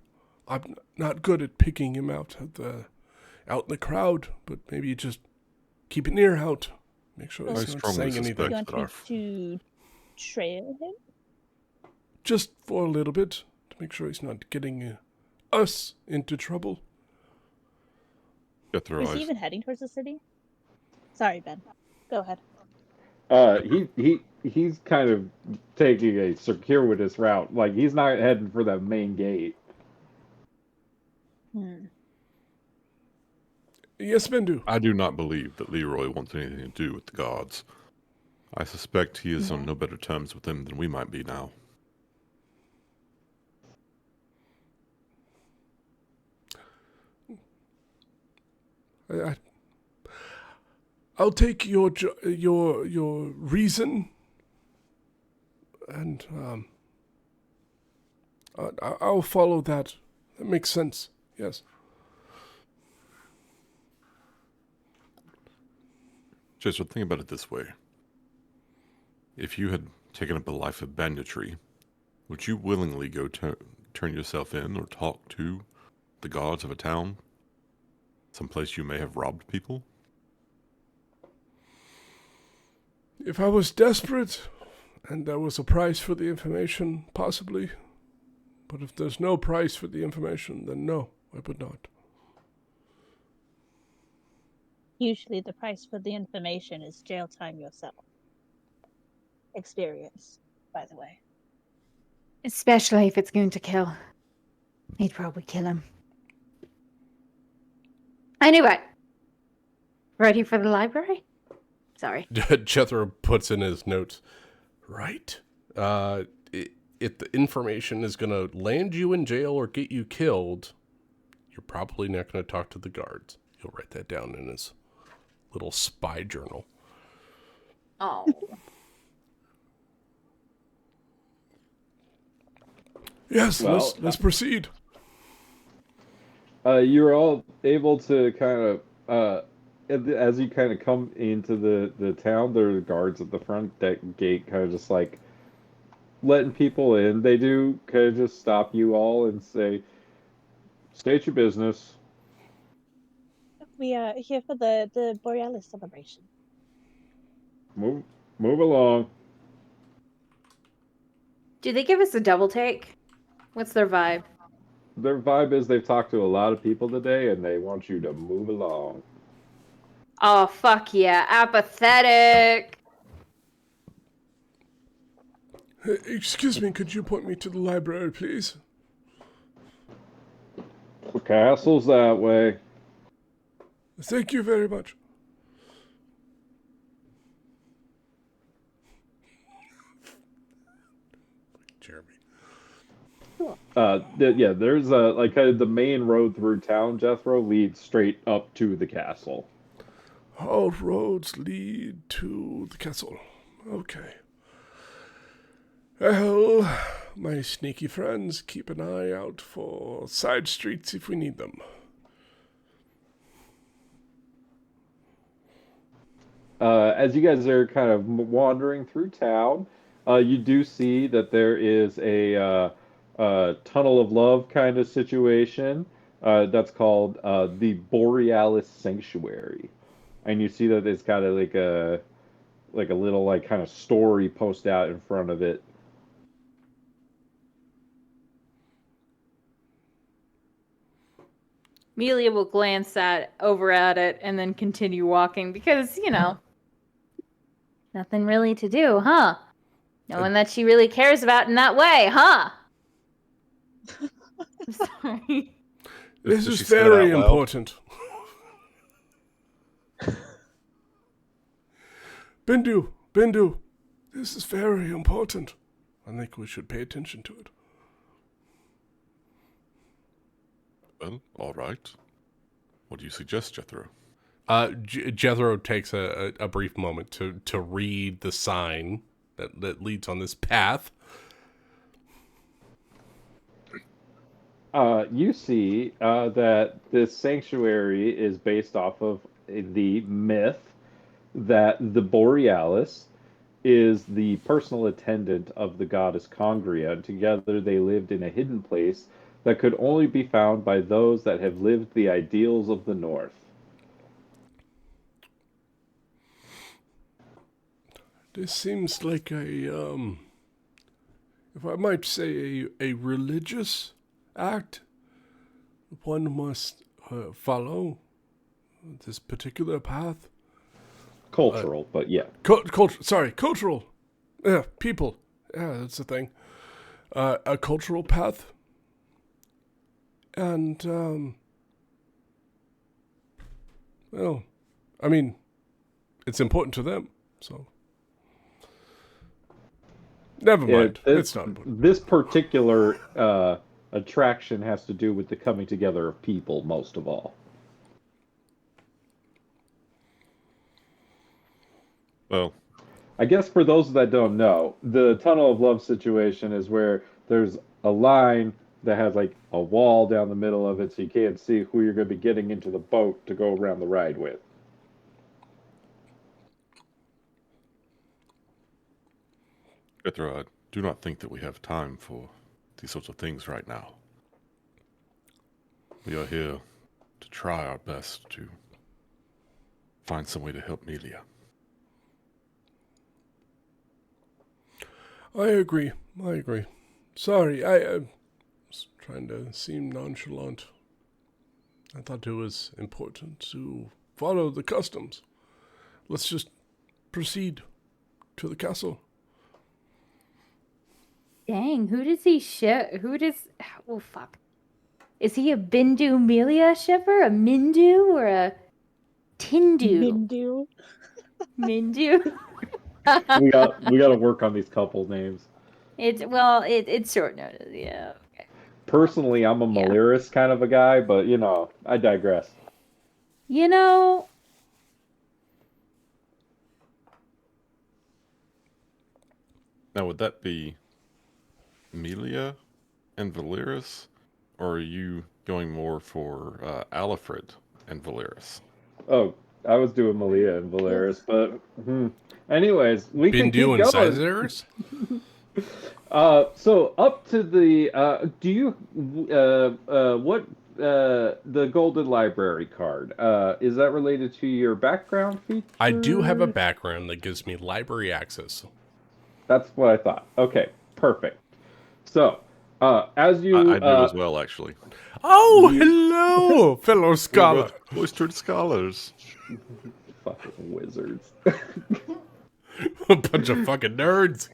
S1: I'm not good at picking him out in the crowd, but maybe just keep an ear out. Make sure
S6: I
S1: he's not
S6: strongly
S1: saying
S6: suspect
S1: anything.
S8: You want
S6: that
S8: me
S6: our
S8: to trail him?
S1: Just for a little bit, to make sure he's not getting us into trouble.
S6: get their
S8: Is he
S6: eyes.
S8: even heading towards the city? Sorry, Ben. Go ahead.
S2: He's kind of taking a circuitous route. Like, he's not heading for the main gate.
S8: Hmm.
S1: Yes, Bindu.
S6: I do not believe that Leroy wants anything to do with the gods. I suspect he is on no better terms with them than we might be now.
S1: I'll take your reason, and I'll follow that. That makes sense. Yes.
S6: Jason, think about it this way. If you had taken up a life of banditry, would you willingly go turn yourself in or talk to the gods of a town? Someplace you may have robbed people?
S1: If I was desperate, and there was a price for the information, possibly. But if there's no price for the information, then no, I would not.
S8: Usually the price for the information is jail time yourself. Experience, by the way.
S9: Especially if it's going to kill. He'd probably kill him. Anyway. Ready for the library? Sorry.
S1: Jethro puts in his notes, right? If the information is going to land you in jail or get you killed, you're probably not going to talk to the guards. He'll write that down in his little spy journal.
S9: Oh.
S1: Yes,
S2: Well,
S1: let's proceed.
S2: You're all able to kind of, as you kind of come into the town, there are guards at the front gate, kind of just like letting people in. They do kind of just stop you all and say, "State your business."
S8: We are here for the Borealis celebration.
S2: Move, move along.
S9: Do they give us a double take? What's their vibe?
S2: Their vibe is they've talked to a lot of people today, and they want you to move along.
S9: Oh, fuck yeah. Apathetic.
S1: Excuse me, could you point me to the library, please?
S2: The castle's that way.
S1: Thank you very much. Jeremy.
S2: There's like kind of the main road through town, Jethro, leads straight up to the castle.
S1: All roads lead to the castle. Okay. Well, my sneaky friends, keep an eye out for side streets if we need them.
S2: As you guys are kind of wandering through town, you do see that there is a tunnel of love kind of situation that's called the Borealis Sanctuary, and you see that it's got a little like kind of story post out in front of it.
S9: Amelia will glance over at it and then continue walking because, nothing really to do, huh? No one that she really cares about in that way, huh? I'm sorry.
S1: This
S6: Did
S1: is
S6: she say that
S1: very
S6: out loud?
S1: important. Bindu, this is very important. I think we should pay attention to it.
S6: Well, all right. What do you suggest, Jethro?
S1: Jethro takes a brief moment to read the sign that leads on this path.
S2: You see that this sanctuary is based off of the myth that the Borealis is the personal attendant of the goddess Congria, and together they lived in a hidden place that could only be found by those that have lived the ideals of the North.
S1: This seems like if I might say, a religious act. One must follow this particular path.
S2: Cultural, but yeah.
S1: Cultural. Yeah, people. Yeah, that's the thing. A cultural path. And, well, I mean, it's important to them, so. Never mind. It's not important.
S2: This particular attraction has to do with the coming together of people, most of all.
S6: Well,
S2: I guess for those that don't know, the Tunnel of Love situation is where there's a line that has like a wall down the middle of it, so you can't see who you're going to be getting into the boat to go around the ride with.
S6: Jethro, I do not think that we have time for these sorts of things right now. We are here to try our best to find some way to help Melia.
S1: I agree. Sorry, I was trying to seem nonchalant. I thought it was important to follow the customs. Let's just proceed to the castle.
S9: Dang, oh fuck. Is he a Bindu Melia shipper, a Mindu, or a Tindu?
S8: Mindu.
S9: Mindu?
S2: We got to work on these couple names.
S9: It's short notice, yeah. Okay.
S2: Personally, I'm a Malaris kind of a guy, but I digress.
S9: Now
S6: would that be Melia and Valeris, or are you going more for Alfred and Valeris?
S2: Oh, I was doing Malia and Valeris, but anyways, we can keep
S1: Bindu and
S2: going.
S1: Caesars?
S2: So up to the do you what the Golden Library card is that related to your background feature?
S1: I do have a background that gives me library access.
S2: That's what I thought. Okay, perfect. So as you
S6: I do as well, actually.
S1: Oh, hello, fellow scholar.
S6: Cloistered scholars.
S2: fucking wizards.
S1: A bunch of fucking nerds.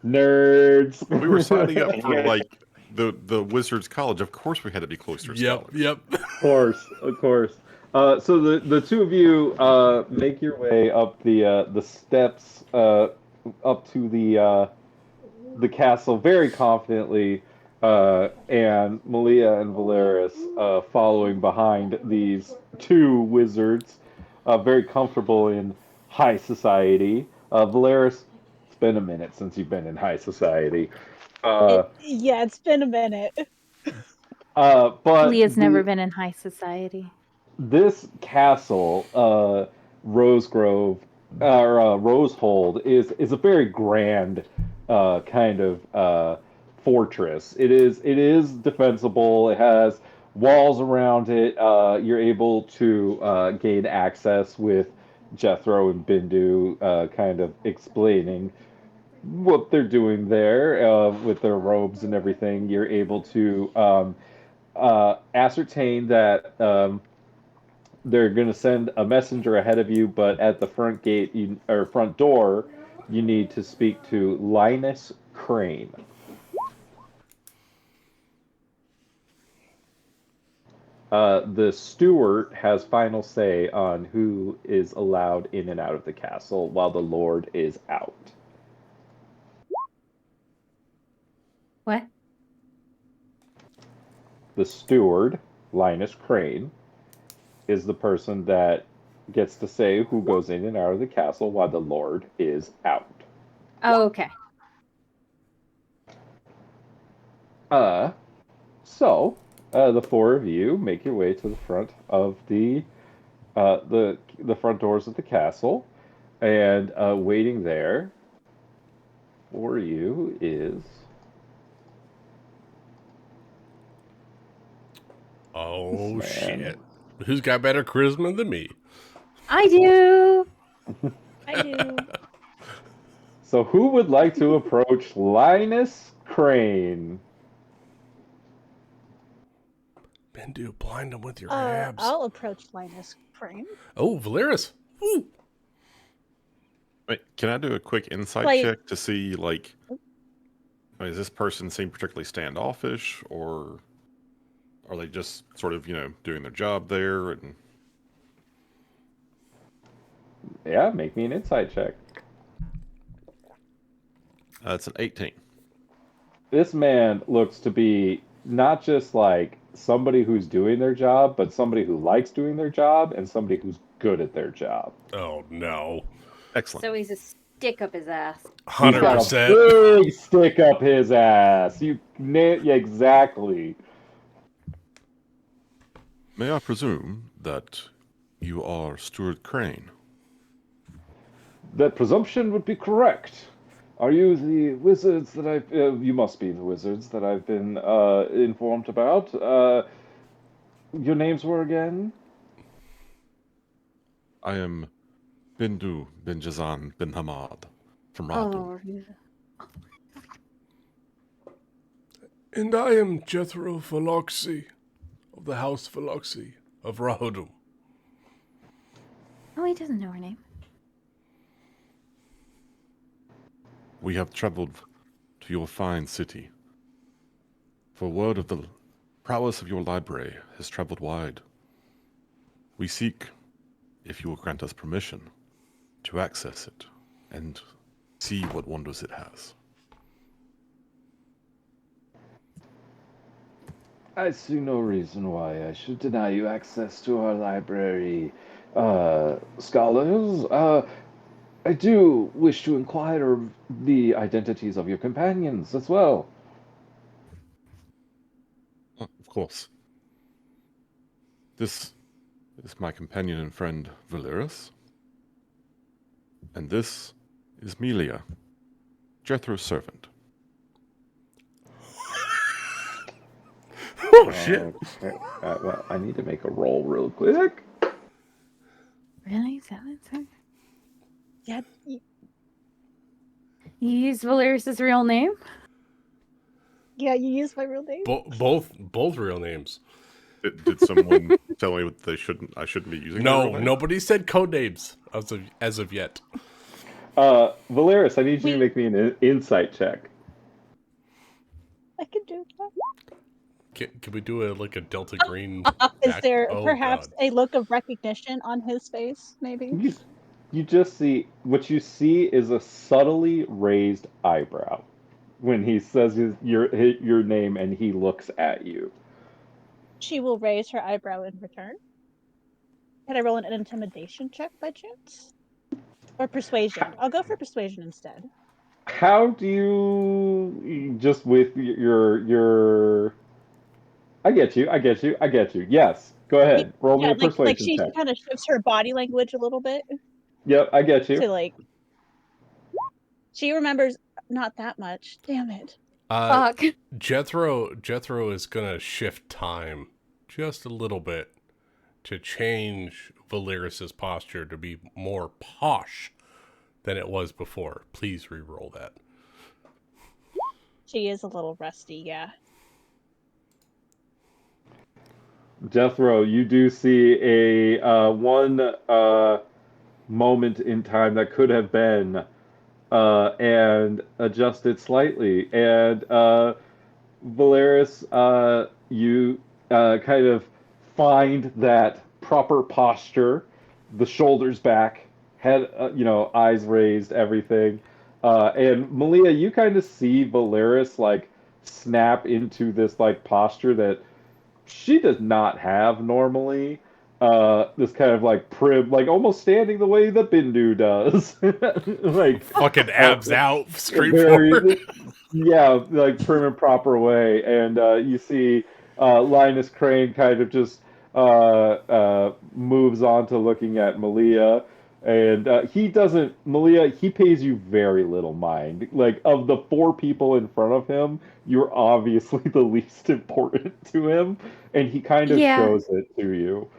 S2: Nerds.
S6: We were signing up for like the Wizards College. Of course, we had to be cloistered scholars.
S1: Yep.
S2: Of course. So the two of you make your way up the steps up to the castle very confidently, and Malia and Valeris following behind these two wizards, very comfortable in high society. Valeris, it's been a minute since you've been in high society.
S8: Yeah, it's been a minute.
S2: But
S9: Leah's never been in high society.
S2: this castle, Rosegrove or Rosehold, is a very grand kind of fortress. It is defensible. It has walls around it. You're able to gain access with Jethro and Bindu, kind of explaining what they're doing there with their robes and everything. You're able to ascertain that they're going to send a messenger ahead of you, but at the front gate or front door, you need to speak to Linus Crane. The steward has final say on who is allowed in and out of the castle while the lord is out.
S9: What?
S2: The steward, Linus Crane, is the person that gets to say who goes in and out of the castle while the lord is out.
S9: Oh, okay.
S2: So the four of you make your way to the front of the front doors of the castle, and waiting there for you is
S1: Oh, shit. Who's got better charisma than me?
S9: I do.
S8: I do.
S2: So who would like to approach Linus Crane?
S1: Bindu, blind him with your abs.
S8: I'll approach Linus Crane.
S1: Oh, Valeris. Ooh.
S6: Wait, can I do a quick insight
S8: Like-
S6: check to see, like, does this person seem particularly standoffish, or are they just sort of, doing their job there? And
S2: Yeah, make me an insight check.
S6: it's an 18.
S2: This man looks to be not just like somebody who's doing their job, but somebody who likes doing their job and somebody who's good at their job.
S1: Oh, no.
S6: Excellent.
S9: So he's a stick up his ass.
S2: He's got
S1: 100%.
S2: a big stick up his ass. Yeah, exactly.
S6: May I presume that you are Stuart Crane?
S2: That presumption would be correct. Are you the wizards that I've... you must be the wizards that I've been informed about. Your names were again?
S6: I am Bindu bin Jazan bin Hamad from Rahdu.
S9: Oh,
S1: And I am Jethro Phaloxy of the House Phaloxy of Rahodum.
S9: oh, he doesn't know her name.
S6: We have traveled to your fine city. For word of the prowess of your library has traveled wide. We seek, if you will grant us permission, to access it and see what wonders it has.
S2: I see no reason why I should deny you access to our library, scholars. I do wish to inquire of the identities of your companions as well.
S6: course. This is my companion and friend, Valeris. And this is Melia, Jethro's servant.
S1: Oh, shit.
S2: Well, I need to make a roll real quick.
S9: Really? Is that what it said?
S8: Yeah.
S9: You used Valeris' real name?
S8: Yeah, you used my real name.
S1: Both real names.
S6: Did someone tell me I shouldn't be using their real
S1: No,
S6: name?
S1: nobody said code names as of yet.
S2: Valeris, I need you to make me an insight check.
S8: I can do that.
S1: Can we do a Delta Green?
S8: Is there
S1: Oh,
S8: perhaps
S1: God.
S8: a look of recognition on his face? Maybe.
S2: You just see what you see is a subtly raised eyebrow when he says your name and he looks at you.
S8: She will raise her eyebrow in return. Can I roll an intimidation check by chance? Or persuasion? I'll go for persuasion instead.
S2: How do you just with your I get you. Yes. Go ahead. Roll me a persuasion
S8: she
S2: check.
S8: kind of shifts her body language a little bit.
S2: Yep, I get you.
S8: To she remembers not that much. Damn it.
S9: Fuck.
S1: Jethro is gonna shift time just a little bit to change Valeris' posture to be more posh than it was before. Please re-roll that.
S8: She is a little rusty, yeah.
S2: Jethro, you do see a one moment in time that could have been and adjusted slightly. And Valeris, you kind of find that proper posture, the shoulders back, head, eyes raised, everything. And Malia, you kind of see Valeris snap into this posture that she does not have normally. This kind of prim, almost standing the way that Bindu does.
S1: Fucking abs out, straight
S2: very,
S1: forward.
S2: yeah, prim and proper way. And you see Linus Crane kind of just moves on to looking at Malia. And Malia, he pays you very little mind. Of the 4 people in front of him, you're obviously the least important to him. And he kind of shows it to you.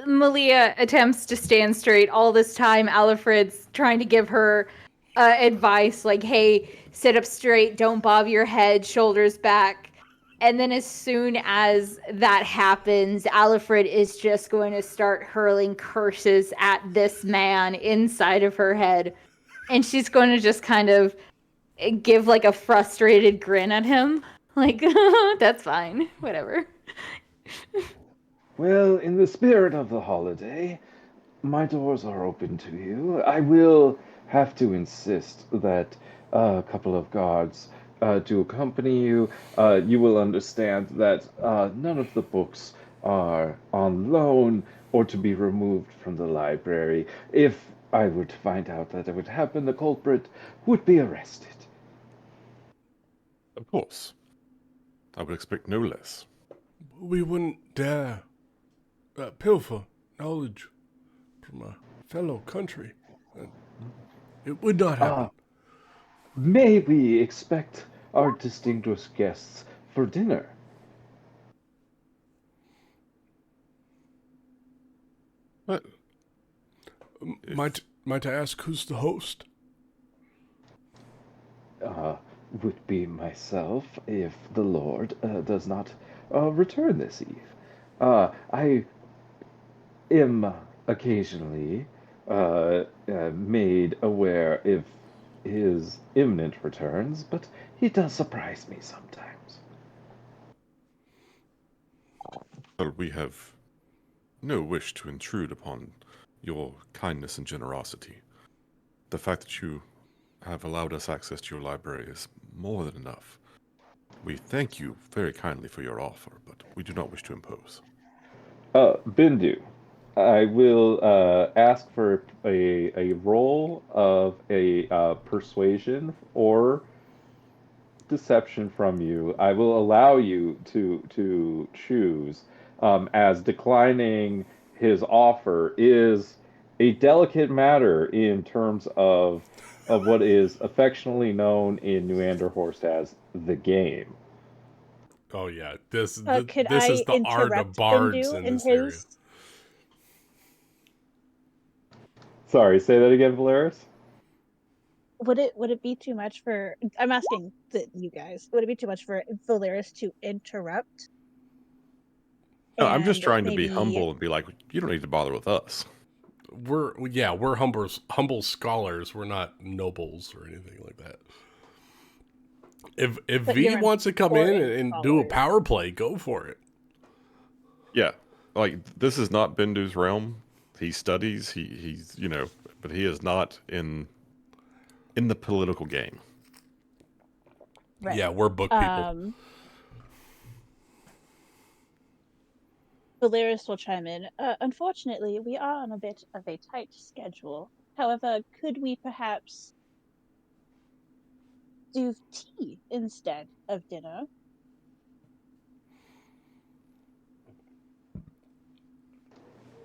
S9: Malia attempts to stand straight. All this time, Alfred's trying to give her advice like, hey, sit up straight, don't bob your head, shoulders back. And then as soon as that happens, Alfred is just going to start hurling curses at this man inside of her head. And she's going to just kind of give a frustrated grin at him. That's fine, whatever.
S2: Well, in the spirit of the holiday, my doors are open to you. I will have to insist that a couple of guards to accompany you. You will understand that none of the books are on loan or to be removed from the library. If I were to find out that it would happen, the culprit would be arrested.
S6: Of course. I would expect no less.
S1: We wouldn't dare pilfer knowledge from a fellow country. It would not happen.
S2: May we expect our distinguished guests for dinner?
S6: What?
S1: Might I ask who's the host?
S2: Would be myself if the Lord does not return this eve. I am occasionally made aware if his imminent returns, but he does surprise me sometimes.
S6: Well, we have no wish to intrude upon your kindness and generosity. The fact that you have allowed us access to your library is more than enough. We thank you very kindly for your offer, but we do not wish to impose.
S2: Bindu, I will ask for a roll of a persuasion or deception from you. I will allow you to choose, as declining his offer is a delicate matter in terms of what is affectionately known in New Anderhorst as the game.
S1: Oh yeah, this
S8: Could
S1: this is
S8: I
S1: the art of
S8: interrupt
S1: bards
S8: Bindu
S1: in
S8: in
S1: this area.
S8: his?
S2: Sorry, say that again, Valeris.
S8: Would it be too much for? I'm asking you guys. Would it be too much for Valeris to interrupt?
S6: No, I'm just
S8: And
S6: trying to be
S8: maybe
S6: humble and be like, you don't need to bother with us.
S1: We're humble scholars. We're not nobles or anything like that. If
S8: But
S1: V
S8: you're
S1: wants to come in
S8: important
S1: and do a
S8: scholars.
S1: power play, go for it.
S6: Yeah, like this is not Bindu's realm. He studies. He's but he is not in the political game.
S8: Right.
S1: Yeah, we're book people.
S8: Valeris will chime in. Unfortunately, we are on a bit of a tight schedule. However, could we perhaps do tea instead of dinner?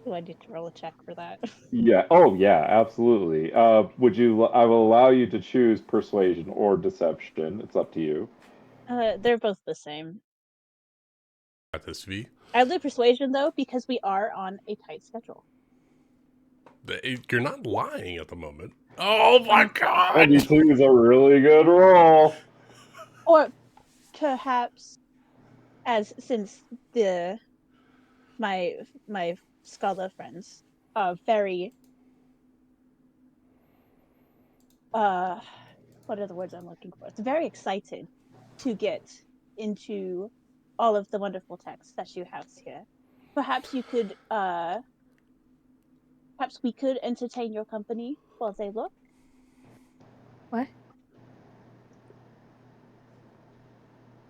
S8: Do I need to roll a check for that?
S2: Yeah. Oh, yeah. Absolutely. Would you? I will allow you to choose persuasion or deception. It's up to you.
S8: They're both the same.
S1: Got this, V.
S8: I do persuasion though because we are on a tight schedule.
S1: You're not lying at the moment. Oh my god!
S2: 22 is a really good roll.
S8: Or perhaps, since my scholar friends are very what are the words I'm looking for? It's very excited to get into all of the wonderful texts that you have here. Perhaps you could perhaps we could entertain your company while they look.
S9: What?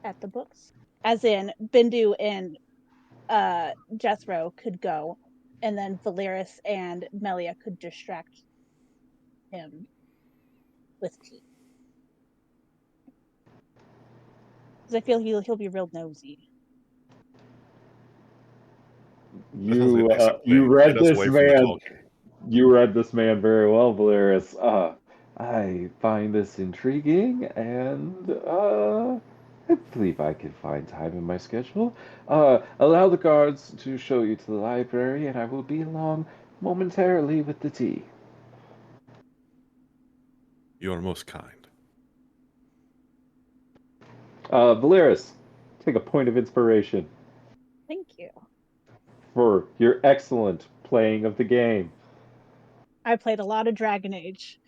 S8: At the books. As in Bindu and Jethro could go, and then Valeris and Melia could distract him with tea. Because I feel he'll be real nosy.
S6: That sounds like
S2: You
S6: an excellent
S2: you
S6: plan. Get
S2: read
S6: us
S2: this
S6: away from the
S2: man.
S6: talking.
S2: You read this man very well, Valeris. I find this intriguing, and I believe I can find time in my schedule. Allow the guards to show you to the library, and I will be along momentarily with the tea.
S6: You are most kind.
S2: Valeris, take a point of inspiration
S8: Thank you.
S2: for your excellent playing of the game.
S8: I played a lot of Dragon Age.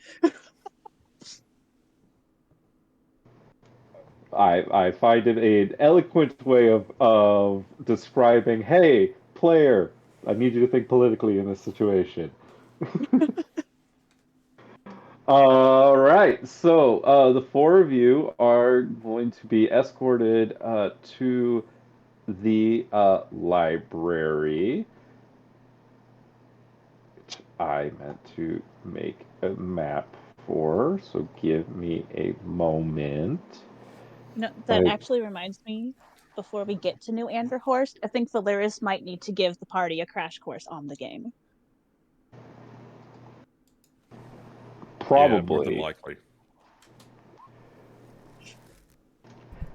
S2: I find it an eloquent way of describing, hey, player, I need you to think politically in this situation. All right, so the four of you are going to be escorted to the library, which I meant to make a map for, so give me a moment.
S8: No, that actually reminds me. Before we get to New Anderhorst, I think Valeris might need to give the party a crash course on the game.
S2: Probably.
S6: Yeah, more than likely.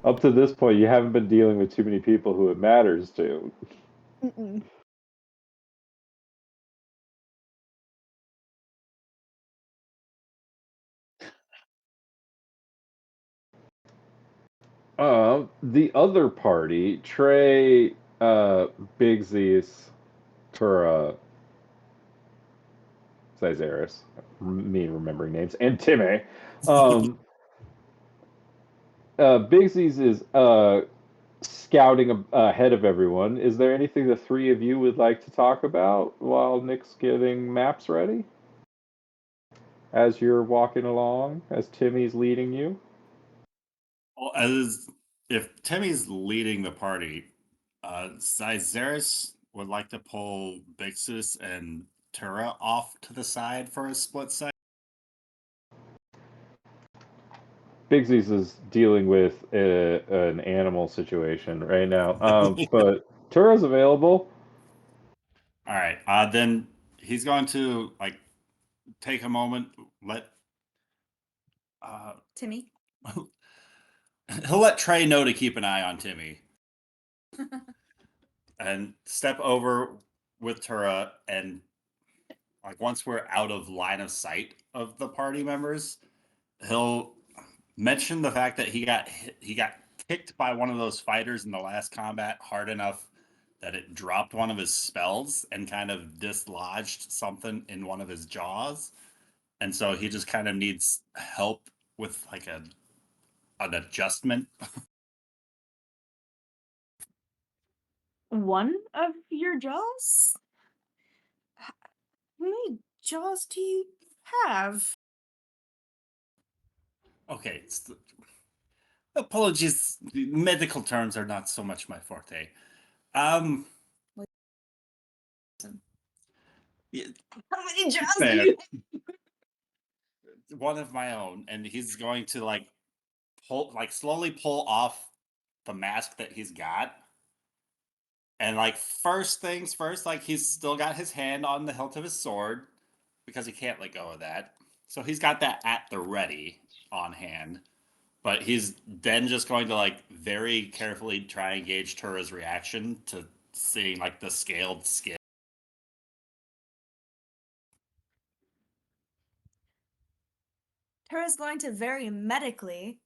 S2: Up to this point, you haven't been dealing with too many people who it matters to.
S8: Mm-mm.
S2: The other party, Trey, Bigsies, Tura, Caesaris, me remembering names, and Timmy. Bigsies is scouting ahead of everyone. Is there anything the three of you would like to talk about while Nick's getting maps ready? As you're walking along, as Timmy's leading you?
S5: Well, if Timmy's leading the party, Caesaris would like to pull Bixus and Tura off to the side for a split second.
S2: Bigsies is dealing with an animal situation right now. But Tura's available.
S5: All right. Then he's going to like take a moment, let
S7: Timmy.
S5: he'll let Trey know to keep an eye on Timmy, and step over with Tura, and like once we're out of line of sight of the party members, he'll mention the fact that he got kicked by one of those fighters in the last combat hard enough that it dropped one of his spells and kind of dislodged something in one of his jaws. And so he just kind of needs help with like an adjustment.
S7: One of your jaws? How many jaws do you have?
S5: Okay, apologies. Medical terms are not so much my forte. Yeah,
S7: How many jaws do
S5: fair.
S7: you
S5: One of my own, and he's going to like slowly pull off the mask that he's got. And like first things first, like he's still got his hand on the hilt of his sword because he can't let go of that. So he's got that at the ready on hand. But he's then just going to like very carefully try and gauge Tura's reaction to seeing like the scaled skin.
S7: Tura's going to very medically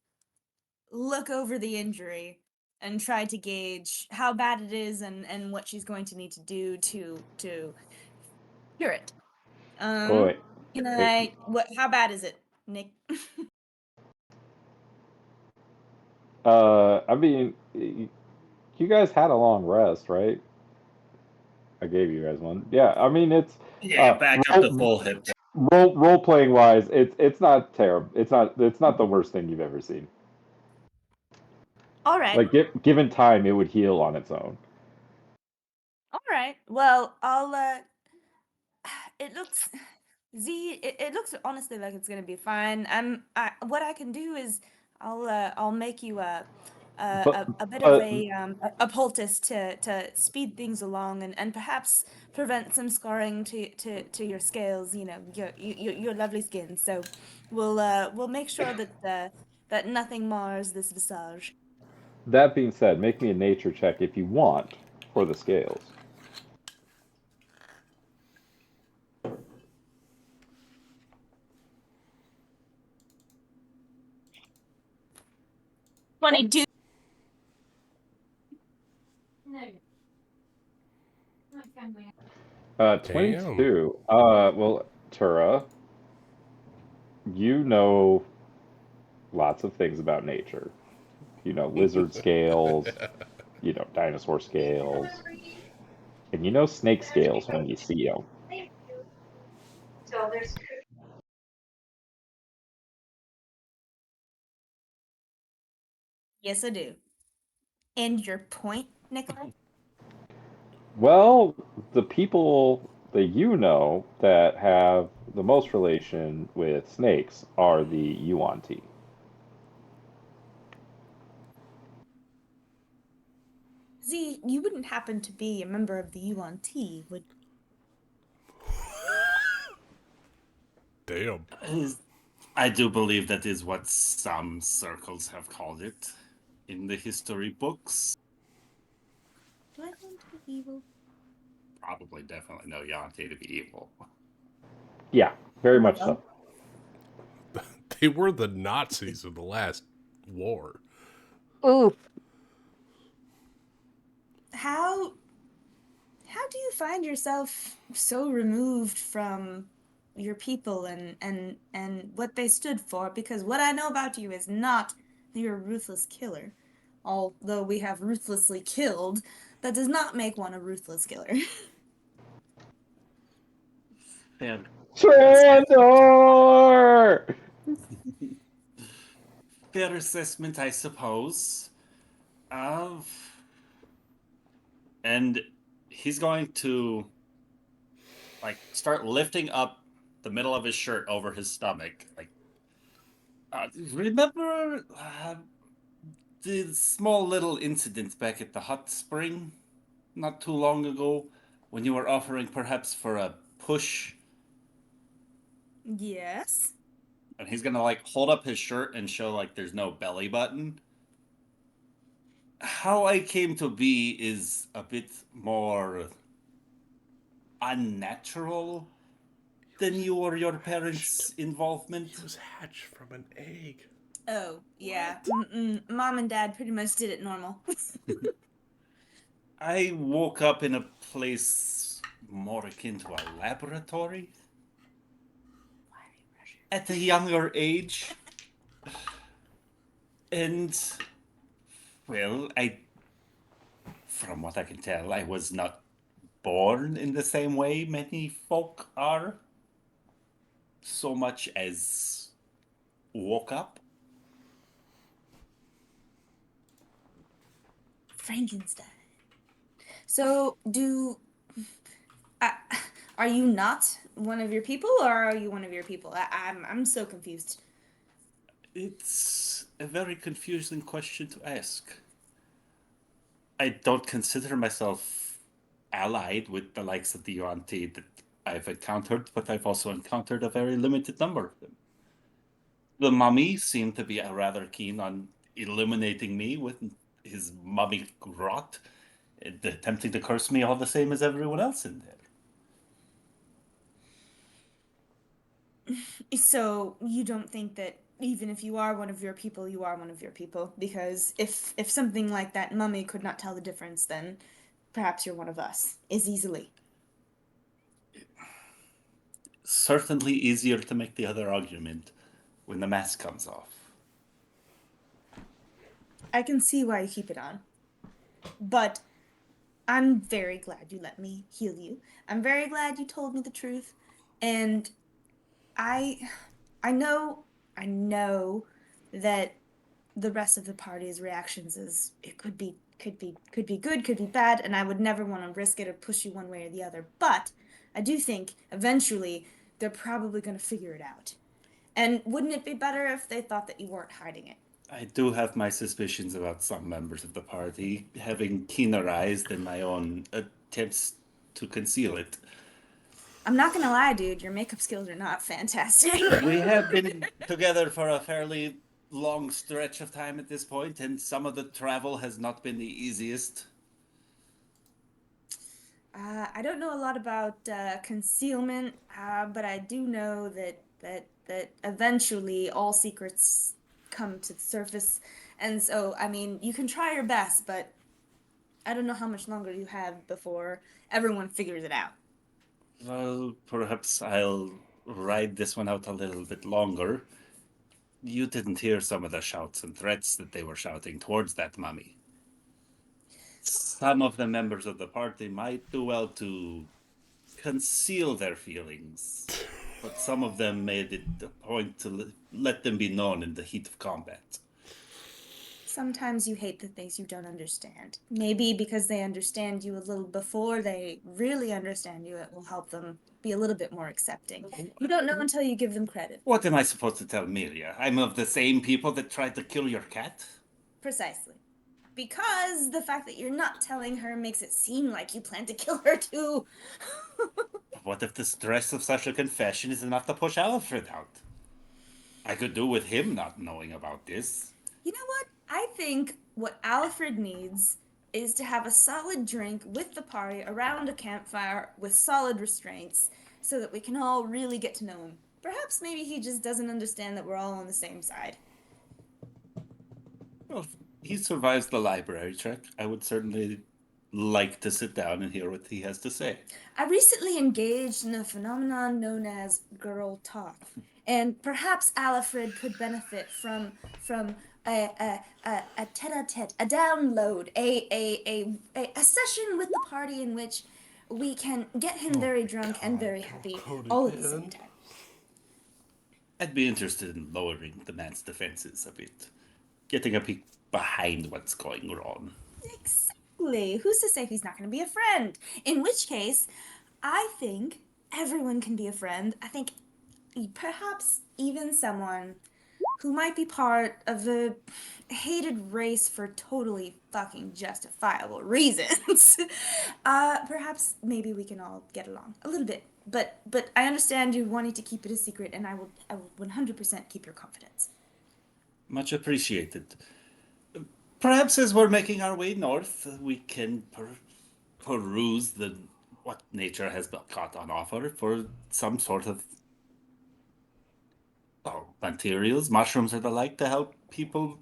S7: look over the injury and try to gauge how bad it is and what she's going to need to do to cure it.
S2: Wait,
S7: Can
S2: wait.
S7: how bad is it, Nick?
S2: I mean, you guys had a long rest, right? I gave you guys one. Yeah, I mean
S5: Yeah, back up to full hit.
S2: role playing wise, it's not terrible. It's not the worst thing you've ever seen.
S7: All right.
S2: Like given time, it would heal on its own.
S7: All right. Well, I'll it looks it looks honestly like it's gonna be fine. What I can do is I'll make you
S2: But
S7: a bit of
S2: but
S7: a poultice to speed things along and perhaps prevent some scarring to your scales. You know, your lovely skin. So we'll make sure that that nothing mars this visage.
S2: that being said, make me a nature check if you want for the scales.
S7: 22.
S2: 22. Well, Tura, you know lots of things about nature. You know, lizard scales, you know, dinosaur scales, and you know snake scales when you see them.
S7: Yes, I do. And your point, Nikolai?
S2: Well, the people that you know that have the most relation with snakes are the Yuan-Ti.
S7: Z, you wouldn't happen to be a member of the Yuan-Ti, would
S1: Damn.
S5: I do believe that is what some circles have called it in the history books.
S7: pleasant or evil?
S5: Probably, definitely know Yante to be evil.
S2: Yeah, very much
S7: Well,
S2: so.
S1: They were the Nazis of the last war.
S9: Ooh,
S7: how do you find yourself so removed from your people and what they stood for? Because what I know about you is not that you're a ruthless killer. Although we have ruthlessly killed, that does not make one a ruthless killer.
S5: Fair.
S2: Trandor!
S5: Fair assessment, I suppose. Of and he's going to like start lifting up the middle of his shirt over his stomach, like Remember the small little incident back at the hot spring not too long ago when you were offering perhaps for a push?
S7: Yes.
S5: And he's gonna like hold up his shirt and show like there's no belly button. How I came to be is a bit more unnatural than you or your parents' involvement.
S1: He was hatched from an egg.
S7: Oh, yeah. Mom and Dad pretty much did it normal.
S5: I woke up in a place more akin to a laboratory at a younger age. And, well, from what I can tell, I was not born in the same way many folk are, so much as woke up.
S7: Frankenstein. So, are you not one of your people, or are you one of your people? I'm so confused.
S5: It's a very confusing question to ask. I don't consider myself allied with the likes of the Yuan-Ti that I've encountered, but I've also encountered a very limited number of them. The mummy seemed to be rather keen on illuminating me with his mummy rot, and attempting to curse me all the same as everyone else in there.
S7: So, you don't think that even if you are one of your people, you are one of your people? Because if something like that mummy could not tell the difference, then perhaps you're one of us, as easily.
S5: Certainly easier to make the other argument when the mask comes off.
S7: I can see why you keep it on. But I'm very glad you let me heal you. I'm very glad you told me the truth. And I I know that the rest of the party's reactions is it could be good, could be bad, and I would never want to risk it or push you one way or the other. But I do think eventually they're probably going to figure it out. And wouldn't it be better if they thought that you weren't hiding it?
S5: I do have my suspicions about some members of the party having keener eyes than my own attempts to conceal it.
S7: I'm not gonna lie, dude, your makeup skills are not fantastic.
S5: We have been together for a fairly long stretch of time at this point, and some of the travel has not been the easiest.
S7: I don't know a lot about concealment, but I do know that eventually all secrets come to the surface, and so I mean you can try your best, but I don't know how much longer you have before everyone figures it out.
S5: Well, perhaps I'll ride this one out a little bit longer. You didn't hear some of the shouts and threats that they were shouting towards that mummy. Some of the members of the party might do well to conceal their feelings, but some of them made it a point to let them be known in the heat of combat.
S7: Sometimes you hate the things you don't understand. Maybe because they understand you a little before they really understand you, it will help them be a little bit more accepting. You don't know until you give them credit.
S5: What am I supposed to tell Miria? I'm of the same people that tried to kill your cat?
S7: Precisely. Because the fact that you're not telling her makes it seem like you plan to kill her too.
S5: What if the stress of such a confession is enough to push Alfred out? I could do with him not knowing about this.
S7: You know what? I think what Alfred needs is to have a solid drink with the party around a campfire with solid restraints so that we can all really get to know him. Perhaps maybe he just doesn't understand that we're all on the same side.
S5: Well, if he survives the library check, I would certainly like to sit down and hear what he has to say.
S7: I recently engaged in a phenomenon known as girl talk, and perhaps Alfred could benefit from a tete-a-tete, a download, a session with the party in which we can get him very drunk and very happy all at the same time.
S5: I'd be interested in lowering the man's defenses a bit, getting a peek behind what's going on.
S7: Exactly. Who's to say he's not going to be a friend? In which case, I think everyone can be a friend. I think perhaps even someone who might be part of a hated race for totally fucking justifiable reasons. Perhaps maybe we can all get along a little bit. But I understand you wanting to keep it a secret, and I will 100% keep your confidence.
S5: Much appreciated. Perhaps as we're making our way north, we can peruse what nature has got on offer for some sort of materials, mushrooms or the like, to help people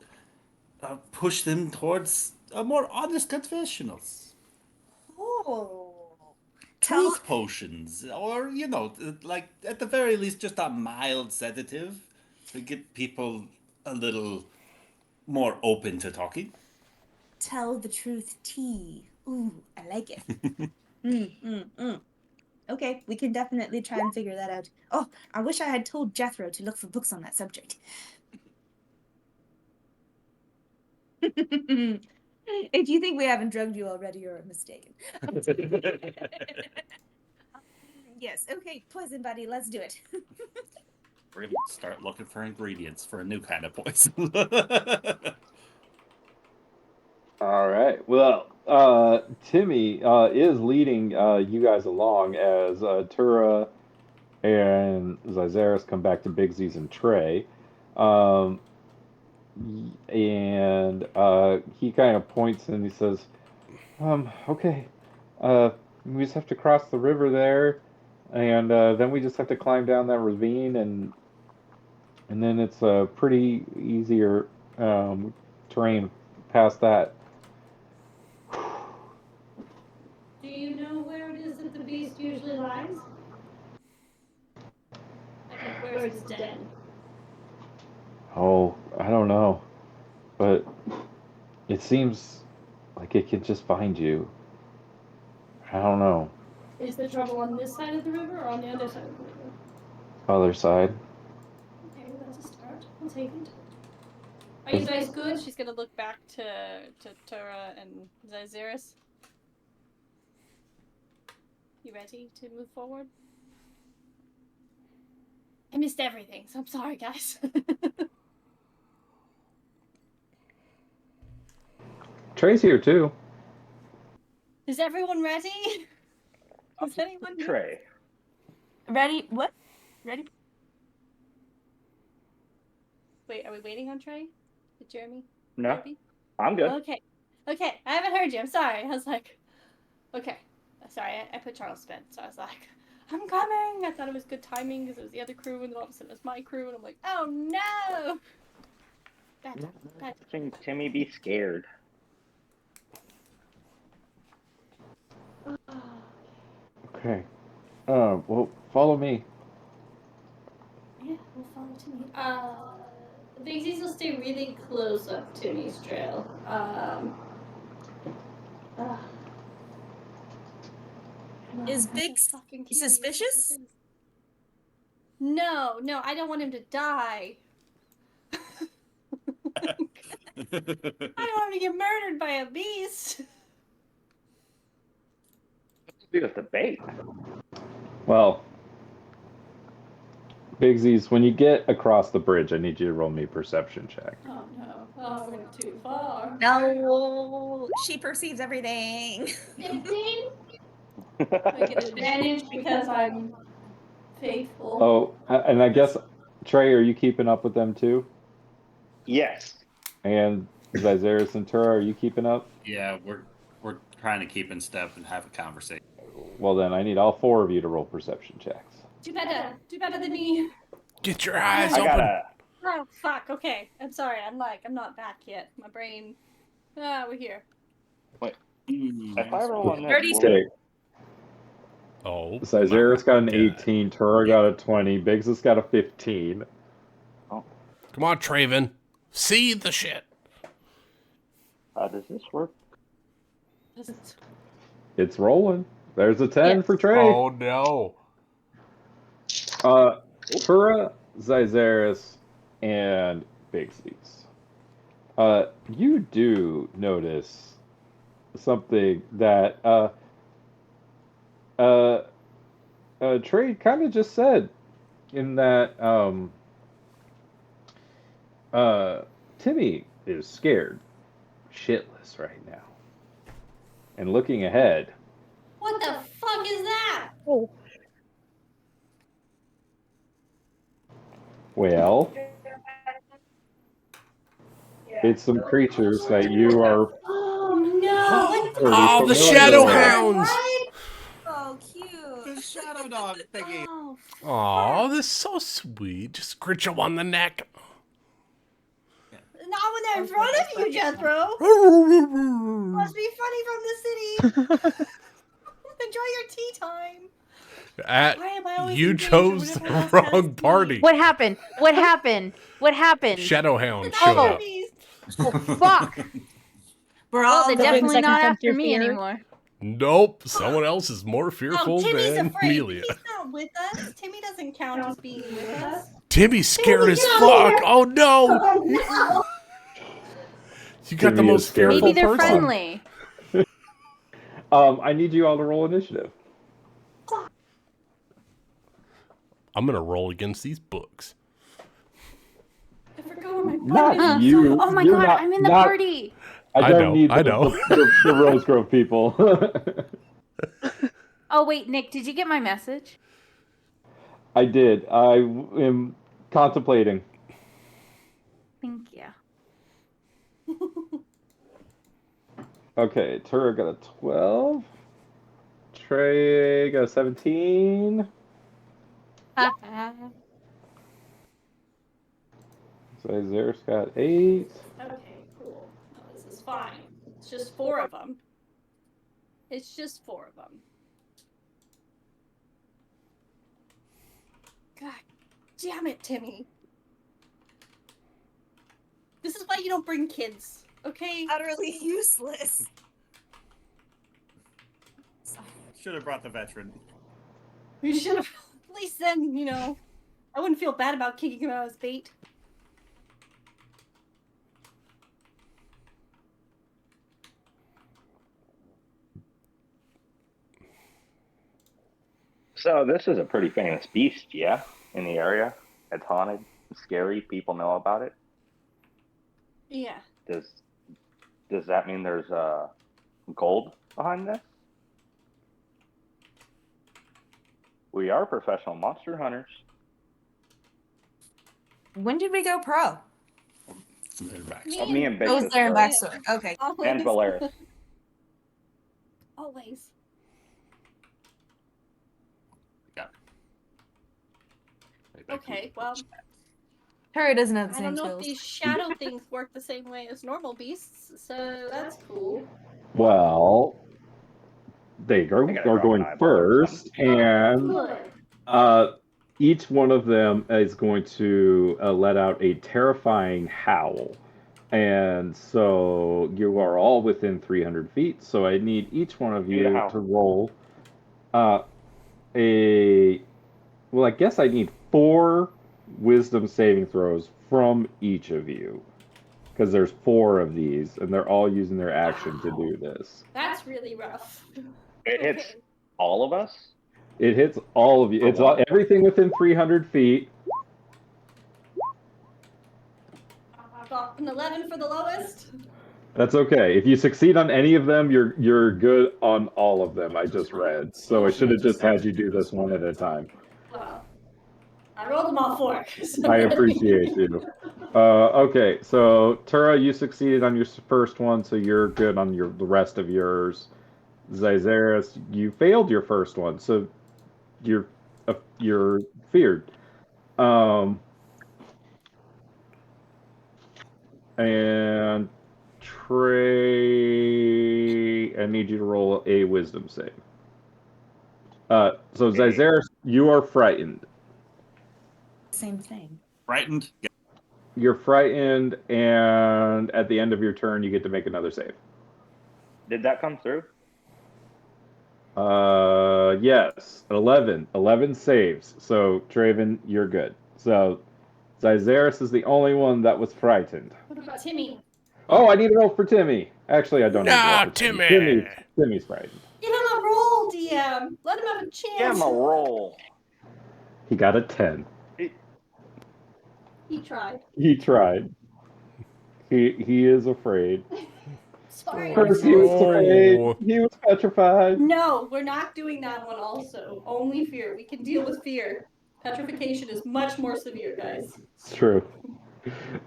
S5: push them towards a more honest confessionals.
S7: Oh.
S5: Truth potions, or, like, at the very least, just a mild sedative to get people a little more open to talking.
S7: Tell the truth tea. Ooh, I like it. Okay, we can definitely try and figure that out. Oh, I wish I had told Jethro to look for books on that subject. If you think we haven't drugged you already, you're mistaken. Yes, okay, poison buddy, let's do it.
S5: We're going to start looking for ingredients for a new kind of poison.
S2: All right. Well, Timmy is leading you guys along as Tura and Zyzaris come back to Big Z's and Trey. And he kind of points and he says, okay, we just have to cross the river there, and then we just have to climb down that ravine, and then it's a pretty easier terrain past that.
S4: Do you know where it is that the beast usually lies? Like, where's his den?
S2: Oh, I don't know, but it seems like it can just find you. I don't know.
S4: Is the trouble on this side of the river or on the other side of the river?
S2: Other side.
S4: Okay, well, that's a start. I'll take it. Are you guys good? She's gonna look back to Tura and Zyzaris. You ready to move forward? I missed everything, so I'm sorry, guys.
S2: Trey's here too.
S4: Is everyone ready? Is anyone
S10: Trey?
S7: Ready? What? Ready?
S4: Wait, are we waiting on Trey? With Jeremy?
S10: No,
S4: Maybe?
S10: I'm good.
S4: Okay. Okay, I haven't heard you. I'm sorry. I was like, okay. Sorry, I put Charles to bed, so I was like, I'm coming. I thought it was good timing because it was the other crew, and then all of a sudden it was my crew, and I'm like, oh no! Bad time. Bad time.
S10: Watching Timmy be scared.
S2: Okay. Well, follow me.
S4: Yeah, we'll follow Timmy. Big Z's will stay really close up Timmy's trail.
S7: Is Big suspicious?
S4: No, I don't want him to die. I don't want him to get murdered by a beast.
S10: Do with the bait.
S2: Well, Big Z's, when you get across the bridge, I need you to roll me a perception check.
S4: Oh no, I went too far.
S7: No, she perceives everything.
S4: 15? I get advantage because I'm faithful.
S2: Oh, and I guess, Trey, are you keeping up with them too?
S10: Yes.
S2: And Zyzaris and Tura, are you keeping up?
S5: Yeah, we're trying to keep in step and have a conversation.
S2: Well, then I need all four of you to roll perception checks.
S4: Do better than me.
S1: Get your eyes
S10: I
S1: open.
S10: gotta.
S4: Oh fuck. Okay, I'm sorry. I'm not back yet. My brain. We're here.
S10: Wait. If I roll on this,
S7: 36.
S1: Oh.
S2: Zyzaris got an
S1: God.
S2: 18, Tura got a 20, Biggs has got a 15.
S1: Come on, Traven. See the shit.
S10: how does this work?
S2: It's rolling. There's a 10 for Trey.
S1: Oh, no.
S2: Tura, Zyzaris, and Bigsies. You do notice something that Trey kind of just said, in that Timmy is scared shitless right now. And looking ahead.
S4: What the fuck is that?
S8: Oh,
S2: Well, it's some creatures that you are
S4: Oh no! What the
S1: Oh, the
S2: familiar
S1: shadow
S2: with.
S1: hounds!
S7: Oh, cute.
S5: The shadow dog thingy.
S4: Oh,
S1: Oh, this is so sweet. Just scritch him on the neck.
S4: not when they're in front of you, Jethro. Must be funny from the city. Enjoy your tea time. Why am I always
S1: You
S4: in danger
S1: chose
S4: whenever
S1: the
S4: House
S1: wrong
S4: has tea?
S1: party.
S9: What happened? What happened? What happened?
S1: Shadowhound
S4: The
S1: showed up.
S4: zombies.
S9: Oh, fuck.
S7: We're
S9: Well,
S7: all
S9: they're
S8: The
S7: going.
S8: things
S9: definitely
S8: that can
S9: not
S8: tempt
S9: after
S8: your
S9: me
S8: fear.
S9: anymore.
S1: Nope, someone else is more fearful
S4: Oh, Timmy's
S1: than
S4: afraid.
S1: Amelia.
S4: He's not with us. Timmy doesn't count as being with us.
S1: Timmy's scared as
S4: get out of
S1: fuck.
S4: here.
S1: Oh no!
S4: No.
S1: You got the
S2: Timmy is
S1: most
S2: scared.
S1: fearful
S9: Maybe they're
S1: person.
S9: friendly.
S2: I need you all to roll initiative.
S1: I'm gonna roll against these books.
S4: I forgot where my button
S2: Not
S4: is.
S2: you.
S9: Oh my
S2: You're
S9: god,
S2: not-
S9: I'm in the
S2: not-
S9: party.
S2: I don't need
S1: I know.
S2: the Rose Grove people.
S9: Oh wait, Nick, did you get my message?
S2: I did. I am contemplating.
S9: Thank you.
S2: Okay, Tura got a 12. Trey got a 17. Zair's got 8.
S4: Okay, cool. No, this is fine. It's just 4 of them. It's just 4 of them. God damn it, Timmy. This is why you don't bring kids, okay?
S7: Utterly useless.
S5: Should have brought the veteran.
S4: You should have. At least then, you know, I wouldn't feel bad about kicking him out as bait.
S10: So this is a pretty famous beast, yeah, in the area. It's haunted, scary. People know about it.
S4: Yeah.
S10: Does that mean there's gold behind this? We are professional monster hunters.
S7: When did we go pro?
S10: Me and
S7: Oh,
S10: Bishop
S7: there in
S10: go.
S7: backstory. Okay.
S10: And Valeris.
S4: Always. Okay, well,
S7: Harry doesn't have the
S4: I
S7: same
S4: don't know if
S7: skills.
S4: these shadow things work the same way as normal beasts, so that's cool.
S2: Well, they
S10: I gotta
S2: are
S10: drop
S2: going
S10: an eyeball or
S2: first, and
S4: Good.
S2: each one of them is going to let out a terrifying howl. And so you are all within 300 feet, so I need each one of you to roll well, I guess I need 4 wisdom saving throws from each of you. Because there's 4 of these, and they're all using their action to do this.
S4: That's really rough.
S10: It hits all of us?
S2: It hits all of you. It's all, everything within 300 feet.
S4: I've got an 11 for the lowest.
S2: That's okay. If you succeed on any of them, you're good on all of them. I just read, so I should have just had you do this one at a time.
S4: Well, I rolled them all 4. So
S2: I appreciate you. Okay, so Tura, you succeeded on your first one, so you're good on the rest of yours. Zazeris, you failed your first one, so you're feared. And Trey, I need you to roll a wisdom save. So Zazeris, you are frightened.
S7: Same thing.
S5: Frightened?
S2: You're frightened, and at the end of your turn, you get to make another save.
S10: Did that come through?
S2: Yes, 11. 11 saves. So, Traven, you're good. So, Zazeris is the only one that was frightened.
S4: What about Timmy?
S2: Oh, I need a roll for Timmy. Actually, I don't need a roll
S1: Nah,
S2: for
S1: Timmy.
S2: Timmy's frightened.
S4: Give him a roll, DM. Let him have a chance.
S10: Give him a roll.
S2: He got a 10.
S4: He tried.
S2: He tried. He is afraid.
S4: Sorry.
S2: Percy was afraid.
S1: no.
S2: He was petrified.
S4: No, we're not doing that one also. Only fear. We can deal with fear. Petrification is much more severe, guys.
S2: It's true.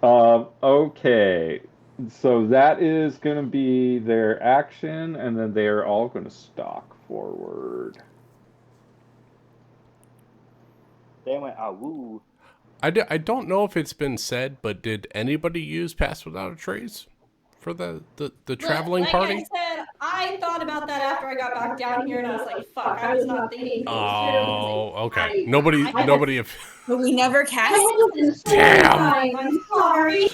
S2: Okay. So that is going to be their action, and then they are all going to stalk forward.
S10: They went, ah, woo.
S1: I don't know if it's been said, but did anybody use Pass Without a Trace for the traveling
S4: like
S1: party?
S4: I said, I thought about that after I got back down here, and I was like, "Fuck!" I was not thinking.
S1: Oh, okay. Nobody.
S7: But we never cast.
S1: Damn.
S4: I'm sorry.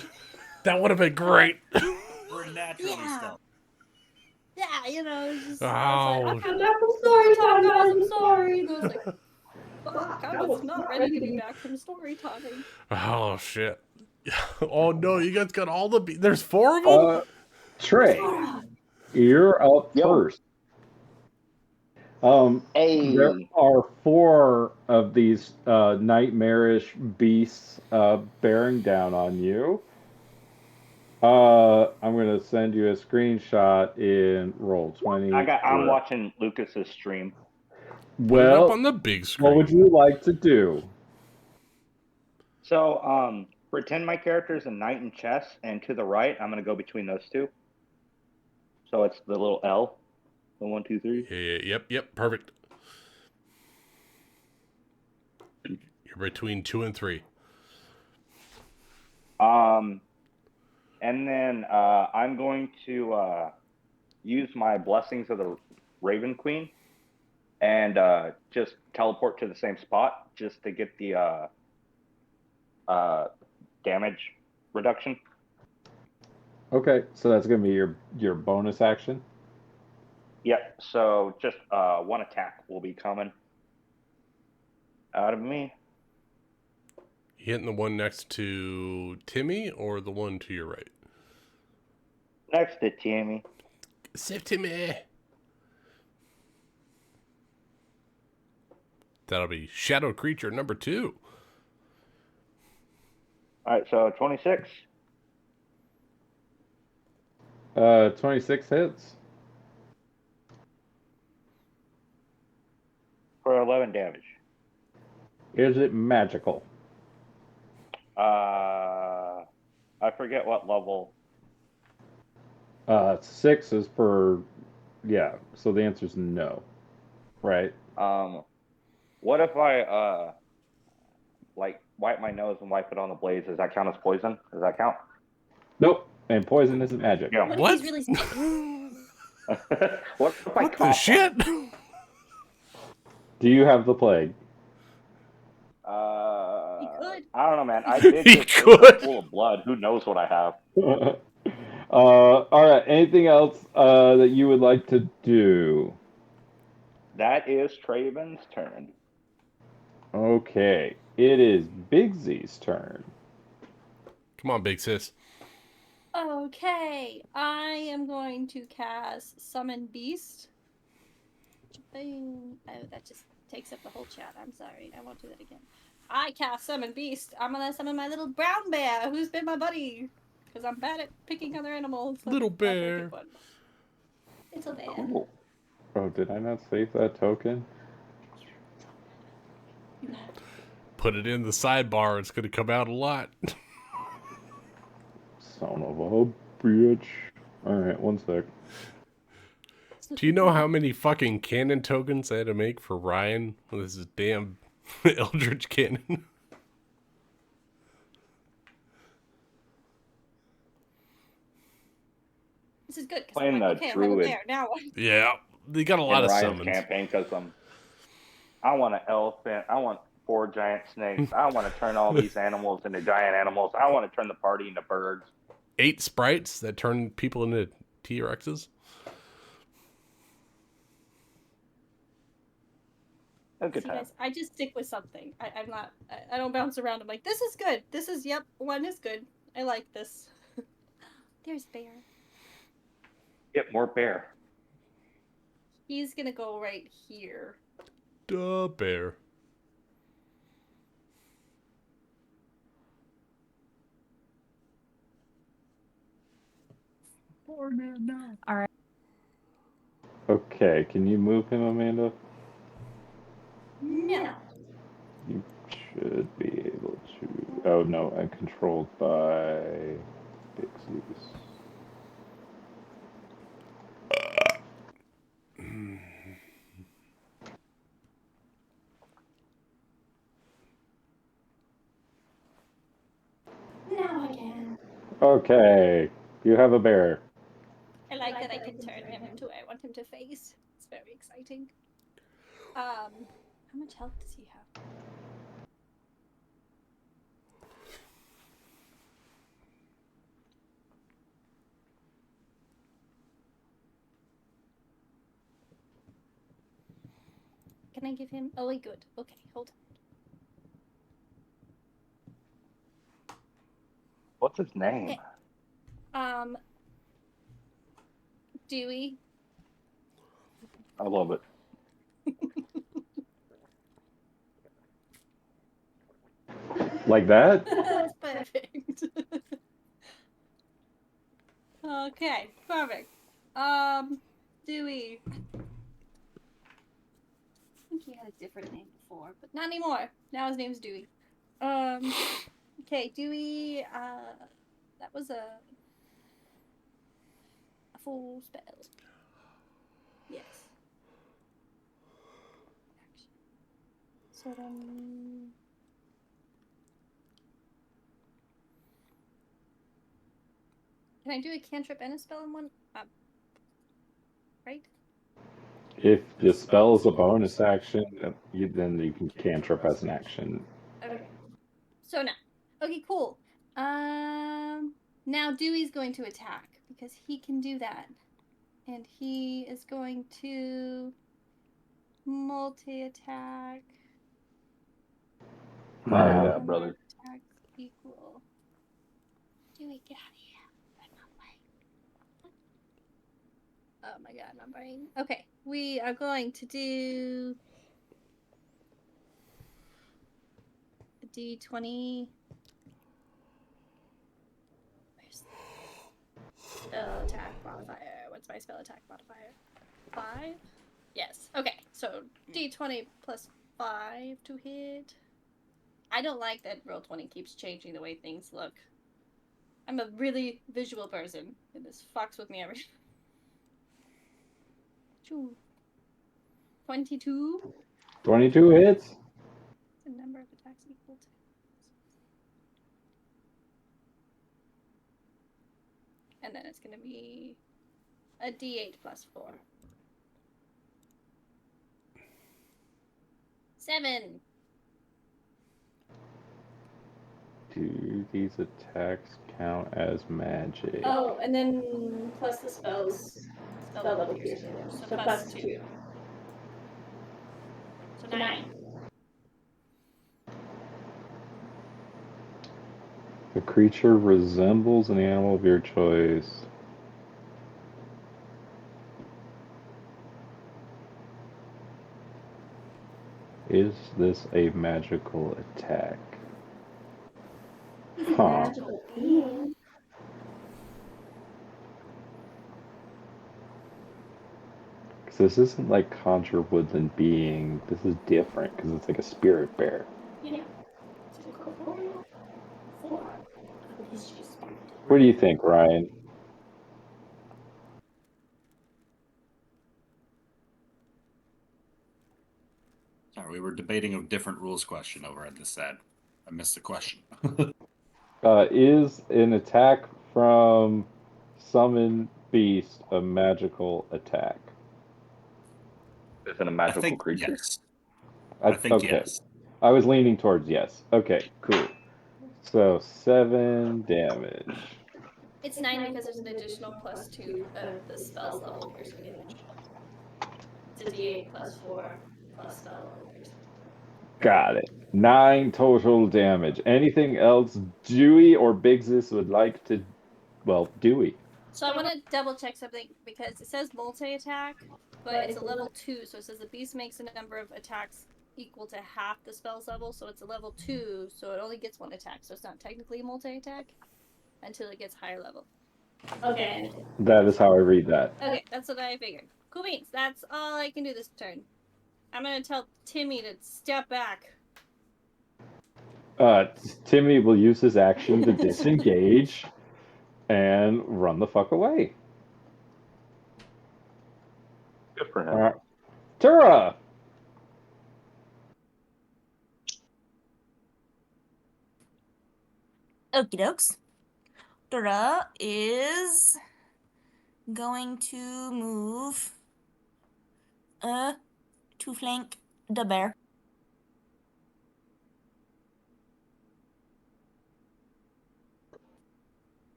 S1: That would have been great.
S5: We're naturally stealth.
S4: Yeah, you know, it's just,
S1: Oh.
S4: I was like, I come back from story time, guys. I'm sorry. And I was like, fuck, I was not ready to be back from story time.
S1: Oh shit. Oh no, you guys got all the. There's 4 of them.
S2: Trey, you're up first. There are 4 of these nightmarish beasts bearing down on you. I'm going to send you a screenshot in Roll20.
S10: I'm watching Lucas's stream.
S1: Put it
S2: Well,
S1: up on the big screen.
S2: what would you like to do?
S10: So, pretend my character's a knight in chess, and to the right, I'm going to go between those 2. So it's the little L. The 1, 2, 3.
S1: Yeah, yep, perfect. You're between 2 and 3.
S10: And then I'm going to use my blessings of the Raven Queen and just teleport to the same spot just to get the damage reduction.
S2: Okay, so that's going to be your bonus action.
S10: Yep. So just 1 attack will be coming out of me.
S1: You hitting the one next to Timmy or the one to your right?
S10: Next to Timmy.
S1: Save Timmy. That'll be Shadow Creature number 2.
S10: All right, so 26.
S2: 26 hits.
S10: For 11 damage.
S2: Is it magical?
S10: I forget what level.
S2: 6 is for, yeah. So the answer is no, right?
S10: What if I like wipe my nose and wipe it on the blaze? Does that count as poison? Does that count?
S2: Nope. And poison isn't magic.
S10: Yeah.
S4: What? If he's really sick?
S10: What if I
S1: What the
S10: cough
S1: shit?
S2: Do you have the plague?
S4: He could.
S10: I don't know, man. I did
S1: He
S10: get
S1: could.
S10: full of blood. Who knows what I have?
S2: All right. Anything else that you would like to do?
S10: That is Traven's turn.
S2: Okay. It is Big Z's turn.
S1: Come on, big sis.
S4: Okay, I am going to cast Summon Beast. Boom. Oh, that just takes up the whole chat. I'm sorry. I won't do that again. I cast Summon Beast. I'm gonna summon my little brown bear, who's been my buddy. Because I'm bad at picking other animals. So
S1: Little
S4: I'm not gonna
S1: bear.
S4: pick one. Little bear.
S10: Cool.
S2: Oh, did I not save that token?
S1: Put it in the sidebar. It's going to come out a lot.
S2: Son of a bitch. All right, 1 sec.
S1: Do you know how many fucking cannon tokens I had to make for Ryan with this damn Eldritch cannon?
S4: This is good. 'Cause
S10: Playing
S4: I'm like,
S10: the
S4: okay, I'm level
S10: druid.
S4: there. Now what?
S1: Yeah, they got a lot of
S10: Ryan's
S1: summons.
S10: campaign because I want an elephant. I want 4 giant snakes. I want to turn all these animals into giant animals. I want to turn the party into birds.
S1: 8 sprites that turn people into T-Rexes.
S10: A good
S4: See,
S10: time.
S4: guys, I just stick with something. I'm not. I don't bounce around. I'm like, this is good. This is, yep, 1 is good. I like this. There's Bear.
S10: Get more bear.
S4: He's gonna go right here.
S1: Duh, bear.
S7: All right.
S2: Okay, can you move him, Amanda?
S4: No.
S2: You should be able to. Oh no, I'm controlled by Pixies.
S4: Now I can.
S2: Okay, you have a bear.
S4: I like that I can turn him into where I want him to face. It's very exciting. How much health does he have? Can I give him? Oh, wait, good. Okay, hold
S10: What's his name?
S4: on. Dewey.
S10: I love it.
S2: Like that?
S4: That's perfect. Okay, perfect. Dewey. I think he had a different name before, but not anymore. Now his name's Dewey. Okay, Dewey. That was a full spell. Yes. So then. Can I do a cantrip and a spell in one? Right?
S2: If the spell is a bonus action, then you can cantrip as an action.
S4: Okay. So now. Okay, cool. Now Dewey's going to attack because he can do that. And he is going to multi-attack.
S10: Oh, yeah, brother.
S4: Attacks equal. Dewey, get out of here. Oh my god, my brain. Okay, we are going to do a D20. Where's the spell attack modifier? What's my spell attack modifier? 5? Yes. Okay, so D20 plus 5 to hit. I don't like that Roll20 keeps changing the way things look. I'm a really visual person, and this fucks with me every. 22.
S2: 22 hits.
S4: The number of attacks equal to. And then it's going to be a D8 plus 4. 7.
S2: Do these attacks count as magic?
S4: Oh, and then plus the spells. Spell level piercing damage. So plus 2. So 9.
S2: The creature resembles an animal of your choice. Is this a magical attack?
S4: He's a
S2: Huh.
S4: magical being.
S2: Because this isn't like conjure woodland being. This is different because it's like a spirit bear.
S4: Yeah. It's a corporeal form of his spirit.
S2: What do you think, Ryan?
S5: Sorry, we were debating a different rules question over at this side. I missed the question.
S2: Is an attack from summon beast a magical attack?
S10: Is it a magical
S5: I think
S10: creature?
S5: yes. I think
S2: Okay.
S5: yes.
S2: I was leaning towards yes. Okay, cool. So 7 damage.
S4: It's 9 because there's an additional plus 2 of the spell's level piercing damage. It's a D8 plus 4 plus spell level piercing.
S2: Got it. 9 total damage. Anything else Dewey or Bigsis would like to... Well, Dewey.
S4: So I want to double check something because it says multi-attack, but it's a level 2. So it says the beast makes a number of attacks equal to half the spell's level. So it's a level 2, so it only gets 1 attack. So it's not technically a multi-attack until it gets higher level. Okay.
S2: That is how I read that.
S4: Okay, that's what I figured. Cool beans. That's all I can do this turn. I'm gonna tell Timmy to step back.
S2: Timmy will use his action to disengage and run the fuck away.
S11: Good for him.
S2: Tura!
S7: Okie dokes. Dora is going to move to flank the bear.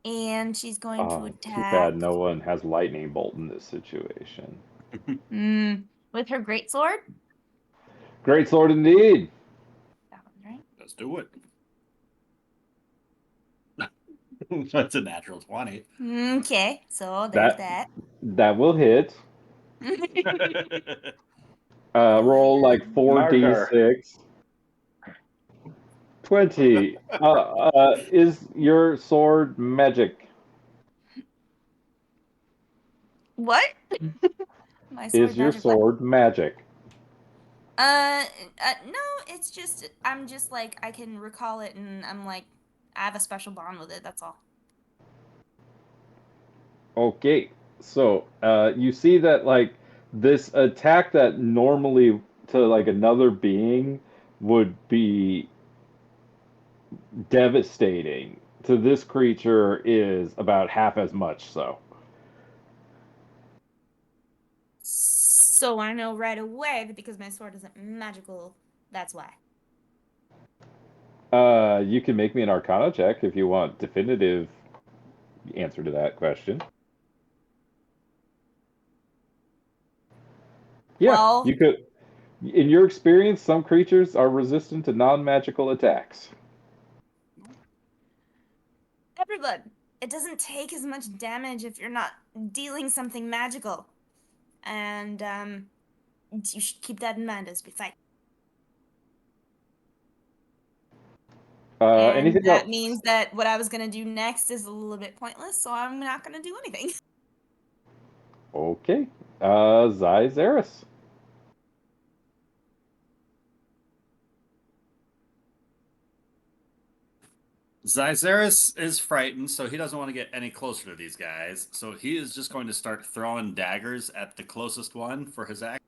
S7: And she's going to
S2: Too
S7: attack
S2: bad no one has lightning bolt in this situation.
S7: with her greatsword.
S2: Great sword indeed.
S7: That one's right.
S5: Let's do it. That's a natural 20.
S7: Okay, so there's that.
S2: That will hit. Roll like 4d6. 20. Is your sword magic?
S7: What? My
S2: Is your
S7: magic what?
S2: sword magic?
S7: No, it's just I'm just like I can recall it, and I'm like I have a special bond with it. That's all.
S2: Okay, so you see that like this attack that normally to like another being would be devastating to this creature is about half as much so.
S7: So I know right away that because my sword isn't magical, that's why.
S2: You can make me an Arcana check if you want definitive answer to that question. Yeah,
S7: Well,
S2: you could. In your experience, some creatures are resistant to non-magical attacks.
S7: everyone, it doesn't take as much damage if you're not dealing something magical, and you should keep that in mind as we fight. And
S2: Anything
S7: that
S2: else?
S7: means that what I was gonna do next is a little bit pointless, so I'm not gonna do anything.
S2: Okay. Zyzeris.
S5: Zyzeris is frightened, so he doesn't want to get any closer to these guys. So he is just going to start throwing daggers at the closest one for his action.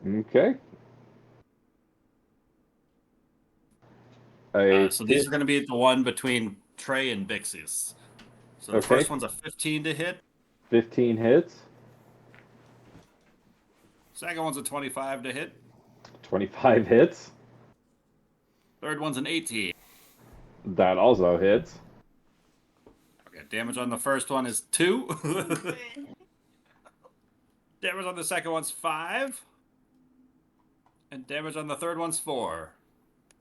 S2: Okay.
S5: So these are going to be the one between Trey and Bixius. So the first one's a 15 to hit.
S2: 15 hits.
S5: Second one's a 25 to hit.
S2: 25 hits.
S5: Third one's an 18.
S2: That also hits.
S5: Okay, damage on the first one is 2. Damage on the second one's 5. And damage on the third one's 4.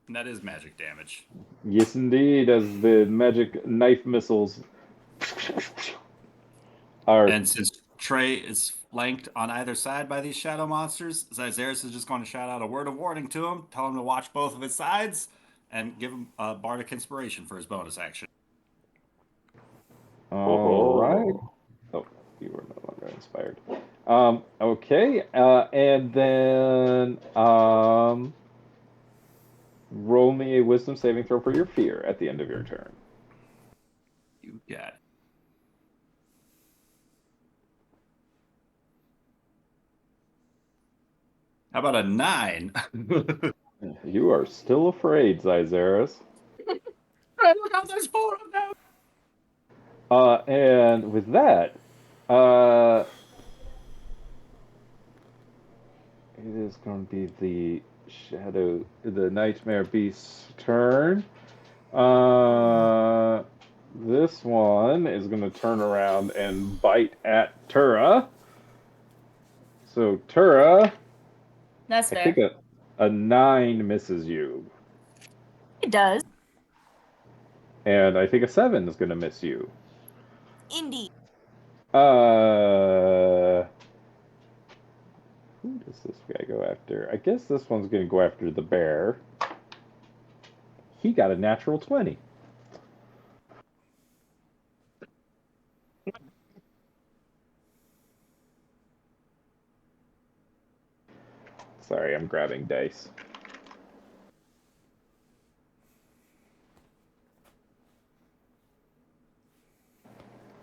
S5: And that is magic damage.
S2: Yes, indeed, as the magic knife missiles are.
S5: And since Trey is flanked on either side by these shadow monsters, Zyzeris is just going to shout out a word of warning to him, tell him to watch both of his sides, and give him a bardic inspiration for his bonus action.
S2: All right. Oh, you were no longer inspired. Okay, and then roll me a wisdom saving throw for your fear at the end of your turn.
S5: You got it. How about a 9?
S2: You are still afraid, Zyzeris.
S5: Look out, there's 4 of them!
S2: And with that, it is going to be the Nightmare Beast's turn. This one is going to turn around and bite at Tura. So Tura,
S7: That's fair.
S2: I think a 9 misses you.
S7: It does.
S2: And I think a 7 is going to miss you.
S7: Indeed.
S2: Who does this guy go after? I guess this one's going to go after the bear. He got a natural 20. Sorry, I'm grabbing dice.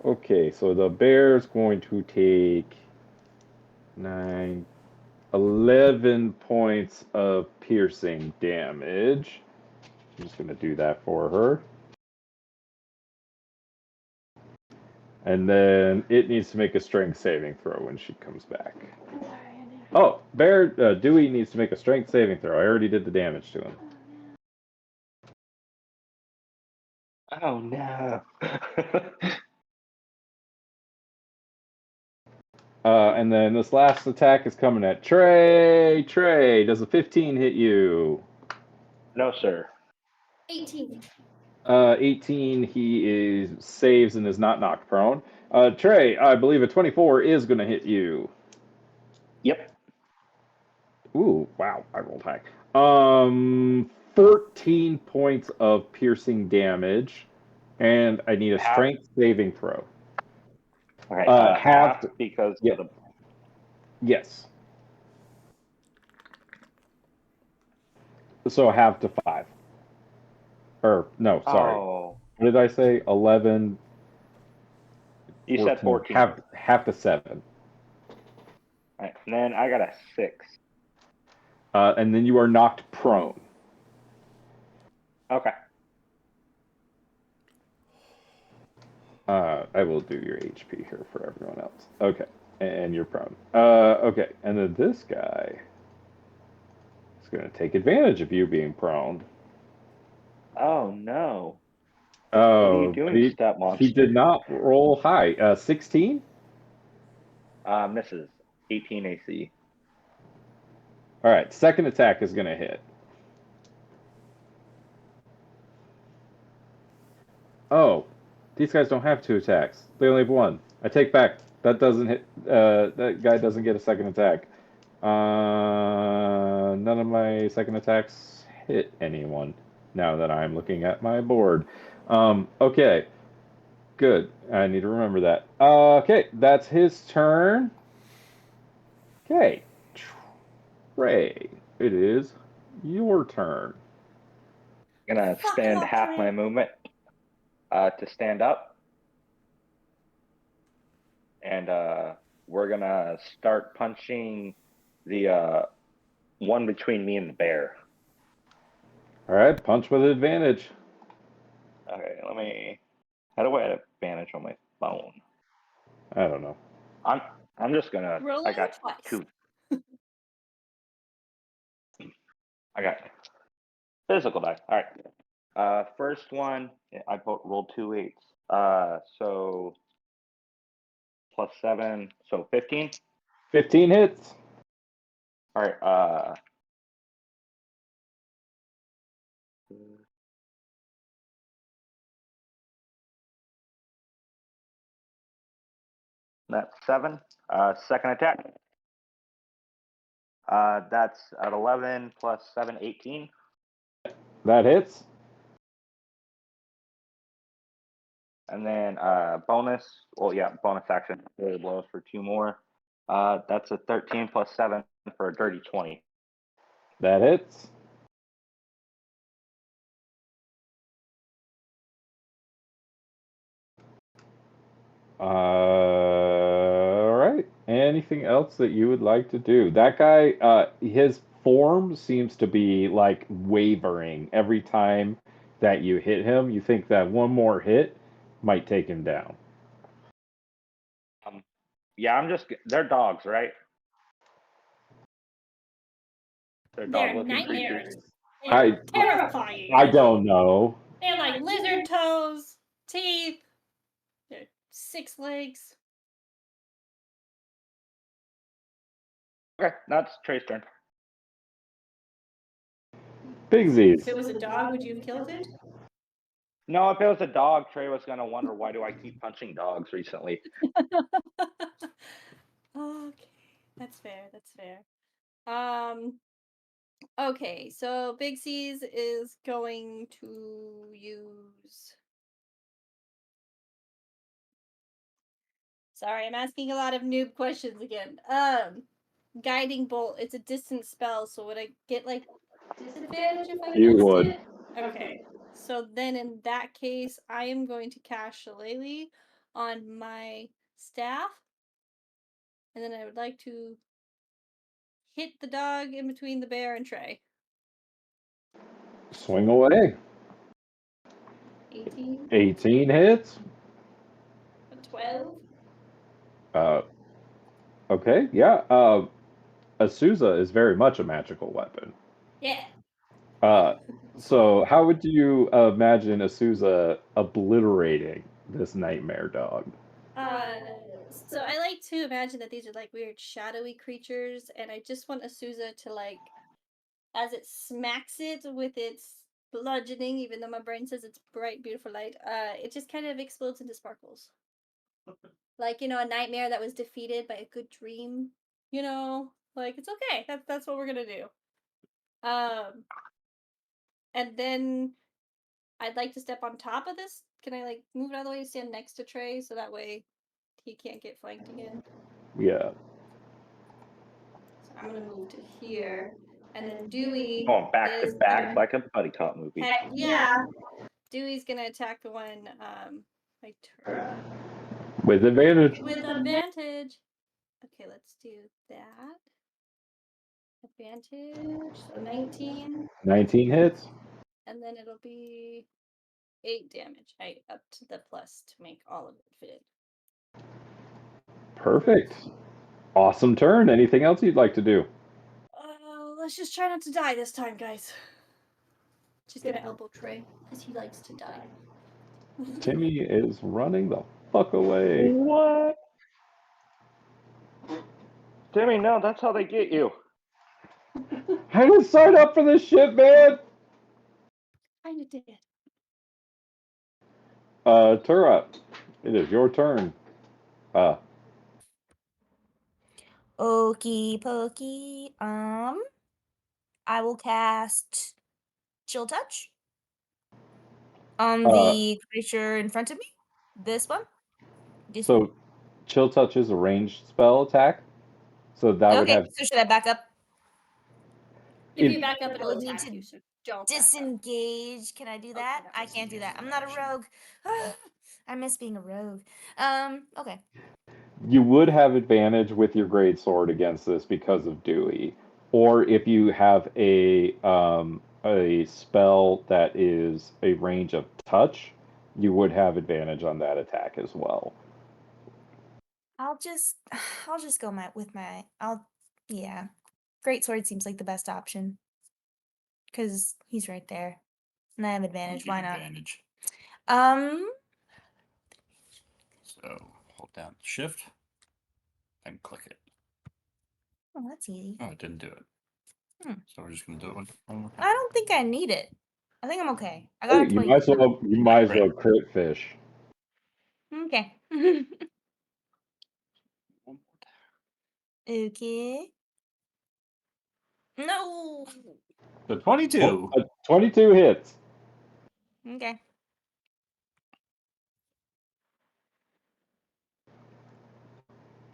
S2: Okay, so the bear's going to take 11 points of piercing damage. I'm just going to do that for her. And then it needs to make a strength saving throw when she comes back. Oh, Dewey needs to make a strength saving throw. I already did the damage to him.
S10: Oh no.
S2: And then this last attack is coming at Trey. Trey, does a 15 hit you?
S10: No, sir.
S4: 18.
S2: 18, he saves and is not knocked prone. Trey, I believe a 24 is going to hit you.
S10: Yep.
S2: Ooh, wow, I rolled high. 14 points of piercing damage, and I need a strength saving throw.
S10: Okay, half because of the...
S2: Yes. So half to 5. Or, no, sorry.
S10: Oh.
S2: What did I say? 11.
S10: You said 14.
S2: Half to 7.
S10: All right, and then I got a 6.
S2: And then you are knocked prone.
S10: Okay.
S2: I will do your HP here for everyone else. Okay, and you're prone. Okay, and then this guy is going to take advantage of you being prone.
S10: Oh no.
S2: Oh,
S10: what are you doing, Step Monster?
S2: He did not roll high. 16?
S10: Misses. 18 AC.
S2: All right, second attack is going to hit. Oh, these guys don't have 2 attacks. They only have 1. I take back. That doesn't hit. That guy doesn't get a second attack. None of my second attacks hit anyone. Now that I'm looking at my board. Okay. Good. I need to remember that. Okay, that's his turn. Okay. Trey, it is your turn.
S10: I'm gonna spend half my movement to stand up. And we're gonna start punching the one between me and the bear.
S2: All right, punch with advantage.
S10: Okay, how do I have advantage on my phone?
S2: I don't know.
S10: I'm just gonna.
S4: Roll
S10: I got
S4: twice.
S10: 2. I got physical die. All right. First one, I rolled 2 8s. So plus 7, so 15.
S2: 15 hits.
S10: All right. That's 7. Second attack. That's at 11 plus 7, 18.
S2: That hits.
S10: And then bonus. Well, yeah, bonus action. Really blows for 2 more. That's a 13 plus 7 for a dirty 20.
S2: That hits. All right. Anything else that you would like to do? That guy, his form seems to be like wavering every time that you hit him. You think that one more hit might take him down.
S10: Yeah, they're dogs, right? They're dog-looking
S4: nightmares.
S10: creatures.
S4: They're terrifying.
S2: I don't know.
S4: They have like lizard toes, teeth, 6 legs.
S10: Okay, that's Trey's turn.
S2: Pigsies.
S4: If it was a dog, would you have killed it?
S10: No, if it was a dog, Trey was gonna wonder why do I keep punching dogs recently.
S4: Okay, that's fair. That's fair. Okay, so Big C's is going to use. Sorry, I'm asking a lot of noob questions again. guiding bolt. It's a distance spell, so would I get like disadvantage if I
S2: You
S4: cast
S2: would.
S4: it? Okay. So then in that case, I am going to cast Shillelagh on my staff. And then I would like to hit the dog in between the bear and Trey.
S2: Swing away.
S4: 18.
S2: 18 hits.
S4: A 12.
S2: Okay, yeah. Azusa is very much a magical weapon.
S4: Yeah.
S2: So how would you imagine Azusa obliterating this nightmare dog?
S4: So I like to imagine that these are like weird shadowy creatures, and I just want Azusa to like, as it smacks it with its bludgeoning, even though my brain says it's bright, beautiful light, it just kind of explodes into sparkles. Like, a nightmare that was defeated by a good dream. Like it's okay. That's what we're gonna do. And then I'd like to step on top of this. Can I like move it out of the way to stand next to Trey so that way he can't get flanked again?
S2: Yeah.
S4: So I'm gonna move to here, and then Dewey
S10: Going back to
S4: is
S10: back
S4: gonna.
S10: like a buddy cop movie.
S4: Heck yeah! Dewey's gonna attack the one, by Tura.
S2: With advantage.
S4: With advantage. Okay, let's do that. Advantage. So 19,
S2: 19 hits.
S4: and then it'll be 8 damage. I up to the plus to make all of it fit.
S2: Perfect. Awesome turn. Anything else you'd like to do?
S4: Let's just try not to die this time, guys. She's gonna elbow Trey because he likes to die.
S2: Timmy is running the fuck away.
S10: What? Timmy, no, that's how they get you.
S2: I didn't sign up for this shit, man.
S4: Kinda did.
S2: Tura, it is your turn.
S7: Okie pokey. I will cast Chill Touch on the creature in front of me. This one.
S2: So, Chill Touch is a ranged spell attack. So that would
S7: Okay,
S2: have.
S7: so should I back up?
S4: If you back up,
S7: I
S4: it'll
S7: would need
S4: attack
S7: to
S4: you, so don't back up.
S7: disengage. Can I do that? I can't do that. I'm not a rogue. I miss being a rogue. Okay.
S2: You would have advantage with your greatsword against this because of Dewey, or if you have a spell that is a range of touch, you would have advantage on that attack as well.
S7: I'll just go yeah. Greatsword seems like the best option. Because he's right there. And I have advantage. Why not?
S5: Advantage. So hold down shift and click it.
S7: Oh, that's easy.
S5: Oh, it didn't do it. So we're just gonna do it one more time.
S7: I don't think I need it. I think I'm okay. I got a
S2: You
S7: 20.
S2: might as well crit fish.
S7: Okay. Okay. No.
S5: So 22.
S2: 22 hits.
S7: Okay.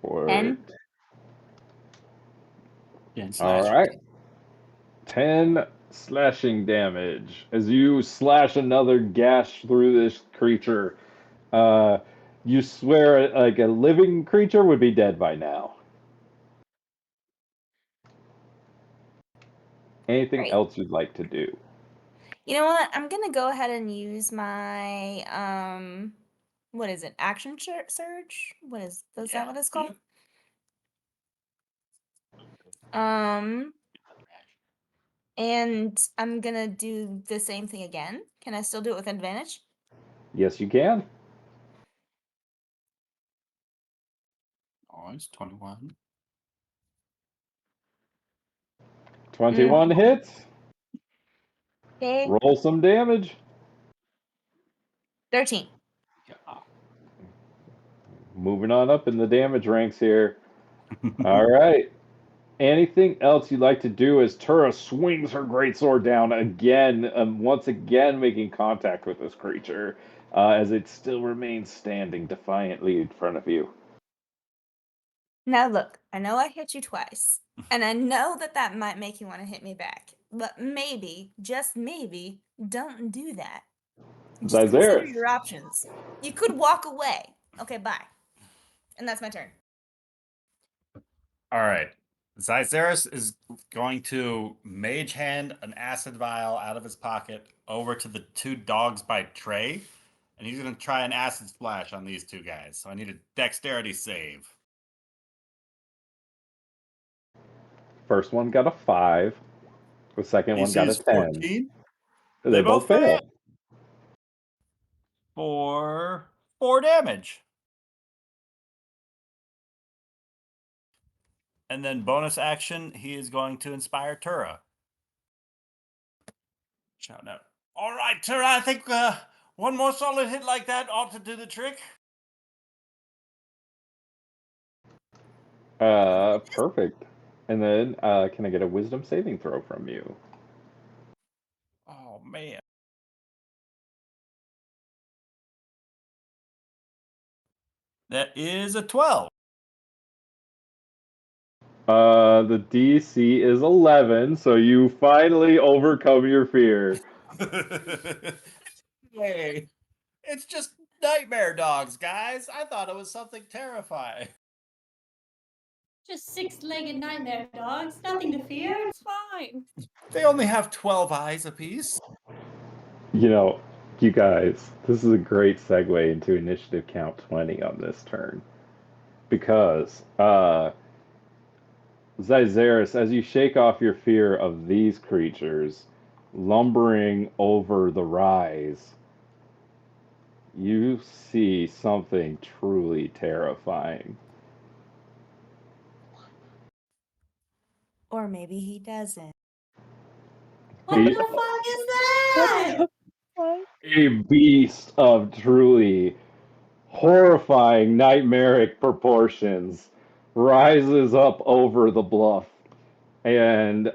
S2: For
S7: 10.
S2: All right. 10 slashing damage as you slash another gash through this creature. You swear like a living creature would be dead by now. Anything else you'd like to do?
S7: You know what? I'm gonna go ahead and use my what is it? Action surge? Is that what it's called? And I'm gonna do the same thing again. Can I still do it with advantage?
S2: Yes, you can.
S5: Oh, it's 21.
S2: 21 hits.
S7: Okay.
S2: Roll some damage.
S7: 13.
S2: Moving on up in the damage ranks here. All right. Anything else you'd like to do as Tura swings her greatsword down again, once again making contact with this creature, as it still remains standing defiantly in front of you?
S7: Now look, I know I hit you twice, and I know that might make you want to hit me back, but maybe, just maybe, don't do that. Just consider
S2: Zyzeris.
S7: your options. You could walk away. Okay, bye. And that's my turn.
S12: All right. Zyzeris is going to mage hand an acid vial out of his pocket over to the two dogs by Trey, and he's going to try an acid splash on these two guys. So I need a dexterity save.
S2: First one got a 5. The second one
S12: DC
S2: got a
S12: is
S2: 10.
S12: 14.
S2: They both fail.
S12: For 4 damage. And then bonus action, he is going to inspire Tura. Shout out. All right, Tura, I think one more solid hit like that ought to do the trick.
S2: Perfect. And then, can I get a wisdom saving throw from you?
S12: Oh, man. That is a 12.
S2: The DC is 11, so you finally overcome your fear.
S12: Hey, it's just nightmare dogs, guys. I thought it was something terrifying.
S4: Just 6-legged nightmare dogs. Nothing to fear. It's fine.
S12: They only have 12 eyes apiece.
S2: You know, you guys, this is a great segue into initiative count 20 on this turn. Because, Zyzeris, as you shake off your fear of these creatures, lumbering over the rise, you see something truly terrifying.
S7: Or maybe he doesn't.
S4: What the fuck is that?
S2: A beast of truly horrifying nightmaric proportions rises up over the bluff, and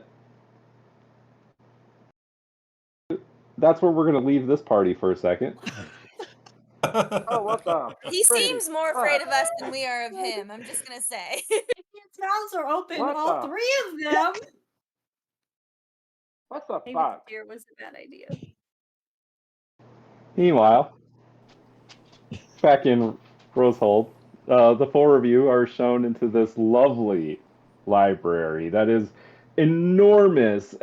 S2: that's where we're going to leave this party for a second.
S11: Oh, what the?
S7: He
S11: Pretty
S7: seems more
S11: fuck.
S7: afraid of us than we are of him. I'm just gonna say.
S4: His mouths are open,
S11: What
S4: all
S11: the?
S4: 3 of them.
S11: What the
S4: Maybe
S11: fuck?
S4: the fear was a bad idea.
S2: Meanwhile, back in Rosehold, the 4 of you are shown into this lovely library that is enormous.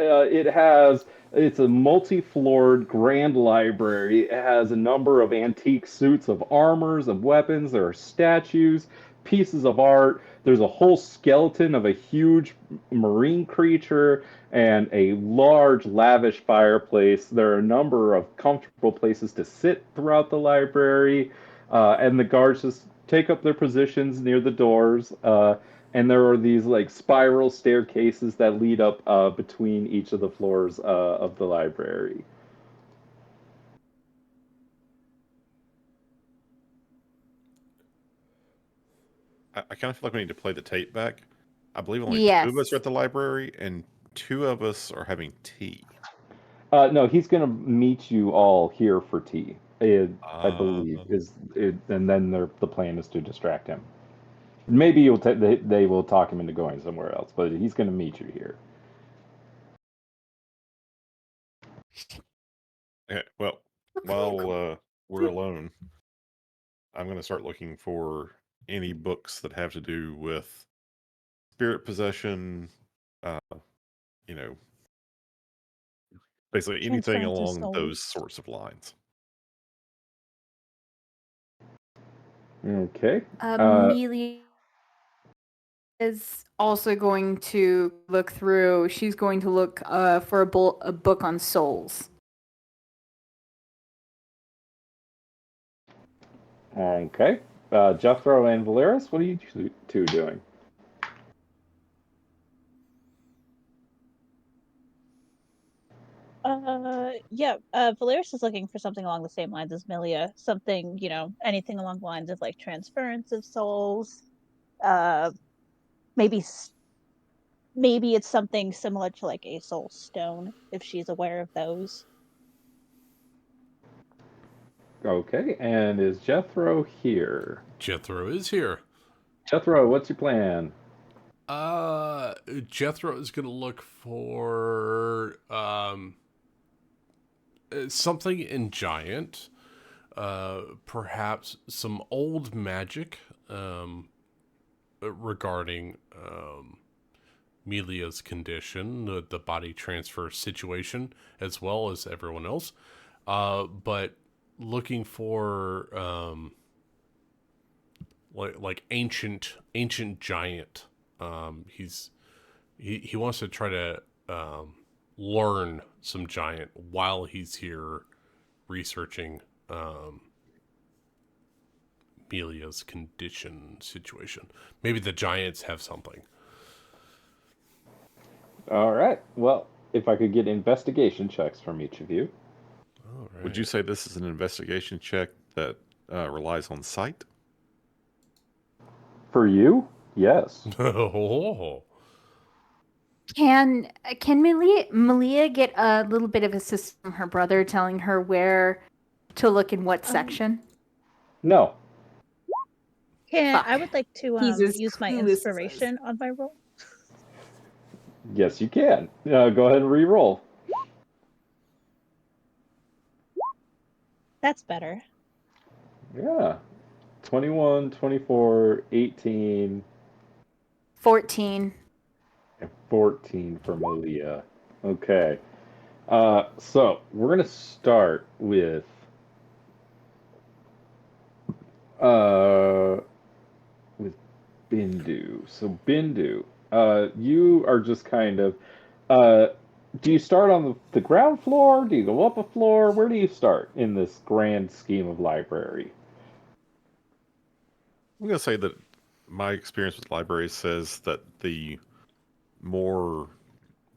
S2: It's a multi-floored grand library. It has a number of antique suits of armors, of weapons. There are statues, pieces of art. There's a whole skeleton of a huge marine creature and a large, lavish fireplace. There are a number of comfortable places to sit throughout the library, and the guards just take up their positions near the doors. And there are these like spiral staircases that lead up between each of the floors of the library.
S6: I kind of feel like we need to play the tape back. I believe only 2 of us are
S9: Yes.
S6: at the library, and 2 of us are having tea.
S2: No, he's going to meet you all here for tea. I believe and then the plan is to distract him. Maybe they will talk him into going somewhere else, but he's going to meet you here.
S6: Okay, well, while we're alone, I'm going to start looking for any books that have to do with spirit possession, you know, basically anything
S8: Transference of
S6: along
S8: souls.
S6: those sorts of lines.
S2: Okay.
S9: Amelia is also going to look through. She's going to look for a book on souls.
S2: Okay. Jethro and Valeris, what are you two doing?
S8: Valeris is looking for something along the same lines as Milia. Something, anything along the lines of like transference of souls. Maybe it's something similar to like a soul stone, if she's aware of those.
S2: Okay, and is Jethro here?
S1: Jethro is here.
S2: Jethro, what's your plan?
S1: Jethro is going to look for something in giant, perhaps some old magic regarding Melia's condition, the body transfer situation, as well as everyone else. But looking for like ancient giant. He wants to try to learn some giant while he's here researching Melia's condition situation. Maybe the giants have something.
S2: All right. Well, if I could get investigation checks from each of you.
S1: All right.
S6: Would you say this is an investigation check that relies on sight?
S2: For you, yes.
S1: Oh.
S9: Can Malia get a little bit of assistance from her brother telling her where to look in what section?
S2: No.
S8: Yeah,
S9: Fuck.
S8: I would like to
S7: He's as
S8: use my
S7: clueless as us.
S8: inspiration on my roll.
S2: Yes, you can. Go ahead and re-roll.
S8: That's better.
S2: Yeah. 21, 24, 18,
S9: 14.
S2: and 14 for Malia. Okay. So we're gonna start with with Bindu. So Bindu, you are just kind of do you start on the ground floor? Do you go up a floor? Where do you start in this grand scheme of library?
S6: I'm going to say that my experience with libraries says that the more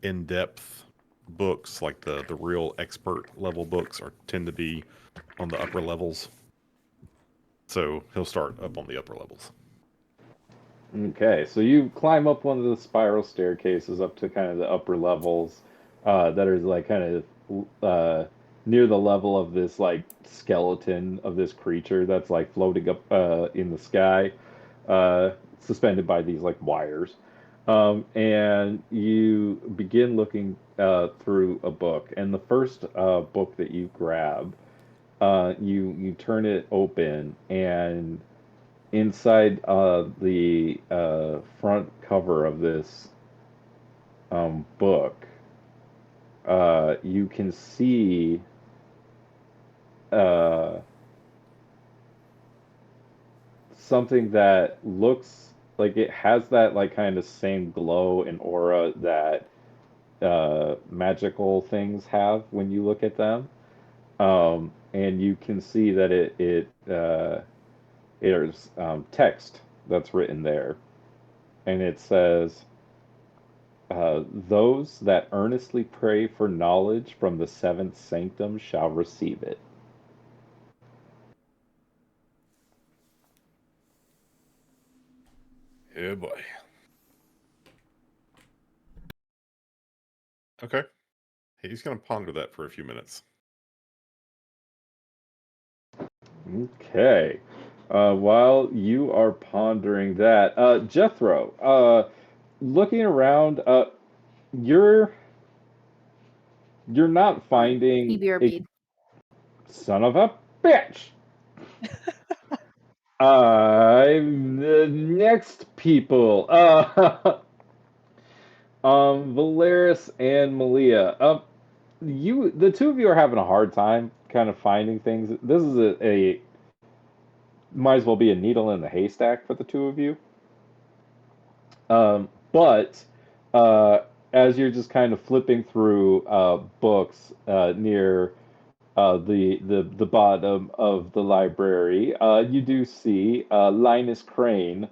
S6: in-depth books, like the real expert level books, tend to be on the upper levels. So he'll start up on the upper levels.
S2: Okay, so you climb up one of the spiral staircases up to kind of the upper levels that are like kind of near the level of this like skeleton of this creature that's like floating up in the sky, suspended by these like wires. And you begin looking through a book, and the first book that you grab, you turn it open, and inside the front cover of this book, you can see uh, something that looks like it has that like kind of same glow and aura that magical things have when you look at them. And you can see that there's text that's written there, and it says, "Those that earnestly pray for knowledge from the seventh sanctum shall receive it."
S6: Yeah, boy. Okay. He's going to ponder that for a few minutes.
S2: Okay. While you are pondering that, Jethro, looking around, you're not finding a
S9: BRB.
S2: son of a bitch. I'm the next people. Valeris and Malia. The two of you are having a hard time kind of finding things. This is a might as well be a needle in the haystack for the two of you. But as you're just kind of flipping through books near the bottom of the library, you do see Linus Crane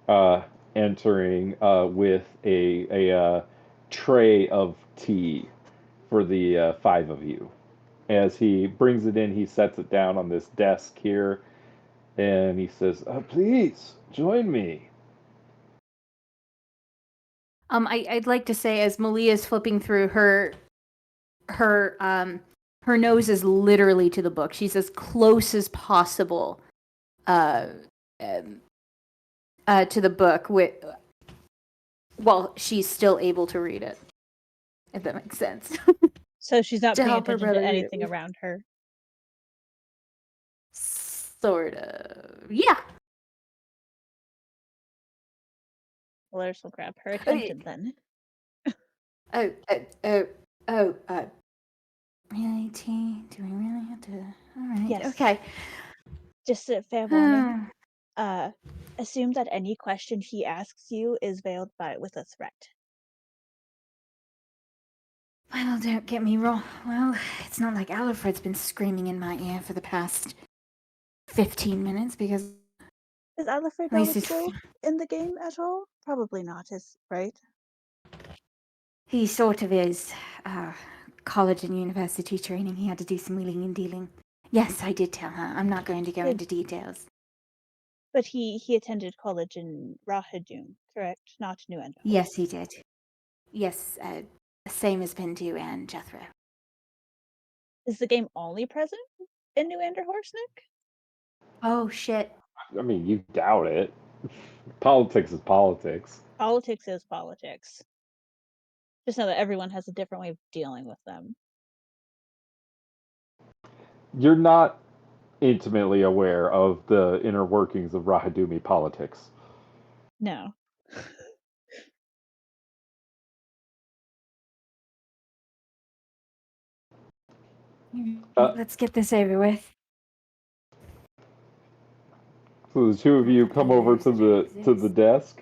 S2: uh, entering with a tray of tea for the five of you. As he brings it in, he sets it down on this desk here, and he says, "Please join me."
S9: I'd like to say, as Malia's flipping through her nose is literally to the book. She's as close as possible, to the book while she's still able to read it. If that makes sense.
S8: So she's not
S9: To
S8: paying
S9: help her
S8: attention to
S9: brother
S8: anything around her.
S9: Sort of. Yeah.
S8: Valeris will grab her attention then.
S9: Oh, really, T? Do we really have to? All right.
S8: Yes.
S9: Okay.
S8: Just a fair warning. Assume that any question he asks you is veiled with a threat.
S9: Well, don't get me wrong. Well, it's not like Alfred's been screaming in my ear for the past 15 minutes because...
S8: Is Alfred still in the game at all? Probably not, right?
S9: He sort of is. College and university training, he had to do some wheeling and dealing. Yes, I did tell her. I'm not going to go into details.
S8: But he attended college in Rahadum, correct? Not New End.
S9: Yes, he did. Yes, same as Pindu and Jethro.
S8: Is the game only present in New Ender Nick?
S9: Oh, shit.
S2: I mean, you doubt it. Politics is politics.
S8: Politics is politics. Just know that everyone has a different way of dealing with them.
S2: You're not intimately aware of the inner workings of Rahadumi politics.
S8: No.
S9: Let's get this over with.
S2: So the two of you come over to the desk.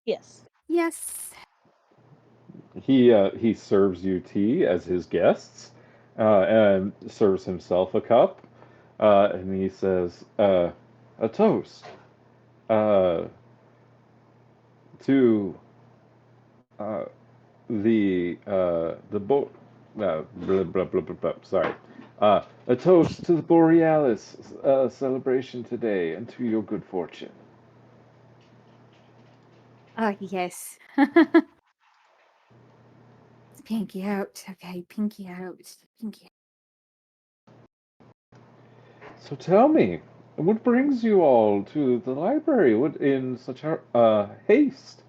S8: Yes.
S9: Yes.
S2: He serves you tea as his guests, and serves himself a cup, and he says, "A toast, to the blah, blah, blah, blah, blah, sorry, a toast to the Borealis celebration today, and to your good fortune."
S9: Oh, yes. Pinky out. Okay, pinky out. Pinky out.
S2: So tell me, what brings you all to the library? What in such haste?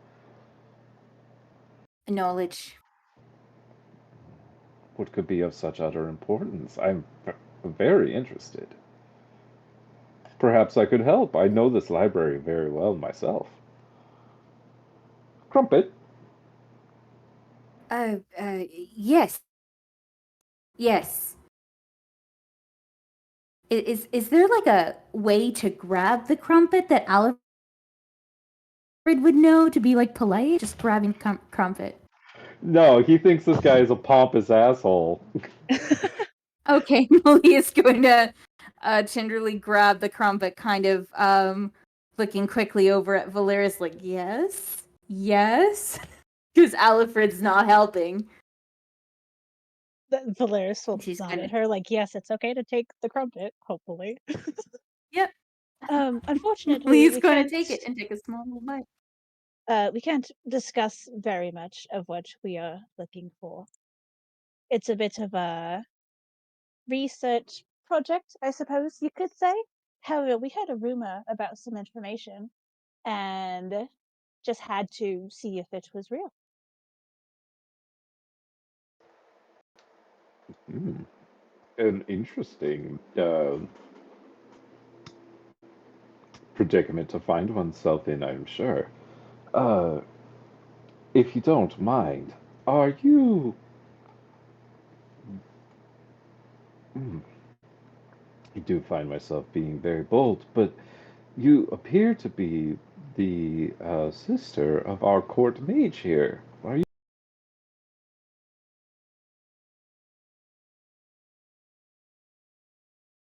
S9: Knowledge.
S2: What could be of such utter importance? I'm very interested. Perhaps I could help. I know this library very well myself. Crumpet.
S9: Yes. Yes. Is there like a way to grab the crumpet that Alfred would know to be like polite? Just grabbing crumpet.
S2: No, he thinks this guy is a pompous asshole.
S9: Okay, Malia's going to tenderly grab the crumpet, kind of looking quickly over at Valeris, like, yes, because Alfred's not helping.
S8: Valeris will nod at her, like, yes, it's okay to take the crumpet, hopefully.
S9: Yep.
S8: Unfortunately,
S9: Lee's going to take it and take a small little bite.
S8: We can't discuss very much of what we are looking for. It's a bit of a research project, I suppose you could say. However, we had a rumor about some information and just had to see if it was real.
S2: An interesting predicament to find oneself in, I'm sure. If you don't mind, are you... I do find myself being very bold, but you appear to be the sister of our court mage here.